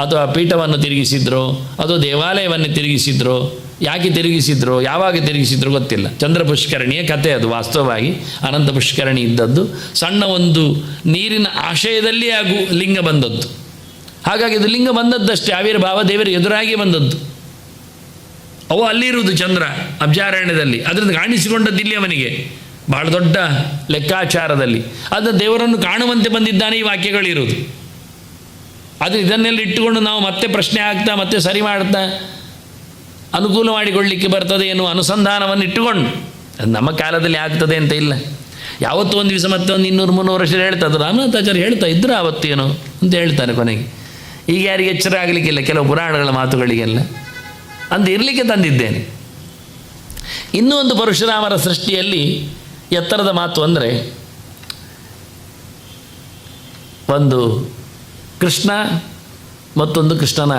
ಅಥವಾ ಪೀಠವನ್ನು ತಿರುಗಿಸಿದ್ರೋ ಅಥವಾ ದೇವಾಲಯವನ್ನೇ ತಿರುಗಿಸಿದ್ರೋ, ಯಾಕೆ ತಿರುಗಿಸಿದ್ರು, ಯಾವಾಗ ತಿರುಗಿಸಿದ್ರು ಗೊತ್ತಿಲ್ಲ. ಚಂದ್ರ ಪುಷ್ಕರಣಿಯ ಕಥೆ ಅದು. ವಾಸ್ತವವಾಗಿ ಅನಂತ ಪುಷ್ಕರಣಿ ಇದ್ದದ್ದು ಸಣ್ಣ ಒಂದು ನೀರಿನ ಆಶಯದಲ್ಲಿ ಹಾಗೂ ಲಿಂಗ ಬಂದದ್ದು. ಹಾಗಾಗಿ ಇದು ಲಿಂಗ ಬಂದದ್ದಷ್ಟೇ, ಆವಿರ್ಭಾವ ದೇವರಿಗೆ ಎದುರಾಗಿ ಬಂದದ್ದು. ಅವು ಅಲ್ಲಿರುವುದು ಚಂದ್ರ ಅಬ್ಜಾರಣ್ಯದಲ್ಲಿ, ಅದರಿಂದ ಕಾಣಿಸಿಕೊಂಡದ್ದು ಇಲ್ಲಿ ಅವನಿಗೆ ಬಹಳ ದೊಡ್ಡ ಲೆಕ್ಕಾಚಾರದಲ್ಲಿ. ಅದನ್ನು ದೇವರನ್ನು ಕಾಣುವಂತೆ ಬಂದಿದ್ದಾನೆ ಈ ವಾಕ್ಯಗಳಿರುವುದು. ಅದು ಇದನ್ನೆಲ್ಲ ಇಟ್ಟುಕೊಂಡು ನಾವು ಮತ್ತೆ ಪ್ರಶ್ನೆ ಆಗ್ತಾ ಮತ್ತೆ ಸರಿ ಮಾಡ್ತಾ ಅನುಕೂಲ ಮಾಡಿಕೊಳ್ಳಲಿಕ್ಕೆ ಬರ್ತದೆ ಎನ್ನುವ ಅನುಸಂಧಾನವನ್ನು ಇಟ್ಟುಕೊಂಡು, ಅದು ನಮ್ಮ ಕಾಲದಲ್ಲಿ ಆಗ್ತದೆ ಅಂತ ಇಲ್ಲ. ಯಾವತ್ತೂ ಒಂದು ದಿವಸ ಮತ್ತೆ ಒಂದು 200-300 ವರ್ಷ ಹೇಳ್ತದೆ. ರಾಮನಾಥಾಚಾರ್ಯ ಹೇಳ್ತಾ ಇದ್ರು ಆವತ್ತೇನೋ ಅಂತ ಹೇಳ್ತಾರೆ ಕೊನೆಗೆ. ಈಗ ಯಾರಿಗೆ ಎಚ್ಚರ ಆಗಲಿಕ್ಕಿಲ್ಲ ಕೆಲವು ಪುರಾಣಗಳ ಮಾತುಗಳಿಗೆಲ್ಲ ಅಂತ ಇರಲಿಕ್ಕೆ ತಂದಿದ್ದೇನೆ. ಇನ್ನೂ ಒಂದು ಪರಶುರಾಮರ ಸೃಷ್ಟಿಯಲ್ಲಿ ಎತ್ತರದ ಮಾತು ಅಂದರೆ, ಒಂದು ಕೃಷ್ಣ, ಮತ್ತೊಂದು ಕೃಷ್ಣನ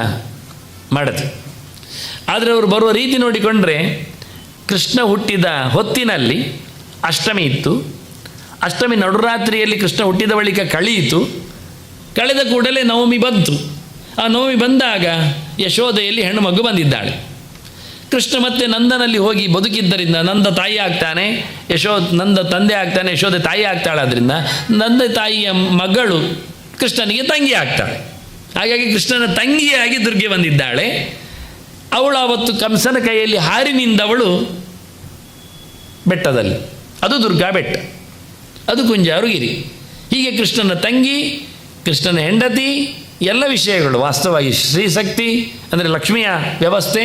ಮಡದಿ. ಆದರೆ ಅವರು ಬರುವ ರೀತಿ ನೋಡಿಕೊಂಡ್ರೆ ಕೃಷ್ಣ ಹುಟ್ಟಿದ ಹೊತ್ತಿನಲ್ಲಿ ಅಷ್ಟಮಿ ಇತ್ತು. ಅಷ್ಟಮಿ ನಡುರಾತ್ರಿಯಲ್ಲಿ ಕೃಷ್ಣ ಹುಟ್ಟಿದ ಬಳಿಕ ಕಳೆಯಿತು. ಕಳೆದ ಕೂಡಲೇ ನವಮಿ ಬಂತು. ಆ ನವಮಿ ಬಂದಾಗ ಯಶೋದೆಯಲ್ಲಿ ಹೆಣ್ಣು ಮಗು ಬಂದಿದ್ದಾಳೆ. ಕೃಷ್ಣ ಮತ್ತೆ ನಂದನಲ್ಲಿ ಹೋಗಿ ಬದುಕಿದ್ದರಿಂದ ನಂದ ತಾಯಿ ಆಗ್ತಾನೆ, ನಂದ ತಂದೆ ಆಗ್ತಾನೆ, ಯಶೋದೆ ತಾಯಿ ಆಗ್ತಾಳೆ. ಆದ್ದರಿಂದ ನಂದ ತಾಯಿಯ ಮಗಳು ಕೃಷ್ಣನಿಗೆ ತಂಗಿ ಆಗ್ತಾಳೆ. ಹಾಗಾಗಿ ಕೃಷ್ಣನ ತಂಗಿಯಾಗಿ ದುರ್ಗೆ ಬಂದಿದ್ದಾಳೆ. ಅವಳು ಆವತ್ತು ಕಂಸನ ಕೈಯಲ್ಲಿ ಹಾರಿ ನಿಂದವಳು ಬೆಟ್ಟದಲ್ಲಿ. ಅದು ದುರ್ಗಾ ಬೆಟ್ಟ, ಅದು ಕುಂಜಾರುಗಿರಿ. ಹೀಗೆ ಕೃಷ್ಣನ ತಂಗಿ, ಕೃಷ್ಣನ ಹೆಂಡತಿ, ಎಲ್ಲ ವಿಷಯಗಳು ವಾಸ್ತವವಾಗಿ ಶ್ರೀಶಕ್ತಿ ಅಂದರೆ ಲಕ್ಷ್ಮಿಯ ವ್ಯವಸ್ಥೆ.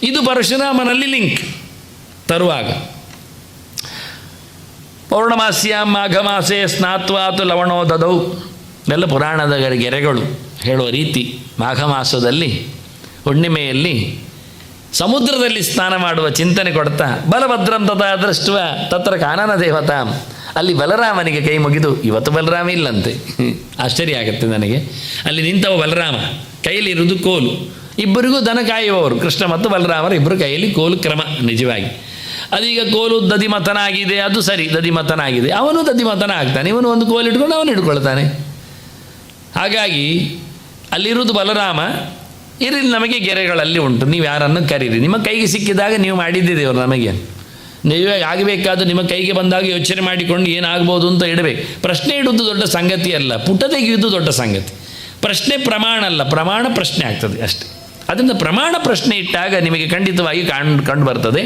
ಇದು ಪರಶುರಾಮನಲ್ಲಿ ಲಿಂಕ್ ತರುವಾಗ ಪೌರ್ಣಮಾಸ್ಯ ಮಾಘಮಾಸೆ ಸ್ನಾತ್ವಾತು ಲವಣೋ ದದೌ ಎಲ್ಲ ಪುರಾಣದ ಗೆರೆಗಳು ಹೇಳುವ ರೀತಿ. ಮಾಘ ಮಾಸದಲ್ಲಿ ಹುಣ್ಣಿಮೆಯಲ್ಲಿ ಸಮುದ್ರದಲ್ಲಿ ಸ್ನಾನ ಮಾಡುವ ಚಿಂತನೆ ಕೊಡ್ತಾ ಬಲಭದ್ರಂ ತಥಾ ದೃಷ್ಟವ ತತ್ರ ಕಾನನ ದೇವತಾಂ, ಅಲ್ಲಿ ಬಲರಾಮನಿಗೆ ಕೈ ಮುಗಿದು, ಇವತ್ತು ಬಲರಾಮ ಇಲ್ಲಂತೆ, ಆಶ್ಚರ್ಯ ಆಗುತ್ತೆ ನನಗೆ. ಅಲ್ಲಿ ನಿಂತವ ಬಲರಾಮ, ಕೈಯಲ್ಲಿರುವುದು ಕೋಲು. ಇಬ್ಬರಿಗೂ ದನ ಕಾಯುವವರು ಕೃಷ್ಣ ಮತ್ತು ಬಲರಾಮರು, ಇಬ್ಬರು ಕೈಯಲ್ಲಿ ಕೋಲು ಕ್ರಮ. ನಿಜವಾಗಿ ಅದೀಗ ಕೋಲು ದಧಿಮತನಾಗಿದೆ, ಅದು ಸರಿ, ದಧಿಮತನಾಗಿದೆ, ಅವನು ದಧಿಮತನ ಆಗ್ತಾನೆ, ಇವನು ಒಂದು ಕೋಲು ಇಟ್ಕೊಂಡು ಅವನು ಹಿಡ್ಕೊಳ್ತಾನೆ. ಹಾಗಾಗಿ ಅಲ್ಲಿರುವುದು ಬಲರಾಮ. ಇರಲಿ, ನಮಗೆ ಗೆರೆಗಳಲ್ಲಿ ಉಂಟು, ನೀವು ಯಾರನ್ನು ಕರೀರಿ, ನಿಮ್ಮ ಕೈಗೆ ಸಿಕ್ಕಿದಾಗ ನೀವು ಮಾಡಿದ್ದಿದ್ದೇವರು, ನಮಗೆ ನೀವೇ ಆಗಬೇಕಾದ ನಿಮ್ಮ ಕೈಗೆ ಬಂದಾಗ ಯೋಚನೆ ಮಾಡಿಕೊಂಡು ಏನಾಗ್ಬೋದು ಅಂತ ಇಡಬೇಕು. ಪ್ರಶ್ನೆ ಇಡುವುದು ದೊಡ್ಡ ಸಂಗತಿ ಅಲ್ಲ, ಪುಟ ತೆಗೆಯುವುದು ದೊಡ್ಡ ಸಂಗತಿ. ಪ್ರಶ್ನೆ ಪ್ರಮಾಣ ಅಲ್ಲ, ಪ್ರಮಾಣ ಪ್ರಶ್ನೆ ಆಗ್ತದೆ ಅಷ್ಟೇ. ಅದರಿಂದ ಪ್ರಮಾಣ ಪ್ರಶ್ನೆ ಇಟ್ಟಾಗ ನಿಮಗೆ ಖಂಡಿತವಾಗಿ ಕಂಡು ಬರ್ತದೆ.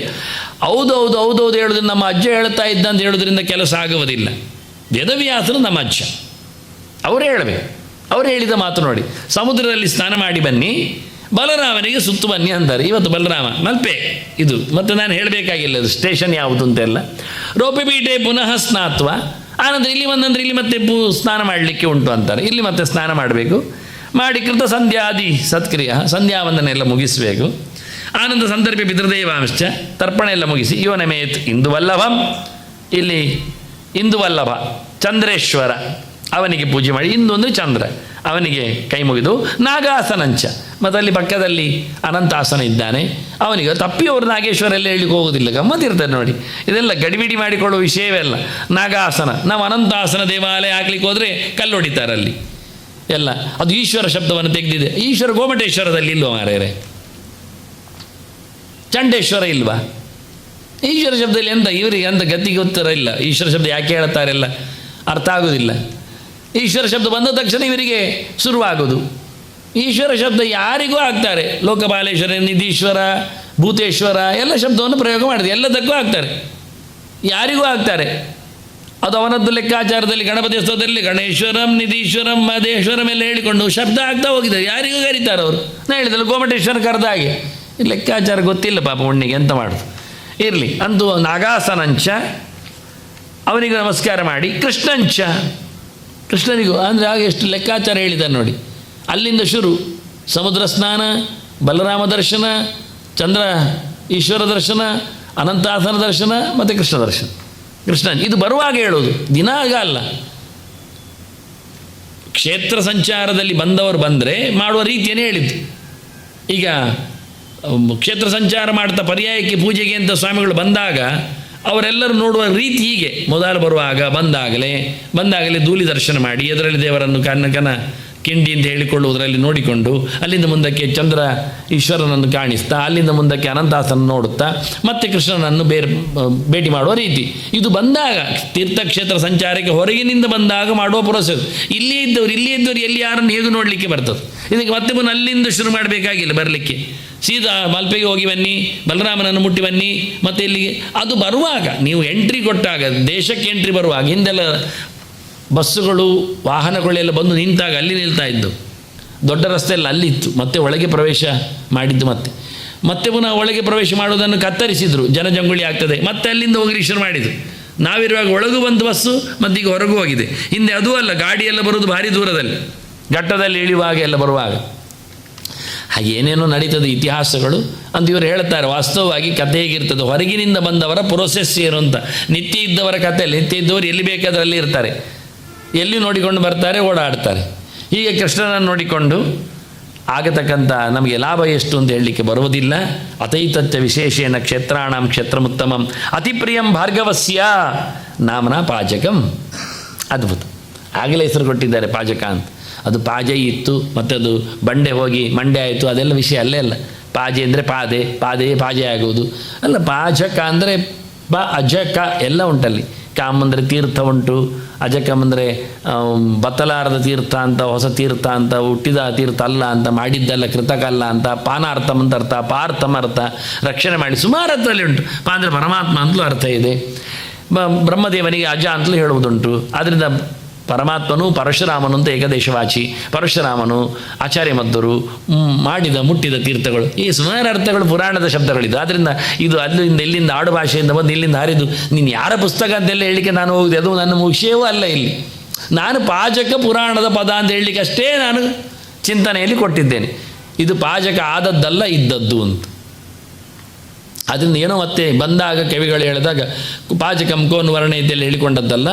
ಹೌದು ಹೇಳೋದ್ರಿಂದ ನಮ್ಮ ಅಜ್ಜ ಹೇಳ್ತಾ ಇದ್ದ ಅಂತ ಹೇಳೋದ್ರಿಂದ ಕೆಲಸ ಆಗುವುದಿಲ್ಲ. ವೇದವ್ಯಾಸರು ನಮ್ಮ ಅಜ್ಜ, ಅವರು ಹೇಳಬೇಕು. ಅವರು ಹೇಳಿದ ಮಾತು ನೋಡಿ, ಸಮುದ್ರದಲ್ಲಿ ಸ್ನಾನ ಮಾಡಿ ಬನ್ನಿ, ಬಲರಾಮನಿಗೆ ಸುತ್ತು ಬನ್ನಿ ಅಂತಾರೆ. ಇವತ್ತು ಬಲರಾಮ ಮಲ್ಪೆ ಇದು, ಮತ್ತು ನಾನು ಹೇಳಬೇಕಾಗಿಲ್ಲ ಅದು ಸ್ಟೇಷನ್ ಯಾವುದು ಅಂತೆಲ್ಲ. ರೋಪಿಪೀಠೆ ಪುನಃ ಸ್ನಾತ್ವ, ಆನಂತರ ಇಲ್ಲಿ ಬಂದಂದ್ರೆ ಇಲ್ಲಿ ಮತ್ತೆ ಸ್ನಾನ ಮಾಡಲಿಕ್ಕೆ ಉಂಟು ಅಂತಾರೆ. ಇಲ್ಲಿ ಮತ್ತೆ ಸ್ನಾನ ಮಾಡಬೇಕು, ಮಾಡಿ ಕೃತ ಸಂಧ್ಯಾದಿ ಸತ್ಕ್ರಿಯ, ಸಂಧ್ಯಾವಂದನೆ ಎಲ್ಲ ಮುಗಿಸಬೇಕು. ಆನಂದ ಸಂದರ್ಭ ಪಿತೃದೇವಾಂಶ, ತರ್ಪಣ ಎಲ್ಲ ಮುಗಿಸಿ ಯೋನಮೇತ್ ಇಂದುವಲ್ಲಭಂ, ಇಲ್ಲಿ ಇಂದುವಲ್ಲಭ ಚಂದ್ರೇಶ್ವರ ಅವನಿಗೆ ಪೂಜೆ ಮಾಡಿ, ಇಂದು ಅಂದರೆ ಚಂದ್ರ, ಅವನಿಗೆ ಕೈ ಮುಗಿದು ನಾಗಾಸನಂಚ, ಮತ್ತು ಅಲ್ಲಿ ಪಕ್ಕದಲ್ಲಿ ಅನಂತಾಸನ ಇದ್ದಾನೆ, ಅವನಿಗೆ ತಪ್ಪಿಯವರು ನಾಗೇಶ್ವರ ಎಲ್ಲ ಹೇಳಲಿಕ್ಕೆ ಹೋಗೋದಿಲ್ಲ, ಗಮ್ಮತ್ತಿರ್ತಾರೆ ನೋಡಿ. ಇದೆಲ್ಲ ಗಡಿಬಿಡಿ ಮಾಡಿಕೊಳ್ಳುವ ವಿಷಯವೆಲ್ಲ. ನಾಗಾಸನ, ನಾವು ಅನಂತಾಸನ ದೇವಾಲಯ ಹಾಕ್ಲಿಕ್ಕೆ ಹೋದರೆ ಕಲ್ಲು ಹೊಡಿತಾರೆ ಅಲ್ಲಿ ಎಲ್ಲ. ಅದು ಈಶ್ವರ ಶಬ್ದವನ್ನು ತೆಗೆದಿದೆ. ಈಶ್ವರ ಗೋಮಟೇಶ್ವರದಲ್ಲಿ ಇಲ್ವ ಮಾರೇರೆ? ಚಂಡೇಶ್ವರ ಇಲ್ವಾ? ಈಶ್ವರ ಶಬ್ದದಲ್ಲಿ ಎಂತ ಇವರಿಗೆ ಅಂತ ಗತಿಗೆ ಉತ್ತರ ಇಲ್ಲ. ಈಶ್ವರ ಶಬ್ದ ಯಾಕೆ ಹೇಳ್ತಾರೆಲ್ಲ ಅರ್ಥ ಆಗೋದಿಲ್ಲ. ಈಶ್ವರ ಶಬ್ದ ಬಂದ ತಕ್ಷಣ ಇವರಿಗೆ ಶುರುವಾಗೋದು. ಈಶ್ವರ ಶಬ್ದ ಯಾರಿಗೂ ಆಗ್ತಾರೆ, ಲೋಕಪಾಲೇಶ್ವರ, ನಿಧೀಶ್ವರ, ಭೂತೇಶ್ವರ ಎಲ್ಲ ಶಬ್ದವನ್ನು ಪ್ರಯೋಗ ಮಾಡಿದೆ, ಎಲ್ಲದಕ್ಕೂ ಆಗ್ತಾರೆ, ಯಾರಿಗೂ ಆಗ್ತಾರೆ. ಅದು ಅವನದ್ದು ಲೆಕ್ಕಾಚಾರದಲ್ಲಿ ಗಣಪತಿ ಸ್ತೋತ್ರದಲ್ಲಿ ಗಣೇಶ್ವರಂ, ನಿಧೀಶ್ವರಂ, ಮಹದೇಶ್ವರಂ ಎಲ್ಲ ಹೇಳಿಕೊಂಡು ಶಬ್ದ ಆಗ್ತಾ ಹೋಗಿದ್ದಾರೆ, ಯಾರಿಗೂ ಕರೀತಾರೆ ಅವರು. ನಾನು ಹೇಳಿದಲ್ಲ ಗೋಮಟೇಶ್ವರ ಕರೆದ ಹಾಗೆ. ಲೆಕ್ಕಾಚಾರ ಗೊತ್ತಿಲ್ಲ ಪಾಪ ಹುಣ್ಣಿಗೆ, ಎಂತ ಮಾಡೋದು. ಇರಲಿ, ಅಂದು ನಾಗಾಸನಂಚ ಅವನಿಗೆ ನಮಸ್ಕಾರ ಮಾಡಿ, ಕೃಷ್ಣಂಚ ಕೃಷ್ಣನಿಗೂ ಅಂದರೆ ಆಗ ಎಷ್ಟು ಲೆಕ್ಕಾಚಾರ ಹೇಳಿದ್ದಾರೆ ನೋಡಿ. ಅಲ್ಲಿಂದ ಶುರು ಸಮುದ್ರ ಸ್ನಾನ, ಬಲರಾಮ ದರ್ಶನ, ಚಂದ್ರ ಈಶ್ವರ ದರ್ಶನ, ಅನಂತಾಸನ ದರ್ಶನ ಮತ್ತು ಕೃಷ್ಣ ದರ್ಶನ. ಕೃಷ್ಣ ಇದು ಬರುವಾಗ ಹೇಳೋದು, ದಿನ ಆಗ ಅಲ್ಲ. ಕ್ಷೇತ್ರ ಸಂಚಾರದಲ್ಲಿ ಬಂದವರು ಬಂದರೆ ಮಾಡುವ ರೀತಿಯೇ ಹೇಳಿದ್ದು. ಈಗ ಕ್ಷೇತ್ರ ಸಂಚಾರ ಮಾಡ್ತಾ ಪರ್ಯಾಯಕ್ಕೆ ಪೂಜೆಗೆ ಅಂತ ಸ್ವಾಮಿಗಳು ಬಂದಾಗ ಅವರೆಲ್ಲರೂ ನೋಡುವ ರೀತಿ ಹೀಗೆ. ಮೊದಲು ಬರುವಾಗ ಬಂದಾಗಲೇ ಧೂಳಿ ದರ್ಶನ ಮಾಡಿ, ಅದರಲ್ಲಿ ದೇವರನ್ನು ಕನ ಕಿಂಡಿ ಅಂತ ಹೇಳಿಕೊಳ್ಳುವುದರಲ್ಲಿ ನೋಡಿಕೊಂಡು, ಅಲ್ಲಿಂದ ಮುಂದಕ್ಕೆ ಚಂದ್ರ ಈಶ್ವರನನ್ನು ಕಾಣಿಸ್ತಾ, ಅಲ್ಲಿಂದ ಮುಂದಕ್ಕೆ ಅನಂತಾಸನ ನೋಡುತ್ತಾ, ಮತ್ತೆ ಕೃಷ್ಣನನ್ನು ಭೇಟಿ ಮಾಡುವ ರೀತಿ. ಇದು ಬಂದಾಗ ತೀರ್ಥಕ್ಷೇತ್ರ ಸಂಚಾರಕ್ಕೆ ಹೊರಗಿನಿಂದ ಬಂದಾಗ ಮಾಡುವ ಪ್ರೊಸೆಸ್. ಇಲ್ಲಿ ಇದ್ದವರು ಎಲ್ಲಿ ಯಾರನ್ನು ಹೇಗೆ ನೋಡಲಿಕ್ಕೆ ಬರ್ತದೆ. ಇದಕ್ಕೆ ಮತ್ತೆ ಪುನಃ ಅಲ್ಲಿಂದ ಶುರು ಮಾಡಬೇಕಾಗಿಲ್ಲ ಬರಲಿಕ್ಕೆ. ಸೀದಾ ಮಲ್ಪೆಗೆ ಹೋಗಿ ಬನ್ನಿ, ಬಲರಾಮನನ್ನು ಮುಟ್ಟಿ ಬನ್ನಿ, ಮತ್ತು ಇಲ್ಲಿಗೆ. ಅದು ಬರುವಾಗ ನೀವು ಎಂಟ್ರಿ ಕೊಟ್ಟಾಗ, ದೇಶಕ್ಕೆ ಎಂಟ್ರಿ ಬರುವಾಗ, ಹಿಂದೆಲ್ಲ ಬಸ್ಸುಗಳು ವಾಹನಗಳೆಲ್ಲ ಬಂದು ನಿಂತಾಗ ಅಲ್ಲಿ ನಿಲ್ತಾ ಇದ್ದು, ದೊಡ್ಡ ರಸ್ತೆ ಎಲ್ಲ ಅಲ್ಲಿತ್ತು. ಮತ್ತೆ ಒಳಗೆ ಪ್ರವೇಶ ಮಾಡಿದ್ದು, ಮತ್ತೆ ಪುನಃ ಒಳಗೆ ಪ್ರವೇಶ ಮಾಡುವುದನ್ನು ಕತ್ತರಿಸಿದರು, ಜನಜಂಗುಳಿ ಆಗ್ತದೆ, ಮತ್ತೆ ಅಲ್ಲಿಂದ ಹೋಗಿ ಶುರು ಮಾಡಿದರು. ನಾವಿರುವಾಗ ಒಳಗೂ ಬಂದು ಬಸ್ಸು, ಮತ್ತೀಗ ಹೊರಗೂ ಹೋಗಿದೆ. ಹಿಂದೆ ಅದೂ ಅಲ್ಲ, ಗಾಡಿಯೆಲ್ಲ ಬರೋದು ಭಾರಿ ದೂರದಲ್ಲಿ, ಘಟ್ಟದಲ್ಲಿ ಇಳಿಯುವಾಗ ಎಲ್ಲ ಬರುವಾಗ. ಹಾಗೇನೇನೋ ನಡೀತದೆ ಇತಿಹಾಸಗಳು ಅಂತ ಇವರು ಹೇಳ್ತಾರೆ. ವಾಸ್ತವವಾಗಿ ಕಥೆ ಹೇಗಿರ್ತದೆ, ಹೊರಗಿನಿಂದ ಬಂದವರ ಪ್ರೊಸೆಸ್ ಏನು ಅಂತ. ನಿತ್ಯ ಇದ್ದವರ ಕಥೆಯಲ್ಲಿ, ನಿತ್ಯ ಇದ್ದವರು ಎಲ್ಲಿ ಬೇಕಾದ್ರೆ ಅಲ್ಲಿ ಇರ್ತಾರೆ. ಎಲ್ಲಿ ನೋಡಿಕೊಂಡು ಬರ್ತಾರೆ, ಓಡಾಡ್ತಾರೆ. ಹೀಗೆ ಕೃಷ್ಣನನ್ನು ನೋಡಿಕೊಂಡು ಆಗತಕ್ಕಂಥ ನಮಗೆ ಲಾಭ ಎಷ್ಟು ಅಂತ ಹೇಳಲಿಕ್ಕೆ ಬರುವುದಿಲ್ಲ. ಅತೈತತ್ಯ ವಿಶೇಷೇಣ ಕ್ಷೇತ್ರಾಣಂ ಕ್ಷೇತ್ರಮುತ್ತಮಂ ಅತಿಪ್ರಿಯಂ ಭಾರ್ಗವಸ್ಯ ನಾಮನ ಪಾಜಕಂ. ಅದ್ಭುತ. ಆಗಲೇ ಹೆಸರು ಕೊಟ್ಟಿದ್ದಾರೆ ಪಾಜಕ ಅಂತ. ಅದು ಪಾಜೆ ಇತ್ತು, ಮತ್ತು ಅದು ಬಂಡೆ ಹೋಗಿ ಮಂಡೆ ಆಯಿತು, ಅದೆಲ್ಲ ವಿಷಯ ಅಲ್ಲೇ ಅಲ್ಲ. ಪಾಜೆ ಅಂದರೆ ಪಾದೆ, ಪಾದೆ ಪಾಜೆ ಆಗುವುದು ಅಲ್ಲ. ಪಾಜಕ ಅಂದರೆ ಅಜಕ ಎಲ್ಲ ಉಂಟಲ್ಲಿ. ಕಾಮ್ ಅಂದರೆ ತೀರ್ಥ ಉಂಟು, ಅಜಕಂ ಅಂದರೆ ಬತ್ತಲಾರದ ತೀರ್ಥ ಅಂತ, ಹೊಸ ತೀರ್ಥ ಅಂತ, ಹುಟ್ಟಿದ ತೀರ್ಥ ಅಲ್ಲ ಅಂತ, ಮಾಡಿದ್ದಲ್ಲ ಕೃತಕಲ್ಲ ಅಂತ, ಪಾನಾರ್ಥಂ ಅಂತ ಅರ್ಥ, ಪಾರ್ಥಂ ಅರ್ಥ, ರಕ್ಷಣೆ ಮಾಡಿ ಸುಮಾರು ಅರ್ಥದಲ್ಲಿ ಉಂಟು. ಪಾ ಅಂದರೆ ಪರಮಾತ್ಮ ಅಂತಲೂ ಅರ್ಥ ಇದೆ. ಬ್ರಹ್ಮದೇವನಿಗೆ ಅಜ ಅಂತಲೂ ಹೇಳುವುದುಂಟು. ಆದ್ದರಿಂದ ಪರಮಾತ್ಮನು ಪರಶುರಾಮನು ಅಂತ ಏಕದೇಶವಾಚಿ, ಪರಶುರಾಮನು ಆಚಾರ್ಯ ಮಧ್ವರು ಮಾಡಿದ ಮುಟ್ಟಿದ ತೀರ್ಥಗಳು, ಈ ಸುಮಾರು ಅರ್ಥಗಳು ಪುರಾಣದ ಶಬ್ದಗಳಿದ್ದು. ಆದ್ದರಿಂದ ಇದು ಅಲ್ಲಿಂದ ಇಲ್ಲಿಂದ ಆಡು ಭಾಷೆಯಿಂದ ಬಂದು ಇಲ್ಲಿಂದ ಹರಿದು ನೀನು ಯಾರ ಪುಸ್ತಕ ಅಂತೆಲ್ಲ ಹೇಳಲಿಕ್ಕೆ ನಾನು ಹೋಗಿದೆ, ಅದು ನನ್ನ ವಿಷಯವೂ ಅಲ್ಲ. ಇಲ್ಲಿ ನಾನು ಪಾಜಕ ಪುರಾಣದ ಪದ ಅಂತ ಹೇಳಲಿಕ್ಕೆ ಅಷ್ಟೇ ನಾನು ಚಿಂತನೆಯಲ್ಲಿ ಕೊಟ್ಟಿದ್ದೇನೆ. ಇದು ಪಾಜಕ ಆದದ್ದಲ್ಲ, ಇದ್ದದ್ದು ಅಂತ. ಅದರಿಂದ ಏನೋ ಮತ್ತೆ ಬಂದಾಗ ಕವಿಗಳು ಹೇಳಿದಾಗ ಪಾಜಕಂ ಕೋನ್ ವರ್ಣ ಇದೆಲ್ಲ ಹೇಳಿಕೊಂಡದ್ದಲ್ಲ,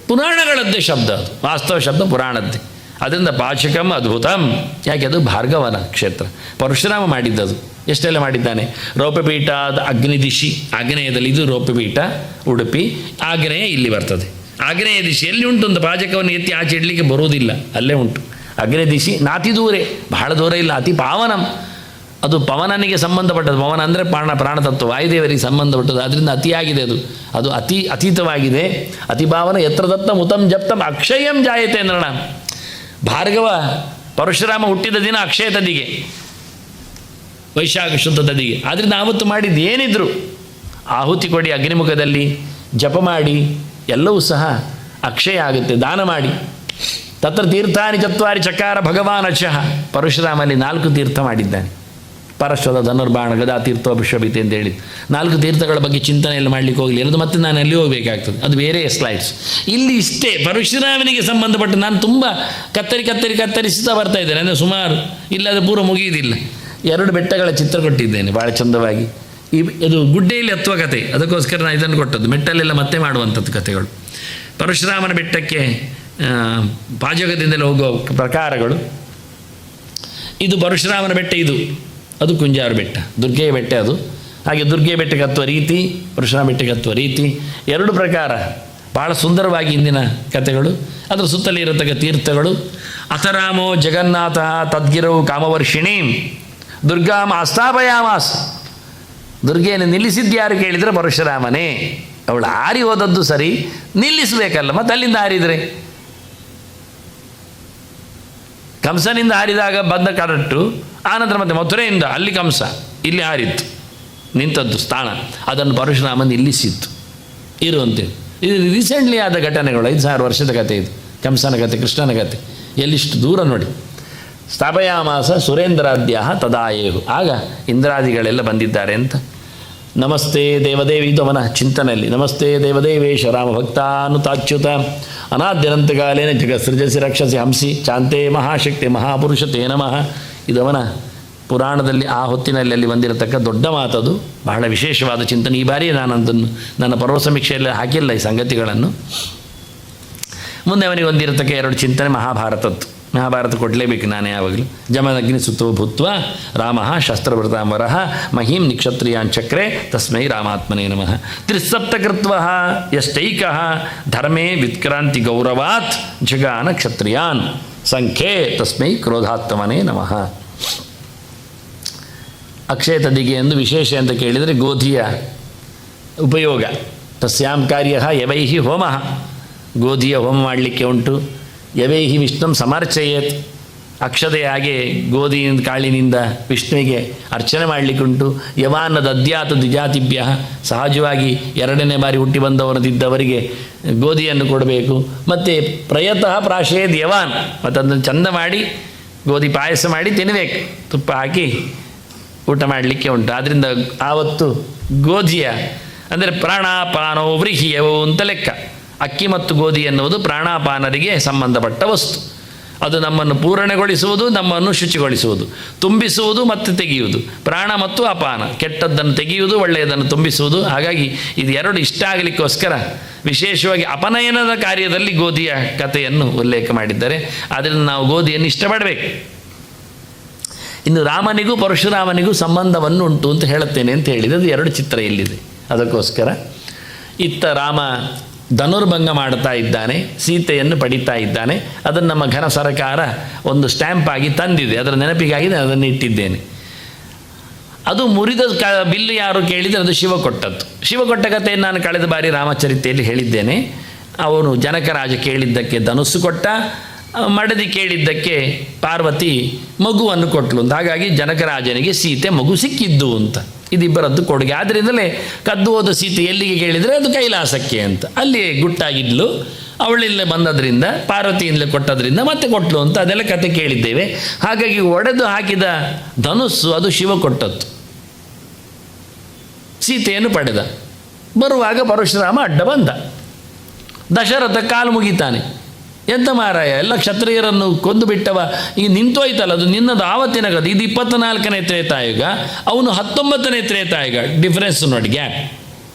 ಪುರಾಣಗಳದ್ದೇ ಶಬ್ದ, ಅದು ವಾಸ್ತವ ಶಬ್ದ ಪುರಾಣದ್ದೇ. ಅದರಿಂದ ಪಾಚಕಂ ಅದ್ಭುತಂ. ಯಾಕೆ ಅದು ಭಾರ್ಗವನ ಕ್ಷೇತ್ರ, ಪರಶುರಾಮ ಮಾಡಿದ್ದದು. ಎಷ್ಟೆಲ್ಲ ಮಾಡಿದ್ದಾನೆ. ರೋಪಪೀಠ ಅಗ್ನಿದಿಶಿ, ಆಗ್ನೇಯದಲ್ಲಿ ಇದು ರೋಪಪೀಠ ಉಡುಪಿ, ಆಗ್ನೇಯ ಇಲ್ಲಿ ಬರ್ತದೆ. ಆಗ್ನೇಯ ದಿಶಿ ಎಲ್ಲಿ ಉಂಟು ಅಂತ ಪಾಚಕವನ್ನು ಎತ್ತಿ ಆಚೆ ಇಡಲಿಕ್ಕೆ ಬರುವುದಿಲ್ಲ, ಅಲ್ಲೇ ಉಂಟು. ಆಗ್ನೇಯ ದಿಶಿ ನಾತಿ ದೂರೇ, ಬಹಳ ದೂರ ಇಲ್ಲ. ಅತಿ ಪಾವನಂ, ಅದು ಪವನನಿಗೆ ಸಂಬಂಧಪಟ್ಟದ್ದು. ಪವನ ಅಂದರೆ ಪ್ರಾಣತತ್ವ, ವಾಯುದೇವರಿಗೆ ಸಂಬಂಧಪಟ್ಟದ್ದು. ಅದರಿಂದ ಅತಿಯಾಗಿದೆ ಅದು, ಅದು ಅತೀತವಾಗಿದೆ. ಅತಿಭಾವನ ಯತ್ರ ದತ್ತ ಮುತಂ ಜಪ್ತಂ ಅಕ್ಷಯಂ ಜಾಯತೆ ನರಣ. ಭಾರ್ಗವ ಪರಶುರಾಮ ಹುಟ್ಟಿದ ದಿನ ಅಕ್ಷಯ ತದಿಗೆ, ವೈಶಾಖ ಶುದ್ಧ ತದಿಗೆ. ಆದ್ದರಿಂದ ಆವತ್ತು ಮಾಡಿದ್ದು ಏನಿದ್ರು ಆಹುತಿ ಕೊಡಿ, ಅಗ್ನಿಮುಖದಲ್ಲಿ ಜಪ ಮಾಡಿ, ಎಲ್ಲವೂ ಸಹ ಅಕ್ಷಯ ಆಗುತ್ತೆ. ದಾನ ಮಾಡಿ. ತತ್ರ ತೀರ್ಥಾನಿ ಚತ್ವಾರಿ ಚಕಾರ ಭಗವಾನ್ ಅಚಃ. ಪರಶುರಾಮಲ್ಲಿ 4 ತೀರ್ಥ ಮಾಡಿದ್ದಾನೆ. ಪರಶ್ವದ ಧನುರ್ಬಾಣ ಗದಾ ತೀರ್ಥೋಭಿಶ್ವಭಿತೆ ಅಂತ ಹೇಳಿ 4 ತೀರ್ಥಗಳ ಬಗ್ಗೆ ಚಿಂತನೆಯಲ್ಲಿ ಮಾಡಲಿಕ್ಕೆ ಹೋಗಲಿ ಅನ್ನೋದು ಮತ್ತೆ ನಾನು ಅಲ್ಲಿ ಹೋಗಬೇಕಾಗ್ತದೆ, ಅದು ಬೇರೆ ಸ್ಲೈಡ್ಸ್. ಇಲ್ಲಿ ಇಷ್ಟೇ ಪರಶುರಾಮನಿಗೆ ಸಂಬಂಧಪಟ್ಟ ನಾನು ತುಂಬ ಕತ್ತರಿಸುತ್ತಾ ಬರ್ತಾ ಇದ್ದೇನೆ. ಅಂದರೆ ಸುಮಾರು ಇಲ್ಲದ ಪೂರ್ವ ಮುಗಿಯುವುದಿಲ್ಲ. 2 ಬೆಟ್ಟಗಳ ಚಿತ್ರ ಕೊಟ್ಟಿದ್ದೇನೆ ಭಾಳ ಚಂದವಾಗಿ. ಇದು ಗುಡ್ಡೆಯಲ್ಲಿ ಹತ್ತುವ ಕತೆ, ಅದಕ್ಕೋಸ್ಕರ ನಾನು ಇದನ್ನು ಕೊಟ್ಟದ್ದು. ಮೆಟ್ಟಲೆಲ್ಲ ಮತ್ತೆ ಮಾಡುವಂಥದ್ದು ಕಥೆಗಳು. ಪರಶುರಾಮನ ಬೆಟ್ಟಕ್ಕೆ ಪಾಜಕದಿಂದಲೇ ಹೋಗುವ ಪ್ರಕಾರಗಳು. ಇದು ಪರಶುರಾಮನ ಬೆಟ್ಟ, ಅದು ಕುಂಜಾರು ಬೆಟ್ಟ, ದುರ್ಗೆಯ ಬೆಟ್ಟ ಅದು. ಹಾಗೆ ದುರ್ಗೆಯ ಬೆಟ್ಟಕ್ಕೆ ಹತ್ತುವ ರೀತಿ, ಪರಶುರಾಮ ಬೆಟ್ಟಕ್ಕೆ ಹತ್ತುವ ರೀತಿ 2 ಪ್ರಕಾರ ಭಾಳ ಸುಂದರವಾಗಿ ಇಂದಿನ ಕಥೆಗಳು. ಅದರ ಸುತ್ತಲೇ ಇರತಕ್ಕ ತೀರ್ಥಗಳು. ಅಥರಾಮೋ ಜಗನ್ನಾಥ ತದ್ಗಿರವು ಕಾಮವರ್ಷಿಣೀಂ ದುರ್ಗಾಮ ಆಸ್ಥಾಪಯಾಮಾಸ್. ದುರ್ಗೆಯನ್ನು ನಿಲ್ಲಿಸಿದ್ಯಾರು ಕೇಳಿದರೆ ಪರಶುರಾಮನೇ. ಅವಳು ಹಾರಿ ಹೋದದ್ದು ಸರಿ, ನಿಲ್ಲಿಸಬೇಕಲ್ಲ, ಮತ್ತು ಅಲ್ಲಿಂದ ಹಾರಿದರೆ. ಕಂಸನಿಂದ ಹಾರಿದಾಗ ಬಂದ ಕರೆಕ್ಟು, ಆನಂತರ ಮತ್ತೆ ಮಥುರೆಯಿಂದ ಅಲ್ಲಿ ಕಂಸ, ಇಲ್ಲಿ ಹಾರಿತ್ತು, ನಿಂತದ್ದು ಸ್ಥಾನ. ಅದನ್ನು ಪರಶುರಾಮ ನಿಲ್ಲಿಸಿತ್ತು ಇರುವಂತೇಳಿ. ಇದು ರೀಸೆಂಟ್ಲಿ ಆದ ಘಟನೆಗಳು, 5000 ವರ್ಷದ ಕಥೆ ಇದು. ಕಂಸನ ಕಥೆ, ಕೃಷ್ಣನ ಕಥೆ, ಎಲ್ಲಿಷ್ಟು ದೂರ ನೋಡಿ. ಸ್ಥಾಪಯಾಮಾಸ ಸುರೇಂದ್ರಾದ್ಯ ತದಾಯೇಹು. ಆಗ ಇಂದ್ರಾದಿಗಳೆಲ್ಲ ಬಂದಿದ್ದಾರೆ ಅಂತ. ನಮಸ್ತೆ ದೇವದೇವಿ, ಇದು ಅವನ ಚಿಂತನೆಯಲ್ಲಿ. ನಮಸ್ತೆ ದೇವದೇವೇಶ ರಾಮ ಭಕ್ತಾನುತಾಚ್ಯುತ ಅನಾದ್ಯನಂತಕಾಲೇನ ಜಗತ್ಸೃಜಸಿ ರಕ್ಷಸಿ ಹಂಸಿ ಚಾಂತೆ ಮಹಾಶಕ್ತಿ ಮಹಾಪುರುಷತೆ ನಮಃ. ಇದು ಅವನ ಪುರಾಣದಲ್ಲಿ ಆ ಹೊತ್ತಿನಲ್ಲಿ ಅಲ್ಲಿ ಬಂದಿರತಕ್ಕ ದೊಡ್ಡ ಮಾತದು, ಬಹಳ ವಿಶೇಷವಾದ ಚಿಂತನೆ. ಈ ಬಾರಿ ನಾನು ಅದನ್ನು ನನ್ನ ಪರ್ವ ಸಮೀಕ್ಷೆಯಲ್ಲಿ ಹಾಕಿಲ್ಲ ಈ ಸಂಗತಿಗಳನ್ನು. ಮುಂದೆ ಅವನಿಗೆ ಹೊಂದಿರತಕ್ಕ 2 ಚಿಂತನೆ ಮಹಾಭಾರತದ್ದು. ಮಹಾಭಾರತ ಕೊಡಲೇಬೇಕು ನಾನು ಯಾವಾಗಲೂ. ಜಮದಗ್ನಿ ಸುತೋ ಭೂತ್ವ ರಾಮ ಶಸ್ತ್ರಭೃತಾಂಬರ ಮಹೀಂ ನಿಕ್ಷತ್ರಿಯಾಂಚಕ್ರೆ ತಸ್ಮೈ ರಾಮಾತ್ಮನೇ ನಮಃ. ತ್ರಿಸಪ್ತಕೃತ್ವ ಯಷ್ಟೈಕ ಧರ್ಮೇ ವಿತ್ಕ್ರಾಂತಿ ಗೌರವಾತ್ ಜಗಾನ ಕ್ಷತ್ರಿಯಾನ್ ಸಂಖ್ಯೆ ತಸ್ಮೈ ಕ್ರೋಧಾತ್ಮನೇ ನಮಃ. ಅಕ್ಷಯ ತದಿಗೆ ಎಂದು ವಿಶೇಷ ಅಂತ ಕೇಳಿದರೆ ಗೋಧಿಯ ಉಪಯೋಗ. ತಸ್ಯಾಂ ಕಾರ್ಯ ಯವೈಹಿ ಹೋಮ, ಗೋಧಿಯ ಹೋಮ ಮಾಡಲಿಕ್ಕೆ ಉಂಟು. ಯವೈಹಿ ವಿಷ್ಣುಂ ಸಮರ್ಚಯೇತ್, ಅಕ್ಷತೆ ಹಾಗೆ ಗೋಧಿಯಿಂದ ಕಾಳಿನಿಂದ ವಿಷ್ಣುವಿಗೆ ಅರ್ಚನೆ ಮಾಡಲಿಕ್ಕುಂಟು. ಯವಾನ್ನದ ಅದ್ಯಾತ ದ್ವಿಜಾತಿಭ್ಯ, ಸಹಜವಾಗಿ 2ನೇ ಬಾರಿ ಹುಟ್ಟಿ ಬಂದವರದಿದ್ದವರಿಗೆ ಗೋಧಿಯನ್ನು ಕೊಡಬೇಕು. ಮತ್ತು ಪ್ರಯತಃ ಪ್ರಾಶಯದ್ ಯವಾನ್, ಮತ್ತು ಅದನ್ನು ಚಂದ ಮಾಡಿ ಗೋಧಿ ಪಾಯಸ ಮಾಡಿ ತಿನ್ನಬೇಕು, ತುಪ್ಪ ಹಾಕಿ ಊಟ ಮಾಡಲಿಕ್ಕೆ ಉಂಟು. ಆದ್ದರಿಂದ ಆವತ್ತು ಗೋಧಿಯ ಅಂದರೆ ಪ್ರಾಣಾಪಾನೋ ವ್ರೀಹಿಯವೋ ಅಂತ ಲೆಕ್ಕ. ಅಕ್ಕಿ ಮತ್ತು ಗೋಧಿ ಎನ್ನುವುದು ಪ್ರಾಣಾಪಾನರಿಗೆ ಸಂಬಂಧಪಟ್ಟ ವಸ್ತು. ಅದು ನಮ್ಮನ್ನು ಪೂರಣಗೊಳಿಸುವುದು, ನಮ್ಮನ್ನು ಶುಚಿಗೊಳಿಸುವುದು, ತುಂಬಿಸುವುದು ಮತ್ತು ತೆಗೆಯುವುದು, ಪ್ರಾಣ ಮತ್ತು ಅಪಾನ, ಕೆಟ್ಟದ್ದನ್ನು ತೆಗೆಯುವುದು, ಒಳ್ಳೆಯದನ್ನು ತುಂಬಿಸುವುದು. ಹಾಗಾಗಿ ಇದು ಎರಡು ಇಷ್ಟ ಆಗಲಿಕ್ಕೋಸ್ಕರ ವಿಶೇಷವಾಗಿ ಅಪನಯನದ ಕಾರ್ಯದಲ್ಲಿ ಗೋಧಿಯ ಕಥೆಯನ್ನು ಉಲ್ಲೇಖ ಮಾಡಿದ್ದಾರೆ. ಆದ್ದರಿಂದ ನಾವು ಗೋಧಿಯನ್ನು ಇಷ್ಟಪಡಬೇಕು. ಇನ್ನು ರಾಮನಿಗೂ ಪರಶುರಾಮನಿಗೂ ಸಂಬಂಧವನ್ನು ಉಂಟು ಅಂತ ಹೇಳುತ್ತೇನೆ ಅಂತ ಹೇಳಿದೆ. ಅದು ಎರಡು ಚಿತ್ರ ಇಲ್ಲಿದೆ. ಅದಕ್ಕೋಸ್ಕರ ಇತ್ತ ರಾಮ ಧನುರ್ಭಂಗ ಮಾಡ್ತಾ ಇದ್ದಾನೆ, ಸೀತೆಯನ್ನು ಪಡಿತಾ ಇದ್ದಾನೆ. ಅದನ್ನು ನಮ್ಮ ಘನ ಸರ್ಕಾರ ಒಂದು ಸ್ಟ್ಯಾಂಪ್ ಆಗಿ ತಂದಿದೆ, ಅದರ ನೆನಪಿಗಾಗಿ ನಾನು ಅದನ್ನು ಇಟ್ಟಿದ್ದೇನೆ. ಅದು ಮುರಿದ ಬಿಲ್ಲು ಯಾರು ಕೇಳಿದರೆ ಅದು ಶಿವ ಕೊಟ್ಟದ್ದು. ಶಿವ ಕೊಟ್ಟ ಕಥೆಯನ್ನು ನಾನು ಕಳೆದ ಬಾರಿ ರಾಮಚರಿತೆಯಲ್ಲಿ ಹೇಳಿದ್ದೇನೆ. ಅವನು ಜನಕರಾಜ ಕೇಳಿದ್ದಕ್ಕೆ ಧನುಸ್ಸು ಕೊಟ್ಟ, ಮಡದಿ ಕೇಳಿದ್ದಕ್ಕೆ ಪಾರ್ವತಿ ಮಗುವನ್ನು ಕೊಟ್ಟಳು ಅಂತ. ಹಾಗಾಗಿ ಜನಕರಾಜನಿಗೆ ಸೀತೆ ಮಗು ಸಿಕ್ಕಿದ್ದು ಅಂತ. ಇದಿಬ್ಬರದ್ದು ಕೊಡುಗೆ. ಆದ್ದರಿಂದಲೇ ಕದ್ದು ಹೋದ ಸೀತೆ ಎಲ್ಲಿಗೆ ಕೇಳಿದರೆ ಅದು ಕೈಲಾಸಕ್ಕೆ ಅಂತ. ಅಲ್ಲಿ ಗುಟ್ಟಾಗಿದ್ಲು, ಅವಳಿಂದಲೇ ಬಂದದ್ರಿಂದ, ಪಾರ್ವತಿಯಿಂದಲೇ ಕೊಟ್ಟದ್ರಿಂದ ಮತ್ತೆ ಕೊಟ್ಟಳು ಅಂತ ಅದೆಲ್ಲ ಕತೆ ಕೇಳಿದ್ದೇವೆ. ಹಾಗಾಗಿ ಒಡೆದು ಹಾಕಿದ ಧನುಸ್ಸು ಅದು ಶಿವ ಕೊಟ್ಟದ್ದು. ಸೀತೆಯನ್ನು ಪಡೆದ. ಬರುವಾಗ ಪರಶುರಾಮ ಅಡ್ಡ ಬಂದ. ದಶರಥ ಕಾಲು ಮುಗಿತಾನೆ. ಎಂತ ಮಾರಾಯ, ಎಲ್ಲ ಕ್ಷತ್ರಿಯರನ್ನು ಕೊಂದು ಬಿಟ್ಟವ, ಈಗ ನಿಂತೋಯ್ತಲ್ಲ, ಅದು ನಿನ್ನದು ಆವತ್ತಿನ ಕಥೆ. ಇದು 24ನೇ ತ್ರೇತಾಯುಗ, ಅವನು 19ನೇ ತ್ರೇತಾಯುಗ. ಡಿಫ್ರೆನ್ಸ್ ನೋಡಿ, ಗ್ಯಾಪ್.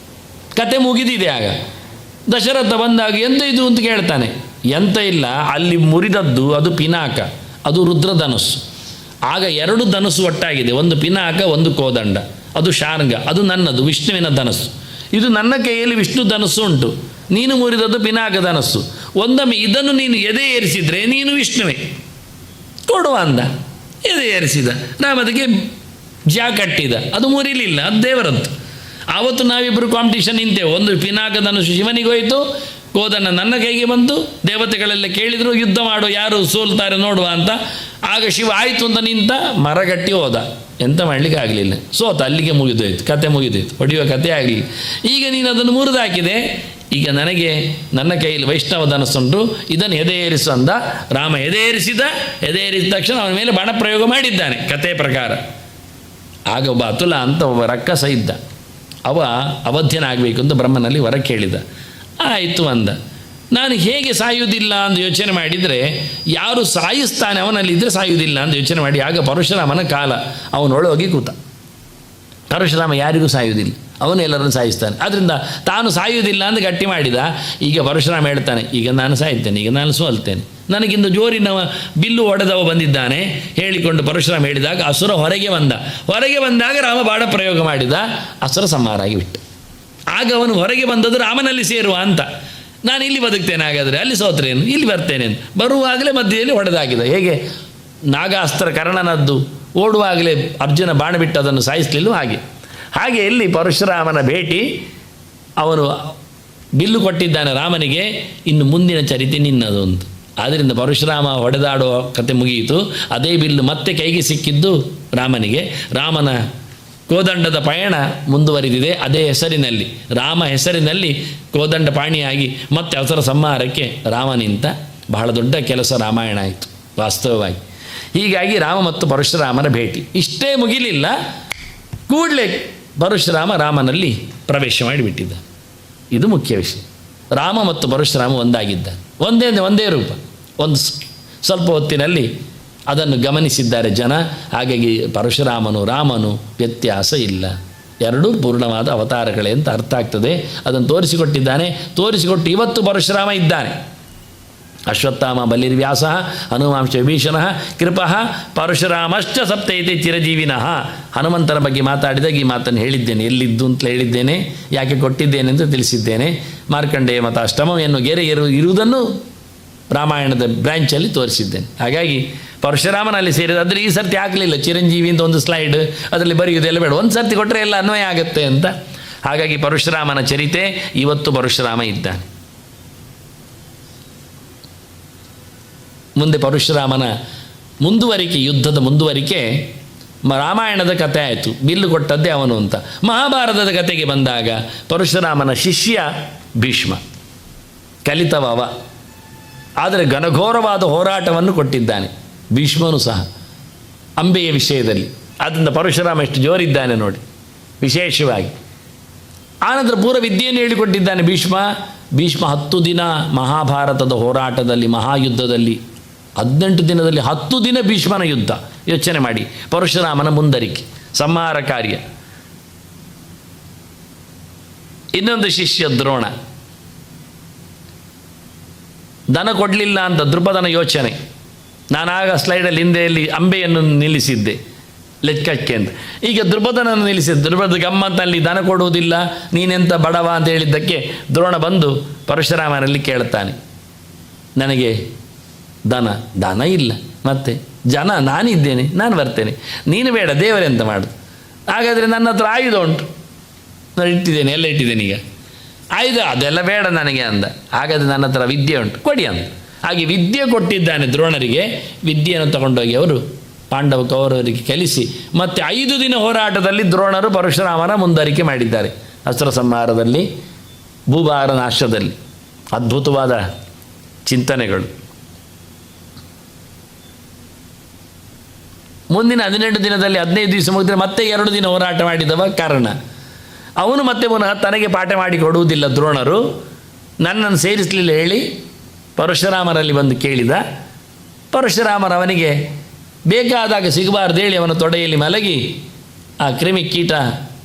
ಕತೆ ಮುಗಿದಿದೆ. ಆಗ ದಶರಥ ಬಂದಾಗ ಎಂತ ಇದು ಅಂತ ಕೇಳ್ತಾನೆ. ಎಂತ ಇಲ್ಲ, ಅಲ್ಲಿ ಮುರಿದದ್ದು ಅದು ಪಿನಾಕ, ಅದು ರುದ್ರಧನುಸ್ಸು. ಆಗ ಎರಡು ಧನುಸ್ಸು ಒಟ್ಟಾಗಿದೆ, ಒಂದು ಪಿನಾಕ, ಒಂದು ಕೋದಂಡ. ಅದು ಶಾರ್ಂಗ, ಅದು ನನ್ನದು, ವಿಷ್ಣುವಿನ ಧನಸ್ಸು. ಇದು ನನ್ನ ಕೈಯಲ್ಲಿ ವಿಷ್ಣು ಧನಸ್ಸು ಉಂಟು, ನೀನು ಮುರಿದದ್ದು ಪಿನಾಕ ಧನಸ್ಸು. ಒಂದೊಮ್ಮೆ ಇದನ್ನು ನೀನು ಎದೆ ಏರಿಸಿದರೆ ನೀನು ವಿಷ್ಣುವೇ ಕೊಡುವ ಅಂದ. ಎದೆ ಏರಿಸಿದ, ನಾವು ಅದಕ್ಕೆ ಜಾ ಕಟ್ಟಿದ, ಅದು ಮುರಿಲಿಲ್ಲ, ಅದು ದೇವರದ್ದು. ಆವತ್ತು ನಾವಿಬ್ಬರು ಕಾಂಪಿಟೇಷನ್ ನಿಂತೇವೆ. ಒಂದು ಪಿನಾಕ ಧನುಸ್ಸು ಶಿವನಿಗೋಯ್ತು, ಕೋದನ್ನ ನನ್ನ ಕೈಗೆ ಬಂತು. ದೇವತೆಗಳೆಲ್ಲ ಕೇಳಿದರು, ಯುದ್ಧ ಮಾಡು, ಯಾರು ಸೋಲ್ತಾರೆ ನೋಡುವ ಅಂತ. ಆಗ ಶಿವ ಆಯಿತು ಅಂತ ನಿಂತ, ಮರಗಟ್ಟಿ ಹೋದ. ಎಂತ ಮಾಡಲಿಕ್ಕೆ ಆಗಲಿಲ್ಲ, ಸೋತ. ಅಲ್ಲಿಗೆ ಮುಗಿದೋಯ್ತು, ಕತೆ ಮುಗಿದೋಯ್ತು, ಹೊಡೆಯುವ ಕತೆ ಆಗಲಿಲ್ಲ. ಈಗ ನೀನು ಅದನ್ನು ಮುರಿದಾಕಿದೆ. ಈಗ ನನಗೆ ನನ್ನ ಕೈಯಲ್ಲಿ ವೈಷ್ಣವ ಧನಸ್ಸುಂಟು, ಇದನ್ನು ಎದೆ ಏರಿಸು ಅಂದ. ರಾಮ ಎದೆ ಏರಿಸಿದ. ಎದೆ ಏರಿಸಿದ ತಕ್ಷಣ ಅವನ ಮೇಲೆ ಬಾಣ ಪ್ರಯೋಗ ಮಾಡಿದ್ದಾನೆ ಕತೆ ಪ್ರಕಾರ. ಆಗ ಒಬ್ಬ ಅತುಲ ಅಂತ ಒಬ್ಬ ರಕ್ಕಸ ಇದ್ದ. ಅವ ಅವಧ್ಯನಾಗಬೇಕು ಅಂತ ಬ್ರಹ್ಮನಲ್ಲಿ ವರ ಕೇಳಿದ. ಆಯಿತು ಅಂದ. ನಾನು ಹೇಗೆ ಸಾಯುವುದಿಲ್ಲ ಅಂತ ಯೋಚನೆ ಮಾಡಿದರೆ, ಯಾರು ಸಾಯಿಸ್ತಾನೆ ಅವನಲ್ಲಿದ್ದರೆ ಸಾಯುವುದಿಲ್ಲ ಅಂತ ಯೋಚನೆ ಮಾಡಿ, ಆಗ ಪರಶುರಾಮನ ಕಾಲ ಅವನೊಳಗೋಗಿ ಕೂತ. ಪರಶುರಾಮ ಯಾರಿಗೂ ಸಾಯುವುದಿಲ್ಲ, ಅವನು ಎಲ್ಲರನ್ನು ಸಾಯಿಸ್ತಾನೆ. ಆದ್ದರಿಂದ ತಾನು ಸಾಯುವುದಿಲ್ಲ ಅಂತ ಗಟ್ಟಿ ಮಾಡಿದ. ಈಗ ಪರಶುರಾಮ ಹೇಳ್ತಾನೆ, ಈಗ ನಾನು ಸಾಯ್ತೇನೆ, ಈಗ ನಾನು ಸೋಲ್ತೇನೆ, ನನಗಿಂದು ಜೋರಿನವ ಬಿಲ್ಲು ಹೊಡೆದವ ಬಂದಿದ್ದಾನೆ ಹೇಳಿಕೊಂಡು ಪರಶುರಾಮ ಹೇಳಿದಾಗ ಅಸುರ ಹೊರಗೆ ಬಂದ. ಹೊರಗೆ ಬಂದಾಗ ರಾಮ ಬಾಣ ಪ್ರಯೋಗ ಮಾಡಿದ, ಅಸುರ ಸಂಹಾರ ಆಗಿಬಿಟ್ಟು. ಆಗ ಅವನು ಹೊರಗೆ ಬಂದದ್ದು ರಾಮನಲ್ಲಿ ಸೇರುವ ಅಂತ. ನಾನು ಇಲ್ಲಿ ಬದುಕ್ತೇನೆ, ಹಾಗಾದರೆ ಅಲ್ಲಿ ಸೋತ್ರೇನು, ಇಲ್ಲಿ ಬರ್ತೇನೆ ಅಂತ. ಬರುವಾಗಲೇ ಮಧ್ಯದಲ್ಲಿ ಹೊಡೆದಾಕಿದ. ಹೇಗೆ ನಾಗಾಸ್ತ್ರ ಕರ್ಣನದ್ದು ಓಡುವಾಗಲೇ ಅರ್ಜುನ ಬಾಣ ಬಿಟ್ಟು ಅದನ್ನು ಸಾಯಿಸಲಿಲ್ಲ, ಹಾಗೆ ಇಲ್ಲಿ ಪರಶುರಾಮನ ಭೇಟಿ. ಅವನು ಬಿಲ್ಲು ಕೊಟ್ಟಿದ್ದಾನೆ ರಾಮನಿಗೆ, ಇನ್ನು ಮುಂದಿನ ಚರಿತೆ ನಿನ್ನದು ಅಂತ. ಆದ್ದರಿಂದ ಪರಶುರಾಮ ಹೊಡೆದಾಡುವ ಕತೆ ಮುಗಿಯಿತು. ಅದೇ ಬಿಲ್ಲು ಮತ್ತೆ ಕೈಗೆ ಸಿಕ್ಕಿದ್ದು ರಾಮನಿಗೆ. ರಾಮನ ಕೋದಂಡದ ಪಯಣ ಮುಂದುವರಿದಿದೆ. ಅದೇ ಹೆಸರಿನಲ್ಲಿ, ರಾಮ ಹೆಸರಿನಲ್ಲಿ ಕೋದಂಡ ಪಾಣಿಯಾಗಿ ಮತ್ತೆ ಅಸುರ ಸಂಹಾರಕ್ಕೆ ರಾಮ ನಿಂತ. ಬಹಳ ದೊಡ್ಡ ಕೆಲಸ ರಾಮಾಯಣ ಆಯಿತು ವಾಸ್ತವವಾಗಿ. ಹೀಗಾಗಿ ರಾಮ ಮತ್ತು ಪರಶುರಾಮನ ಭೇಟಿ ಇಷ್ಟೇ ಮುಗಿಲಿಲ್ಲ. ಕೂಡಲೇ ಪರಶುರಾಮ ರಾಮನಲ್ಲಿ ಪ್ರವೇಶ ಮಾಡಿಬಿಟ್ಟಿದ್ದ. ಇದು ಮುಖ್ಯ ವಿಷಯ. ರಾಮ ಮತ್ತು ಪರಶುರಾಮ ಒಂದಾಗಿದ್ದ, ಒಂದೇ ರೂಪ. ಒಂದು ಸ್ವಲ್ಪ ಹೊತ್ತಿನಲ್ಲಿ ಅದನ್ನು ಗಮನಿಸಿದ್ದಾರೆ ಜನ. ಹಾಗಾಗಿ ಪರಶುರಾಮನು ರಾಮನು ವ್ಯತ್ಯಾಸ ಇಲ್ಲ, ಎರಡೂ ಪೂರ್ಣವಾದ ಅವತಾರಗಳೇ ಅಂತ ಅರ್ಥ ಆಗ್ತದೆ. ಅದನ್ನು ತೋರಿಸಿಕೊಟ್ಟಿದ್ದಾನೆ. ತೋರಿಸಿಕೊಟ್ಟು ಇವತ್ತು ಪರಶುರಾಮ ಇದ್ದಾನೆ. ಅಶ್ವತ್ಥಾಮ ಬಲಿರ್ವ್ಯಾಸ ಹನುಮಾಂಶ ವಿಭೀಷಣ ಕೃಪಃ ಪರಶುರಾಮಶ್ಚ ಸಪ್ತೈತೆ ಚಿರಜೀವಿನಃ. ಹನುಮಂತನ ಬಗ್ಗೆ ಮಾತಾಡಿದಾಗ ಈ ಮಾತನ್ನು ಹೇಳಿದ್ದೇನೆ, ಎಲ್ಲಿದ್ದು ಅಂತ ಹೇಳಿದ್ದೇನೆ, ಯಾಕೆ ಕೊಟ್ಟಿದ್ದೇನೆ ಅಂತ ತಿಳಿಸಿದ್ದೇನೆ. ಮಾರ್ಕಂಡೇಯ ಮತಾಷ್ಟಮ ಎನ್ನು ಗೆರೆ ಇರುವುದನ್ನು ರಾಮಾಯಣದ ಬ್ರ್ಯಾಂಚಲ್ಲಿ ತೋರಿಸಿದ್ದೇನೆ. ಹಾಗಾಗಿ ಪರಶುರಾಮನಲ್ಲಿ ಸೇರಿದ. ಆದರೆ ಈ ಸರ್ತಿ ಹಾಕಲಿಲ್ಲ ಚಿರಂಜೀವಿ ಅಂತ ಒಂದು ಸ್ಲೈಡ್, ಅದರಲ್ಲಿ ಬರೆಯುವುದೆಲ್ಲ ಬೇಡ, ಒಂದು ಸರ್ತಿ ಕೊಟ್ಟರೆ ಎಲ್ಲ ಅನ್ವಯ ಆಗುತ್ತೆ ಅಂತ. ಹಾಗಾಗಿ ಪರಶುರಾಮನ ಚರಿತೆ ಇವತ್ತು ಪರಶುರಾಮ ಇದ್ದಾನೆ. ಮುಂದೆ ಪರಶುರಾಮನ ಮುಂದುವರಿಕೆ, ಯುದ್ಧದ ಮುಂದುವರಿಕೆ. ರಾಮಾಯಣದ ಕಥೆ ಆಯಿತು, ಬಿಲ್ಲು ಕೊಟ್ಟದ್ದೇ ಅವನು ಅಂತ. ಮಹಾಭಾರತದ ಕಥೆಗೆ ಬಂದಾಗ ಪರಶುರಾಮನ ಶಿಷ್ಯ ಭೀಷ್ಮ, ಕಲಿತವ, ಆದರೆ ಘನಘೋರವಾದ ಹೋರಾಟವನ್ನು ಕೊಟ್ಟಿದ್ದಾನೆ ಭೀಷ್ಮನು ಸಹ ಅಂಬೆಯ ವಿಷಯದಲ್ಲಿ. ಆದ್ದರಿಂದ ಪರಶುರಾಮ ಎಷ್ಟು ಜೋರಿದ್ದಾನೆ ನೋಡಿ ವಿಶೇಷವಾಗಿ. ಆನಂತರ ಪೂರ್ವ ವಿದ್ಯೆಯನ್ನು ಹೇಳಿಕೊಟ್ಟಿದ್ದಾನೆ ಭೀಷ್ಮ. 10 ದಿನ ಮಹಾಭಾರತದ ಹೋರಾಟದಲ್ಲಿ, ಮಹಾಯುದ್ಧದಲ್ಲಿ 18 ದಿನದಲ್ಲಿ 10 ದಿನ ಭೀಷ್ಮನ ಯುದ್ಧ. ಯೋಚನೆ ಮಾಡಿ, ಪರಶುರಾಮನ ಮುಂದರಿಕೆ, ಸಂಹಾರ ಕಾರ್ಯ. ಇನ್ನೊಂದು ಶಿಷ್ಯ ದ್ರೋಣ, ದನ ಕೊಡಲಿಲ್ಲ ಅಂತ ದೃಪದನ ಯೋಚನೆ. ನಾನಾಗ ಸ್ಲೈಡಲ್ಲಿ ಹಿಂದೆಯಲ್ಲಿ ಅಂಬೆಯನ್ನು ನಿಲ್ಲಿಸಿದ್ದೆ ಲೆಕ್ಕಕ್ಕೆ ಅಂತ. ಈಗ ದೃಪದನನ್ನು ನಿಲ್ಲಿಸಿದ್ದೆ. ದೃಪದ ಗಮ್ಮತ್ತಲ್ಲಿ ದನ ಕೊಡುವುದಿಲ್ಲ, ನೀನೆಂತ ಬಡವ ಅಂತ ಹೇಳಿದ್ದಕ್ಕೆ ದ್ರೋಣ ಬಂದು ಪರಶುರಾಮನಲ್ಲಿ ಕೇಳ್ತಾನೆ, ನನಗೆ ದನ ಇಲ್ಲ, ಮತ್ತೆ ಜನ ನಾನಿದ್ದೇನೆ, ನಾನು ಬರ್ತೇನೆ, ನೀನು ಬೇಡ, ದೇವರೆಂತ ಮಾಡು. ಹಾಗಾದರೆ ನನ್ನ ಹತ್ರ ಆಯುಧ ಉಂಟು, ನಾನು ಇಟ್ಟಿದ್ದೇನೆ, ಎಲ್ಲ ಇಟ್ಟಿದ್ದೇನೆ. ಈಗ ಆಯುಧ ಅದೆಲ್ಲ ಬೇಡ ನನಗೆ ಅಂದ. ಹಾಗಾದರೆ ನನ್ನ ಹತ್ರ ವಿದ್ಯೆ ಉಂಟು, ಕೊಡಿ ಅಂದ. ಹಾಗೆ ವಿದ್ಯೆ ಕೊಟ್ಟಿದ್ದಾನೆ ದ್ರೋಣರಿಗೆ. ವಿದ್ಯೆಯನ್ನು ತಗೊಂಡೋಗಿ ಅವರು ಪಾಂಡವ ಕೌರವರಿಗೆ ಕಲಿಸಿ ಮತ್ತೆ 5 ದಿನ ಹೋರಾಟದಲ್ಲಿ ದ್ರೋಣರು ಪರಶುರಾಮನ ಮುಂದರಿಕೆ ಮಾಡಿದ್ದಾರೆ. ಅಸ್ತ್ರ ಸಂಹಾರದಲ್ಲಿ, ಭೂಭಾರ ನಾಶದಲ್ಲಿ ಅದ್ಭುತವಾದ ಚಿಂತನೆಗಳು. ಮುಂದಿನ 18 ದಿನದಲ್ಲಿ 15 ದಿವಸ ಮುಗಿದ್ರೆ ಮತ್ತೆ 2 ದಿನ ಹೋರಾಟ ಮಾಡಿದವ ಕರ್ಣ. ಅವನು ಮತ್ತೆ ಪುನಃ ತನಗೆ ಪಾಠ ಮಾಡಿ ಕೊಡುವುದಿಲ್ಲ ದ್ರೋಣರು. ನನ್ನನ್ನು ಸೇರಿಸಲಿಲ್ಲ ಹೇಳಿ ಪರಶುರಾಮರಲ್ಲಿ ಬಂದು ಕೇಳಿದ. ಪರಶುರಾಮರು ಅವನಿಗೆ ಬೇಕಾದಾಗ ಸಿಗಬಾರ್ದು ಹೇಳಿ ಅವನ ತೊಡೆಯಲ್ಲಿ ಮಲಗಿ ಆ ಕ್ರಿಮಿ ಕೀಟ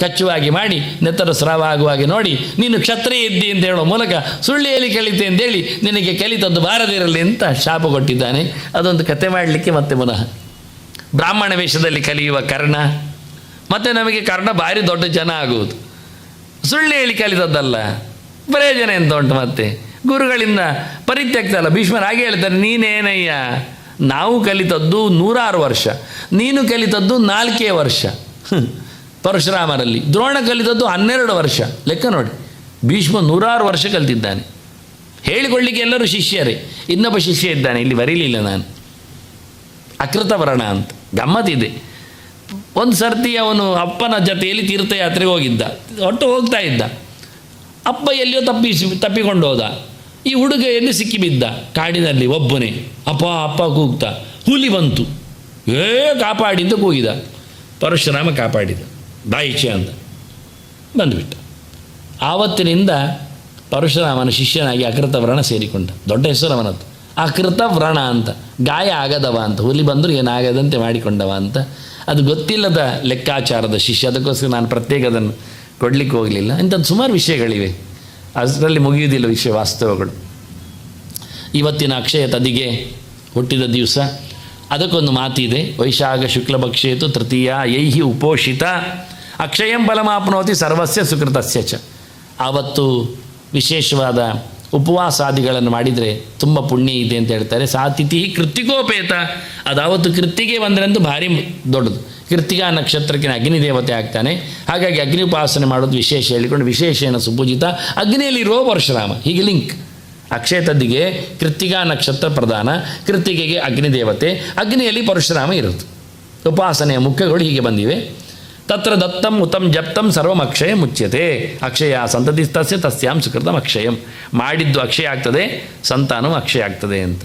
ಕಚ್ಚುವಾಗಿ ಮಾಡಿ ನೆತ್ತರ ಸ್ರಾವ ಆಗುವಾಗೆ ನೋಡಿ, ನೀನು ಕ್ಷತ್ರಿಯ ಇದ್ದಿ ಅಂತ ಹೇಳೋ ಮೂಲಕ ಸುಳ್ಳು ಹೇಳಿ ಕಲಿತೆ ಅಂತೇಳಿ ನಿನಗೆ ಕಲಿತದ್ದು ಬಾರದಿರಲಿ ಅಂತ ಶಾಪ ಕೊಟ್ಟಿದ್ದಾನೆ. ಅದೊಂದು ಕತೆ ಮಾಡಲಿಕ್ಕೆ ಮತ್ತೆ ಪುನಃ ಬ್ರಾಹ್ಮಣ ವೇಷದಲ್ಲಿ ಕಲಿಯುವ ಕರ್ಣ. ಮತ್ತು ನಮಗೆ ಕರ್ಣ ಭಾರಿ ದೊಡ್ಡ ಜನ ಆಗುವುದು. ಸುಳ್ಳು ಹೇಳಿ ಕಲಿತದ್ದಲ್ಲ, ಪ್ರಯೋಜನ ಎಂತ ಉಂಟು? ಮತ್ತೆ ಗುರುಗಳಿಂದ ಪರಿತ್ಯಕ್ತ ಅಲ್ಲ. ಭೀಷ್ಮರು ಹಾಗೆ ಹೇಳ್ತಾರೆ, ನೀನೇನಯ್ಯ, ನಾವು ಕಲಿತದ್ದು 106 ವರ್ಷ, ನೀನು ಕಲಿತದ್ದು 4 ವರ್ಷ. ಪರಶುರಾಮರಲ್ಲಿ ದ್ರೋಣ ಕಲಿತದ್ದು 12 ವರ್ಷ. ಲೆಕ್ಕ ನೋಡಿ, ಭೀಷ್ಮ 106 ವರ್ಷ ಕಲಿತಿದ್ದಾನೆ. ಹೇಳಿಕೊಳ್ಳಿಕ್ಕೆ ಎಲ್ಲರೂ ಶಿಷ್ಯರೇ. ಇನ್ನೊಬ್ಬ ಶಿಷ್ಯ ಇದ್ದಾನೆ, ಇಲ್ಲಿ ಬರೀಲಿಲ್ಲ ನಾನು, ಅಕೃತವರ್ಣ ಅಂತ. ಗಮ್ಮತ್ತಿದೆ. ಒಂದು ಸರ್ತಿ ಅವನು ಅಪ್ಪನ ಜೊತೆಯಲ್ಲಿ ತೀರ್ಥಯಾತ್ರೆಗೆ ಹೋಗಿದ್ದ, ಒಟ್ಟು ಹೋಗ್ತಾ ಇದ್ದ. ಅಪ್ಪ ಎಲ್ಲಿಯೋ ತಪ್ಪಿಕೊಂಡು ಹೋದ. ಈ ಹುಡುಗ ಎಲ್ಲಿ ಸಿಕ್ಕಿಬಿದ್ದ ಕಾಡಿನಲ್ಲಿ ಒಬ್ಬನೇ. ಅಪ್ಪ ಅಪ್ಪ ಕೂಗ್ತಾ, ಹುಲಿ ಬಂತು, ಕಾಪಾಡಿದ್ದು ಕೂಗಿದ. ಪರಶುರಾಮ ಕಾಪಾಡಿದ, ಬಾಯಿಚೆ ಅಂತ ಬಂದುಬಿಟ್ಟ. ಆವತ್ತಿನಿಂದ ಪರಶುರಾಮನ ಶಿಷ್ಯನಾಗಿ ಅಕೃತವ್ರಣ ಸೇರಿಕೊಂಡ. ದೊಡ್ಡ ಹೆಸರು ಅವನದ್ದು, ಅಕೃತವ್ರಣ ಅಂತ. ಗಾಯ ಆಗದವ ಅಂತ, ಹುಲಿ ಬಂದರೂ ಏನಾಗದಂತೆ ಮಾಡಿಕೊಂಡವ ಅಂತ. ಅದು ಗೊತ್ತಿಲ್ಲದ ಲೆಕ್ಕಾಚಾರದ ಶಿಷ್ಯ. ಅದಕ್ಕೋಸ್ಕರ ನಾನು ಪ್ರತ್ಯೇಕ ಅದನ್ನು ಕೊಡಲಿಕ್ಕೆ ಹೋಗಲಿಲ್ಲ. ಇಂಥದ್ದು ಸುಮಾರು ವಿಷಯಗಳಿವೆ, ಅದರಲ್ಲಿ ಮುಗಿಯುವುದಿಲ್ಲ ವಿಷಯ, ವಾಸ್ತವಗಳು. ಇವತ್ತಿನ ಅಕ್ಷಯ ತದಿಗೆ ಹುಟ್ಟಿದ ದಿವಸ. ಅದಕ್ಕೊಂದು ಮಾತಿದೆ, ವೈಶಾಖ ಶುಕ್ಲಪಕ್ಷೇತು ತೃತೀಯ ಯೈಹಿ ಉಪೋಷಿತ ಅಕ್ಷಯಂ ಫಲಮಾಪ್ನೋತಿ ಸರ್ವಸ್ಯ ಸುಕೃತಸ್ಯ ಚ. ಆವತ್ತು ವಿಶೇಷವಾದ ಉಪವಾಸಾದಿಗಳನ್ನು ಮಾಡಿದರೆ ತುಂಬ ಪುಣ್ಯ ಇದೆ ಅಂತ ಹೇಳ್ತಾರೆ. ಸಾ ತಿಥಿ ಕೃತ್ತಿಕೋಪೇತ, ಅದಾವತ್ತು ಕೃತ್ತಿಗೆ ಬಂದರಂತೂ ಭಾರಿ ದೊಡ್ಡದು. ಕೃತ್ತಿಕಾ ನಕ್ಷತ್ರಕ್ಕೆ ಅಗ್ನಿ ದೇವತೆ ಆಗ್ತಾನೆ. ಹಾಗಾಗಿ ಅಗ್ನಿ ಉಪಾಸನೆ ಮಾಡೋದು ವಿಶೇಷ ಹೇಳಿಕೊಂಡು, ವಿಶೇಷೇನ ಸುಪೂಜಿತ ಅಗ್ನಿಯಲ್ಲಿರುವ ಪರಶುರಾಮ. ಹೀಗೆ ಲಿಂಕ್. ಅಕ್ಷಯ ತದ್ದಿಗೆ ಕೃತ್ತಿಕಾ ನಕ್ಷತ್ರ ಪ್ರಧಾನ, ಕೃತ್ತಿಗೆಗೆ ಅಗ್ನಿ ದೇವತೆ, ಅಗ್ನಿಯಲ್ಲಿ ಪರಶುರಾಮ ಇರುತ್ತೆ. ಉಪಾಸನೆಯ ಮುಖ್ಯಗಳು ಹೀಗೆ ಬಂದಿವೆ. ತತ್ರ ದತ್ತಂ ಉತ್ತಮ್ ಜಪ್ತಂ ಸರ್ವಂ ಅಕ್ಷಯ ಮುಚ್ಯತೆ. ಅಕ್ಷಯ ಸಂತತಿಸ್ತಸ್ಯ ತಸ್ಯಾಂ ಸುಕೃತಂ ಅಕ್ಷಯಂ. ಮಾಡಿದ್ದು ಅಕ್ಷಯ ಆಗ್ತದೆ, ಸಂತಾನವು ಅಕ್ಷಯ ಆಗ್ತದೆ ಅಂತ.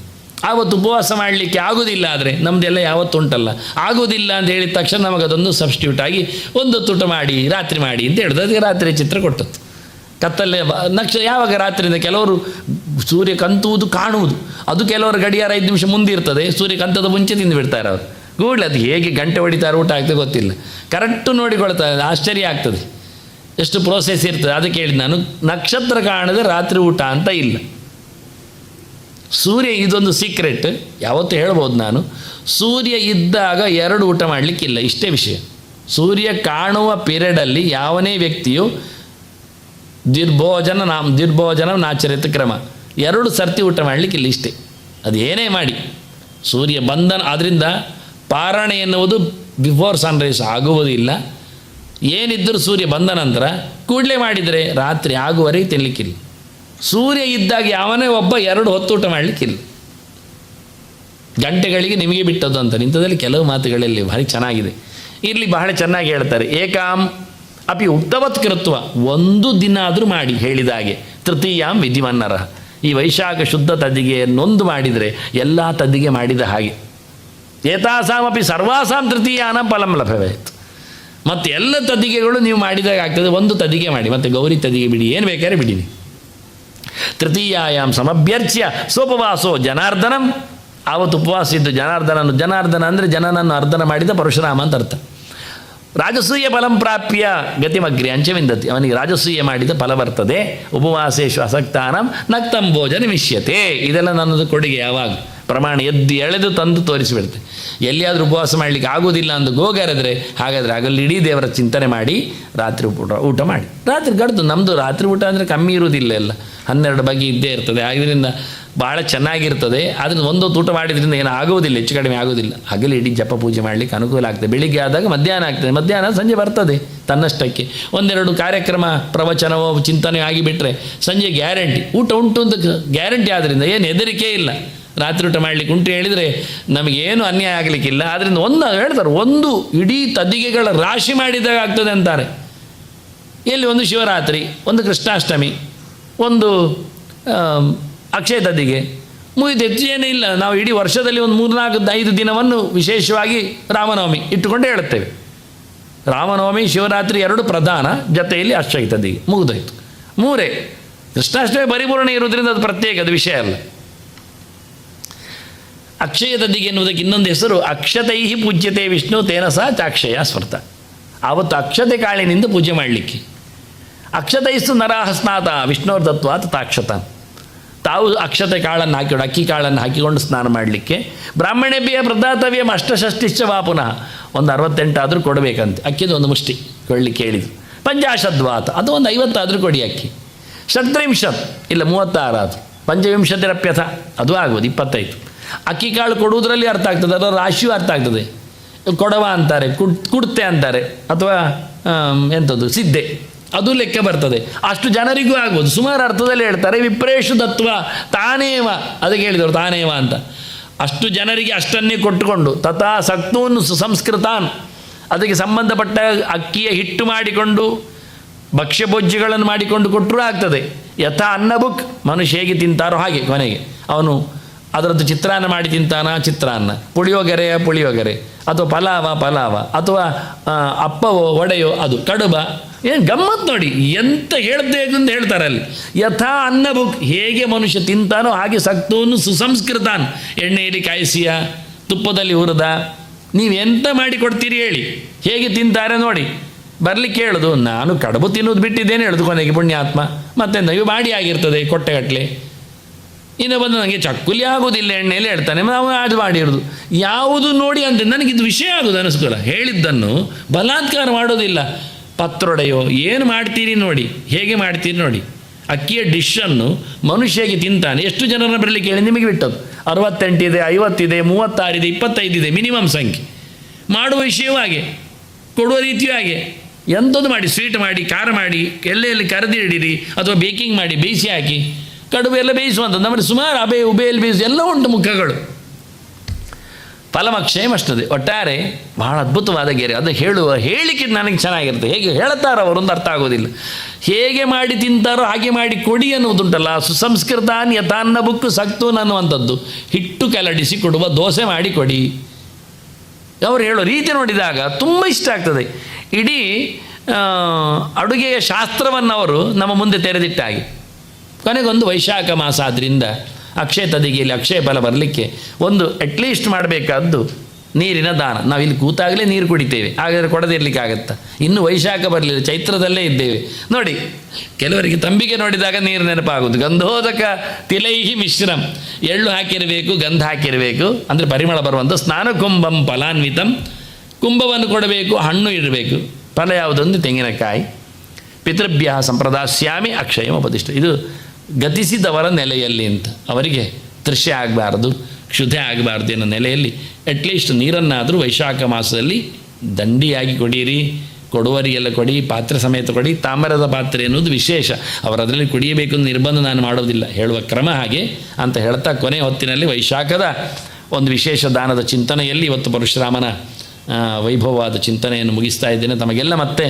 ಆವತ್ತು ಉಪವಾಸ ಮಾಡಲಿಕ್ಕೆ ಆಗೋದಿಲ್ಲ. ಆದರೆ ನಮ್ಮದೆಲ್ಲ ಯಾವತ್ತು ಉಂಟಲ್ಲ, ಆಗೋದಿಲ್ಲ ಅಂತ ಹೇಳಿದ ತಕ್ಷಣ ನಮಗದೊಂದು ಸಬ್ಸ್ಟಿಟ್ಯೂಟ್ ಆಗಿ ಒಂದು ತುಟ ಮಾಡಿ ರಾತ್ರಿ ಮಾಡಿ ಅಂತ ಹೇಳಿದ್ರೆ ಅದಕ್ಕೆ ರಾತ್ರಿ ಚಿತ್ರ ಕೊಟ್ಟದ್ದು. ಕತ್ತಲೆ ಯಾವಾಗ ರಾತ್ರಿಯಿಂದ ಕೆಲವರು ಸೂರ್ಯ ಕಂತುವುದು ಕಾಣುವುದು, ಅದು ಕೆಲವರು ಗಡಿಯಾರ 5 ನಿಮಿಷ ಮುಂದಿರ್ತದೆ, ಸೂರ್ಯ ಕಂತದ ಮುಂಚೆ ತಿಂದು ಬಿಡ್ತಾರೆ ಅವರು. ಕೂಡಲೇ ಅದು ಹೇಗೆ ಗಂಟೆ ಹೊಡಿತಾರೆ, ಊಟ ಆಗ್ತದೆ ಗೊತ್ತಿಲ್ಲ, ಕರೆಕ್ಟು ನೋಡಿಕೊಳ್ತಾರೆ. ಆಶ್ಚರ್ಯ ಆಗ್ತದೆ ಎಷ್ಟು ಪ್ರೋಸೆಸ್ ಇರ್ತದೆ. ಅದಕ್ಕೆ ಹೇಳಿದ್ದು ನಾನು, ನಕ್ಷತ್ರ ಕಾಣದೆ ರಾತ್ರಿ ಊಟ ಅಂತ ಇಲ್ಲ. ಸೂರ್ಯ ಇದೊಂದು ಸೀಕ್ರೆಟ್, ಯಾವತ್ತೂ ಹೇಳ್ಬೋದು ನಾನು. ಸೂರ್ಯ ಇದ್ದಾಗ 2 ಊಟ ಮಾಡಲಿಕ್ಕಿಲ್ಲ, ಇಷ್ಟೇ ವಿಷಯ. ಸೂರ್ಯ ಕಾಣುವ ಪೀರಿಯಡಲ್ಲಿ ಯಾವನೇ ವ್ಯಕ್ತಿಯು ದುರ್ಭೋಜನ ನಾಚರಿತ ಕ್ರಮ 2 ಸರ್ತಿ ಊಟ ಮಾಡಲಿಕ್ಕಿಲ್ಲ, ಇಷ್ಟೇ. ಅದು ಏನೇ ಮಾಡಿ ಸೂರ್ಯ ಬಂಧನ. ಆದ್ದರಿಂದ ಪಾರಣೆ ಎನ್ನುವುದು ಬಿಫೋರ್ ಸನ್ರೈಸ್ ಆಗುವುದಿಲ್ಲ. ಏನಿದ್ದರೂ ಸೂರ್ಯ ಬಂದ ನಂತರ ಕೂಡಲೇ ಮಾಡಿದರೆ ರಾತ್ರಿ ಆಗುವವರೆಗೆ ತಿನ್ನಲಿಕ್ಕಿಲ್ಲ. ಸೂರ್ಯ ಇದ್ದಾಗ ಯಾವನೇ ಒಬ್ಬ 2 ಹೊತ್ತು ಊಟ ಮಾಡಲಿಕ್ಕಿಲ್ಲ. ಗಂಟೆಗಳಿಗೆ ನಿಮಗೆ ಬಿಟ್ಟದ್ದು ಅಂತ. ಇಂಥದ್ದಲ್ಲಿ ಕೆಲವು ಮಾತುಗಳಲ್ಲಿ ಭಾರಿ ಚೆನ್ನಾಗಿದೆ. ಇಲ್ಲಿ ಬಹಳ ಚೆನ್ನಾಗಿ ಹೇಳ್ತಾರೆ, ಏಕಾಂ ಅಪಿ ಉಕ್ತವತ್ ಕೃತ್ವ, 1 ದಿನ ಆದರೂ ಮಾಡಿ ಹೇಳಿದಾಗೆ. ತೃತೀಯಾಂ ವಿಧಿವನ್ನರ, ಈ ವೈಶಾಖ ಶುದ್ಧ ತದ್ದಿಗೆ ನೊಂದು ಮಾಡಿದರೆ ಎಲ್ಲ ತದ್ದಿಗೆ ಮಾಡಿದ ಹಾಗೆ. ಏತಾಸಾಮಪಿ ಸರ್ವಾಸಾಂ ತೃತೀಯಾನ ಫಲಂ ಲಭ್ಯವೇತ್. ಮತ್ತು ಎಲ್ಲ ತದ್ದಿಗೆಗಳು ನೀವು ಮಾಡಿದಾಗ ಆಗ್ತದೆ. 1 ತದ್ದಿಗೆ ಮಾಡಿ, ಮತ್ತು ಗೌರಿ ತದ್ದಿಗೆ ಬಿಡಿ, ಏನು ಬೇಕಾದ್ರೆ ಬಿಡಿನಿ. ತೃತೀಯಾಯಾಮ್ ಸಮಭ್ಯರ್ಚ್ಯ ಸೋಪವಾಸೋ ಜನಾರ್ದನಂ ಆವತ್ತು ಉಪವಾಸ ಇದ್ದು ಜನಾರ್ದನ ಅಂದರೆ ಜನನನ್ನು ಅರ್ಧನ ಮಾಡಿದ ಪರಶುರಾಮ ಅಂತ ಅರ್ಥ. ರಾಜಸೂಯ ಫಲಂ ಪ್ರಾಪ್ಯ ಗತಿಮಗ್ರಿ ಅಂಚವಿಂದತಿ, ಅವನಿಗೆ ರಾಜಸೂಯ ಮಾಡಿದ ಫಲ ಬರ್ತದೆ. ಉಪವಾಸೇಶು ಅಸಕ್ತಾನಂ ನಕ್ತಂ ಭೋಜನ ಮಿಷ್ಯತೆ. ಇದೆಲ್ಲ ನನ್ನದು ಕೊಡುಗೆ. ಯಾವಾಗ ಪ್ರಮಾಣ ಎದ್ದು ಎಳೆದು ತಂದು ತೋರಿಸಿಬಿಡ್ತೆ. ಎಲ್ಲಿಯಾದರೂ ಉಪವಾಸ ಮಾಡಲಿಕ್ಕೆ ಆಗೋದಿಲ್ಲ ಅಂದು ಗೋಗರೆದ್ರೆ ಹಾಗಾದರೆ ಆಗಲ್ಲಿ ಇಡೀ ದೇವರ ಚಿಂತನೆ ಮಾಡಿ ರಾತ್ರಿ ಊಟ ಮಾಡಿ ರಾತ್ರಿ ಗಡ್ದು. ನಮ್ಮದು ರಾತ್ರಿ ಊಟ ಅಂದರೆ ಕಮ್ಮಿ ಇರುವುದಿಲ್ಲ, ಎಲ್ಲ 12 ಬಗೆ ಇದ್ದೇ ಇರ್ತದೆ. ಆದ್ದರಿಂದ ಭಾಳ ಚೆನ್ನಾಗಿರ್ತದೆ. ಅದನ್ನು ಒಂದೊತ್ತು ಊಟ ಮಾಡಿದ್ರಿಂದ ಏನು ಆಗೋದಿಲ್ಲ, ಹೆಚ್ಚು ಕಡಿಮೆ ಆಗೋದಿಲ್ಲ. ಹಗಲು ಇಡೀ ಜಪ ಪೂಜೆ ಮಾಡಲಿಕ್ಕೆ ಅನುಕೂಲ ಆಗ್ತದೆ. ಬೆಳಿಗ್ಗೆ ಆದಾಗ ಮಧ್ಯಾಹ್ನ ಆಗ್ತದೆ, ಮಧ್ಯಾಹ್ನ ಸಂಜೆ ಬರ್ತದೆ ತನ್ನಷ್ಟಕ್ಕೆ. 1-2 ಕಾರ್ಯಕ್ರಮ ಪ್ರವಚನವೋ ಚಿಂತನೆ ಆಗಿಬಿಟ್ರೆ ಸಂಜೆ ಗ್ಯಾರಂಟಿ ಊಟ ಉಂಟು ಅಂತ ಗ್ಯಾರಂಟಿ. ಆದ್ದರಿಂದ ಏನು ಹೆದರಿಕೆ ಇಲ್ಲ. ರಾತ್ರಿ ಊಟ ಮಾಡಲಿಕ್ಕೆ ಉಂಟು ಹೇಳಿದರೆ ನಮಗೇನು ಅನ್ಯಾಯ ಆಗಲಿಕ್ಕಿಲ್ಲ. ಆದ್ದರಿಂದ ಒಂದು ಹೇಳ್ತಾರೆ, ಒಂದು ಇಡೀ ತದಿಗೆಗಳ ರಾಶಿ ಮಾಡಿದಾಗ ಆಗ್ತದೆ ಅಂತಾರೆ. ಎಲ್ಲಿ ಒಂದು ಶಿವರಾತ್ರಿ, ಒಂದು ಕೃಷ್ಣಾಷ್ಟಮಿ, ಒಂದು ಅಕ್ಷಯ ತದಿಗೆ ಮುಗಿದು. ಹೆಚ್ಚು ಏನೂ ಇಲ್ಲ. ನಾವು ಇಡೀ ವರ್ಷದಲ್ಲಿ ಒಂದು 3-4-5 ದಿನವನ್ನು ವಿಶೇಷವಾಗಿ ರಾಮನವಮಿ ಇಟ್ಟುಕೊಂಡು ಹೇಳುತ್ತೇವೆ. ರಾಮನವಮಿ ಶಿವರಾತ್ರಿ 2 ಪ್ರಧಾನ, ಜೊತೆಯಲ್ಲಿ ಅಕ್ಷಯ ತದಿಗೆ ಮುಗಿದೋಯ್ತು. 3 ಕೃಷ್ಣಾಷ್ಟಮಿ ಪರಿಪೂರ್ಣ ಇರುವುದರಿಂದ ಅದು ಪ್ರತ್ಯೇಕ, ಅದು ವಿಷಯ ಅಲ್ಲ. ಅಕ್ಷಯ ತದಿಗೆ ಎನ್ನುವುದಕ್ಕೆ ಇನ್ನೊಂದು ಹೆಸರು ಅಕ್ಷತೈ ಪೂಜ್ಯತೆ ವಿಷ್ಣು ತೇನ ಸಹ ಚಾಕ್ಷಯ ಸ್ಮೃತ. ಆವತ್ತು ಅಕ್ಷತೆ ಕಾಳಿನಿಂದ ಪೂಜೆ ಮಾಡಲಿಕ್ಕೆ. ಅಕ್ಷತೈಸ್ತು ನರಾಹ ಸ್ನಾತ ವಿಷ್ಣುವ್ರ ದತ್ವಾತ್ ತಾಕ್ಷತ. ತಾವು ಅಕ್ಷತೆ ಕಾಳನ್ನು ಹಾಕಿಕೊಂಡು ಅಕ್ಕಿ ಕಾಳನ್ನು ಹಾಕಿಕೊಂಡು ಸ್ನಾನ ಮಾಡಲಿಕ್ಕೆ. ಬ್ರಾಹ್ಮಣೇಭ್ಯ ಪ್ರದಾತವ್ಯಂ ಅಷ್ಟಷಷ್ಟಿಶ್ಚ ವಾ ಪುನಃ. ಒಂದು 68 ಆದರೂ ಕೊಡಬೇಕಂತೆ. ಅಕ್ಕಿದು ಒಂದು ಮುಷ್ಟಿ ಕೊಡಲಿಕ್ಕೆ ಹೇಳಿದರು. ಪಂಚಾಶದ್ವಾತ, ಅದು ಒಂದು 50 ಆದರೂ ಕೊಡಿ ಅಕ್ಕಿ. ಷಟ್ತ್ರಿಂಶತ್ ಇಲ್ಲ 36 ಆದರೂ. ಪಂಚವಿಂಶತಿರಪ್ಯಥ ಅದು ಆಗ್ಬೋದು 25. ಅಕ್ಕಿ ಕಾಳು ಕೊಡುವುದರಲ್ಲಿ ಅರ್ಥ ಆಗ್ತದೆ, ಅದರ ರಾಶಿಯೂ ಅರ್ಥ ಆಗ್ತದೆ. ಕೊಡವ ಅಂತಾರೆ, ಕುಡ್ತೆ ಅಂತಾರೆ, ಅಥವಾ ಎಂಥದ್ದು ಸಿದ್ದೆ, ಅದು ಲೆಕ್ಕ ಬರ್ತದೆ. ಅಷ್ಟು ಜನರಿಗೂ ಆಗ್ಬೋದು. ಸುಮಾರು ಅರ್ಥದಲ್ಲಿ ಹೇಳ್ತಾರೆ. ವಿಪ್ರೇಶು ದತ್ವ ತಾನೇವ, ಅದಕ್ಕೆ ಹೇಳಿದರು ತಾನೇವ ಅಂತ. ಅಷ್ಟು ಜನರಿಗೆ ಅಷ್ಟನ್ನೇ ಕೊಟ್ಟುಕೊಂಡು ತಥಾ ಸಕ್ತೂನ್ ಸುಸಂಸ್ಕೃತಾನ್, ಅದಕ್ಕೆ ಸಂಬಂಧಪಟ್ಟ ಅಕ್ಕಿಯ ಹಿಟ್ಟು ಮಾಡಿಕೊಂಡು ಭಕ್ಷ್ಯಭೋಜ್ಯಗಳನ್ನು ಮಾಡಿಕೊಂಡು ಕೊಟ್ಟರೂ ಆಗ್ತದೆ. ಯಥಾ ಅನ್ನಬುಕ್, ಮನುಷ್ಯ ಹೇಗೆ ತಿಂತಾರೋ ಹಾಗೆ. ಕೊನೆಗೆ ಅವನು ಅದರದ್ದು ಚಿತ್ರಾನ್ನ ಮಾಡಿ ತಿಂತಾನ, ಚಿತ್ರಾನ್ನ, ಪುಳಿಯೋಗರೆ, ಅಥವಾ ಪಲಾವ, ಅಥವಾ ಅಪ್ಪವೋ ವಡೆಯೋ ಅದು ಕಡುಬ. ಏನು ಗಮ್ಮತ್ತು ನೋಡಿ, ಎಂತ ಹೇಳ್ಬೇಕು ಅಂತ ಹೇಳ್ತಾರೆ ಅಲ್ಲಿ. ಯಥಾ ಅನ್ನಭುಕ್, ಹೇಗೆ ಮನುಷ್ಯ ತಿಂತಾನೋ ಹಾಗೆ ಸಕ್ತೂನು ಸುಸಂಸ್ಕೃತಾನ್. ಎಣ್ಣೆಯಲ್ಲಿ ಕಾಯಿಸಿಯ, ತುಪ್ಪದಲ್ಲಿ ಹುರಿದ, ನೀವು ಎಂತ ಮಾಡಿ ಕೊಡ್ತೀರಿ ಹೇಳಿ, ಹೇಗೆ ತಿಂತಾರೆ ನೋಡಿ. ಬರಲಿಕ್ಕೆ ಹೇಳೋದು, ನಾನು ಕಡುಬು ತಿನ್ನೋದು ಬಿಟ್ಟಿದ್ದೇನೆ ಹೇಳೋದು ಕೊನೆಗೆ ಪುಣ್ಯಾತ್ಮ. ಮತ್ತೆಂದ ಇವು ಮಾಡಿ ಆಗಿರ್ತದೆ ಕೊಟ್ಟೆಗಟ್ಟಲೆ. ಇನ್ನು ಬಂದು ನನಗೆ ಚಕ್ಕುಲಿ ಆಗೋದಿಲ್ಲ ಎಣ್ಣೆಯಲ್ಲಿ ಹೇಳ್ತಾನೆ, ನಾವು ಅದು ಮಾಡಿರೋದು ಯಾವುದು ನೋಡಿ ಅಂದರೆ ನನಗಿದು ವಿಷಯ ಆಗೋದು ಅನಿಸ್ಕೋಲ್ಲ. ಹೇಳಿದ್ದನ್ನು ಬಲಾತ್ಕಾರ ಮಾಡೋದಿಲ್ಲ. ಪತ್ರೊಡೆಯೋ ಏನು ಮಾಡ್ತೀರಿ ನೋಡಿ, ಹೇಗೆ ಮಾಡ್ತೀರಿ ನೋಡಿ. ಅಕ್ಕಿಯ ಡಿಶನ್ನು ಮನುಷ್ಯಗೆ ತಿಂತಾನೆ. ಎಷ್ಟು ಜನರನ್ನು ಬರಲಿಕ್ಕೆ ಹೇಳಿ ನಿಮಗೆ ಬಿಟ್ಟದ್ದು. 68 ಇದೆ, 50 ಇದೆ, 36 ಇದೆ, 25 ಇದೆ ಮಿನಿಮಮ್ ಸಂಖ್ಯೆ. ಮಾಡುವ ವಿಷಯವೂ ಹಾಗೆ, ಕೊಡುವ ರೀತಿಯೂ ಹಾಗೆ. ಎಂಥದ್ದು ಮಾಡಿ, ಸ್ವೀಟ್ ಮಾಡಿ, ಖಾರ ಮಾಡಿ, ಎಲ್ಲೆಲ್ಲಿ ಕರೆದಿಡಿರಿ, ಅಥವಾ ಬೇಕಿಂಗ್ ಮಾಡಿ ಬೇಯಿಸಿ ಹಾಕಿ, ಕಡುಬು ಎಲ್ಲ ಬೇಯಿಸುವಂಥದ್ದು. ನಮ್ಮಲ್ಲಿ ಸುಮಾರು ಉಬೆಯಲ್ಲಿ ಬೇಯಿಸು ಎಲ್ಲ ಉಂಟು ಮುಖಗಳು. ಫಲಮಕ್ಷಯಂ ಅಷ್ಟದೆ. ಒಟ್ಟಾರೆ ಬಹಳ ಅದ್ಭುತವಾದ ಗೆರೆ. ಅದು ಹೇಳಿಕೆ ನನಗೆ ಚೆನ್ನಾಗಿರುತ್ತೆ. ಹೇಗೆ ಹೇಳ್ತಾರೋ ಅವರೊಂದು ಅರ್ಥ ಆಗೋದಿಲ್ಲ. ಹೇಗೆ ಮಾಡಿ ತಿಂತಾರೋ ಹಾಗೆ ಮಾಡಿ ಕೊಡಿ ಅನ್ನೋದುಂಟಲ್ಲ. ಸುಸಂಸ್ಕೃತಾನ್ ಯಥಾನ್ನ ಬುಕ್ಕು ಸಕ್ತೂನ್ ಅನ್ನುವಂಥದ್ದು. ಹಿಟ್ಟು ಕಲಡಿಸಿ ಕೊಡುವ ದೋಸೆ ಮಾಡಿ ಕೊಡಿ. ಅವರು ಹೇಳೋ ರೀತಿ ನೋಡಿದಾಗ ತುಂಬ ಇಷ್ಟ ಆಗ್ತದೆ. ಇಡೀ ಅಡುಗೆಯ ಶಾಸ್ತ್ರವನ್ನು ಅವರು ನಮ್ಮ ಮುಂದೆ ತೆರೆದಿಟ್ಟ ಹಾಗೆ. ಕೊನೆಗೊಂದು ವೈಶಾಖ ಮಾಸ ಆದ್ದರಿಂದ ಅಕ್ಷಯ ತದಿಗೆಯಲ್ಲಿ ಅಕ್ಷಯ ಫಲ ಬರಲಿಕ್ಕೆ ಒಂದು ಅಟ್ಲೀಸ್ಟ್ ಮಾಡಬೇಕಾದ್ದು ನೀರಿನ ದಾನ. ನಾವು ಇಲ್ಲಿ ಕೂತಾಗಲೇ ನೀರು ಕುಡಿತೇವೆ, ಹಾಗಾದರೆ ಕೊಡದಿರಲಿಕ್ಕೆ ಆಗುತ್ತಾ? ಇನ್ನು ವೈಶಾಖ ಬರಲಿಲ್ಲ, ಚೈತ್ರದಲ್ಲೇ ಇದ್ದೇವೆ ನೋಡಿ. ಕೆಲವರಿಗೆ ತಂಬಿಗೆ ನೋಡಿದಾಗ ನೀರು ನೆನಪಾಗೋದು. ಗಂಧೋದಕ ತಿಲೈಹಿ ಮಿಶ್ರಂ, ಎಳ್ಳು ಹಾಕಿರಬೇಕು, ಗಂಧ ಹಾಕಿರಬೇಕು, ಅಂದರೆ ಪರಿಮಳ ಬರುವಂಥ. ಸ್ನಾನ ಕುಂಭಂ ಫಲಾನ್ವಿತಂ, ಕುಂಭವನ್ನು ಕೊಡಬೇಕು, ಹಣ್ಣು ಇರಬೇಕು. ಫಲ ಯಾವುದೊಂದು ತೆಂಗಿನಕಾಯಿ. ಪಿತೃಭ್ಯ ಸಂಪ್ರದಾಸ್ಯಾಮಿ ಅಕ್ಷಯಂ ಉಪದಿಷ್ಟ. ಇದು ಗತಿಸಿದವರ ನೆಲೆಯಲ್ಲಿ ಅಂತ. ಅವರಿಗೆ ತೃಷ್ಯ ಆಗಬಾರ್ದು, ಕ್ಷುಧೆ ಆಗಬಾರ್ದು ಅನ್ನೋ ನೆಲೆಯಲ್ಲಿ ಅಟ್ಲೀಸ್ಟ್ ನೀರನ್ನಾದರೂ ವೈಶಾಖ ಮಾಸದಲ್ಲಿ ದಂಡಿಯಾಗಿ ಕೊಡಿರಿ. ಕೊಡುವರಿಗೆಲ್ಲ ಕೊಡಿ, ಪಾತ್ರೆ ಸಮೇತ ಕೊಡಿ. ತಾಮ್ರದ ಪಾತ್ರೆ ಎನ್ನುವುದು ವಿಶೇಷ. ಅವರು ಅದರಲ್ಲಿ ಕುಡಿಯಬೇಕು ಅಂತ ನಿರ್ಬಂಧ ನಾನು ಮಾಡೋದಿಲ್ಲ, ಹೇಳುವ ಕ್ರಮ ಹಾಗೆ ಅಂತ ಹೇಳ್ತಾ ಕೊನೆ ಹೊತ್ತಿನಲ್ಲಿ ವೈಶಾಖದ ಒಂದು ವಿಶೇಷ ದಾನದ ಚಿಂತನೆಯಲ್ಲಿ ಇವತ್ತು ಪರಶುರಾಮನ ವೈಭವವಾದ ಚಿಂತನೆಯನ್ನು ಮುಗಿಸ್ತಾ ಇದ್ದೇನೆ. ತಮಗೆಲ್ಲ ಮತ್ತೆ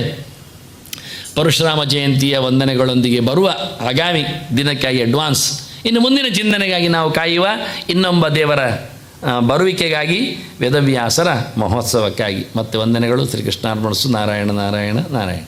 ಪರಶುರಾಮ ಜಯಂತಿಯ ವಂದನೆಗಳೊಂದಿಗೆ ಬರುವ ಆಗಾಮಿ ದಿನಕ್ಕಾಗಿ ಅಡ್ವಾನ್ಸ್. ಇನ್ನು ಮುಂದಿನ ಚಿಂತನೆಗಾಗಿ ನಾವು ಕಾಯುವ ಇನ್ನೊಬ್ಬ ದೇವರ ಬರುವಿಕೆಗಾಗಿ, ವೇದವ್ಯಾಸರ ಮಹೋತ್ಸವಕ್ಕಾಗಿ ಮತ್ತೆ ವಂದನೆಗಳು. ಶ್ರೀಕೃಷ್ಣಾರ್ಪಣಸ್ತು. ನಾರಾಯಣ ನಾರಾಯಣ ನಾರಾಯಣ.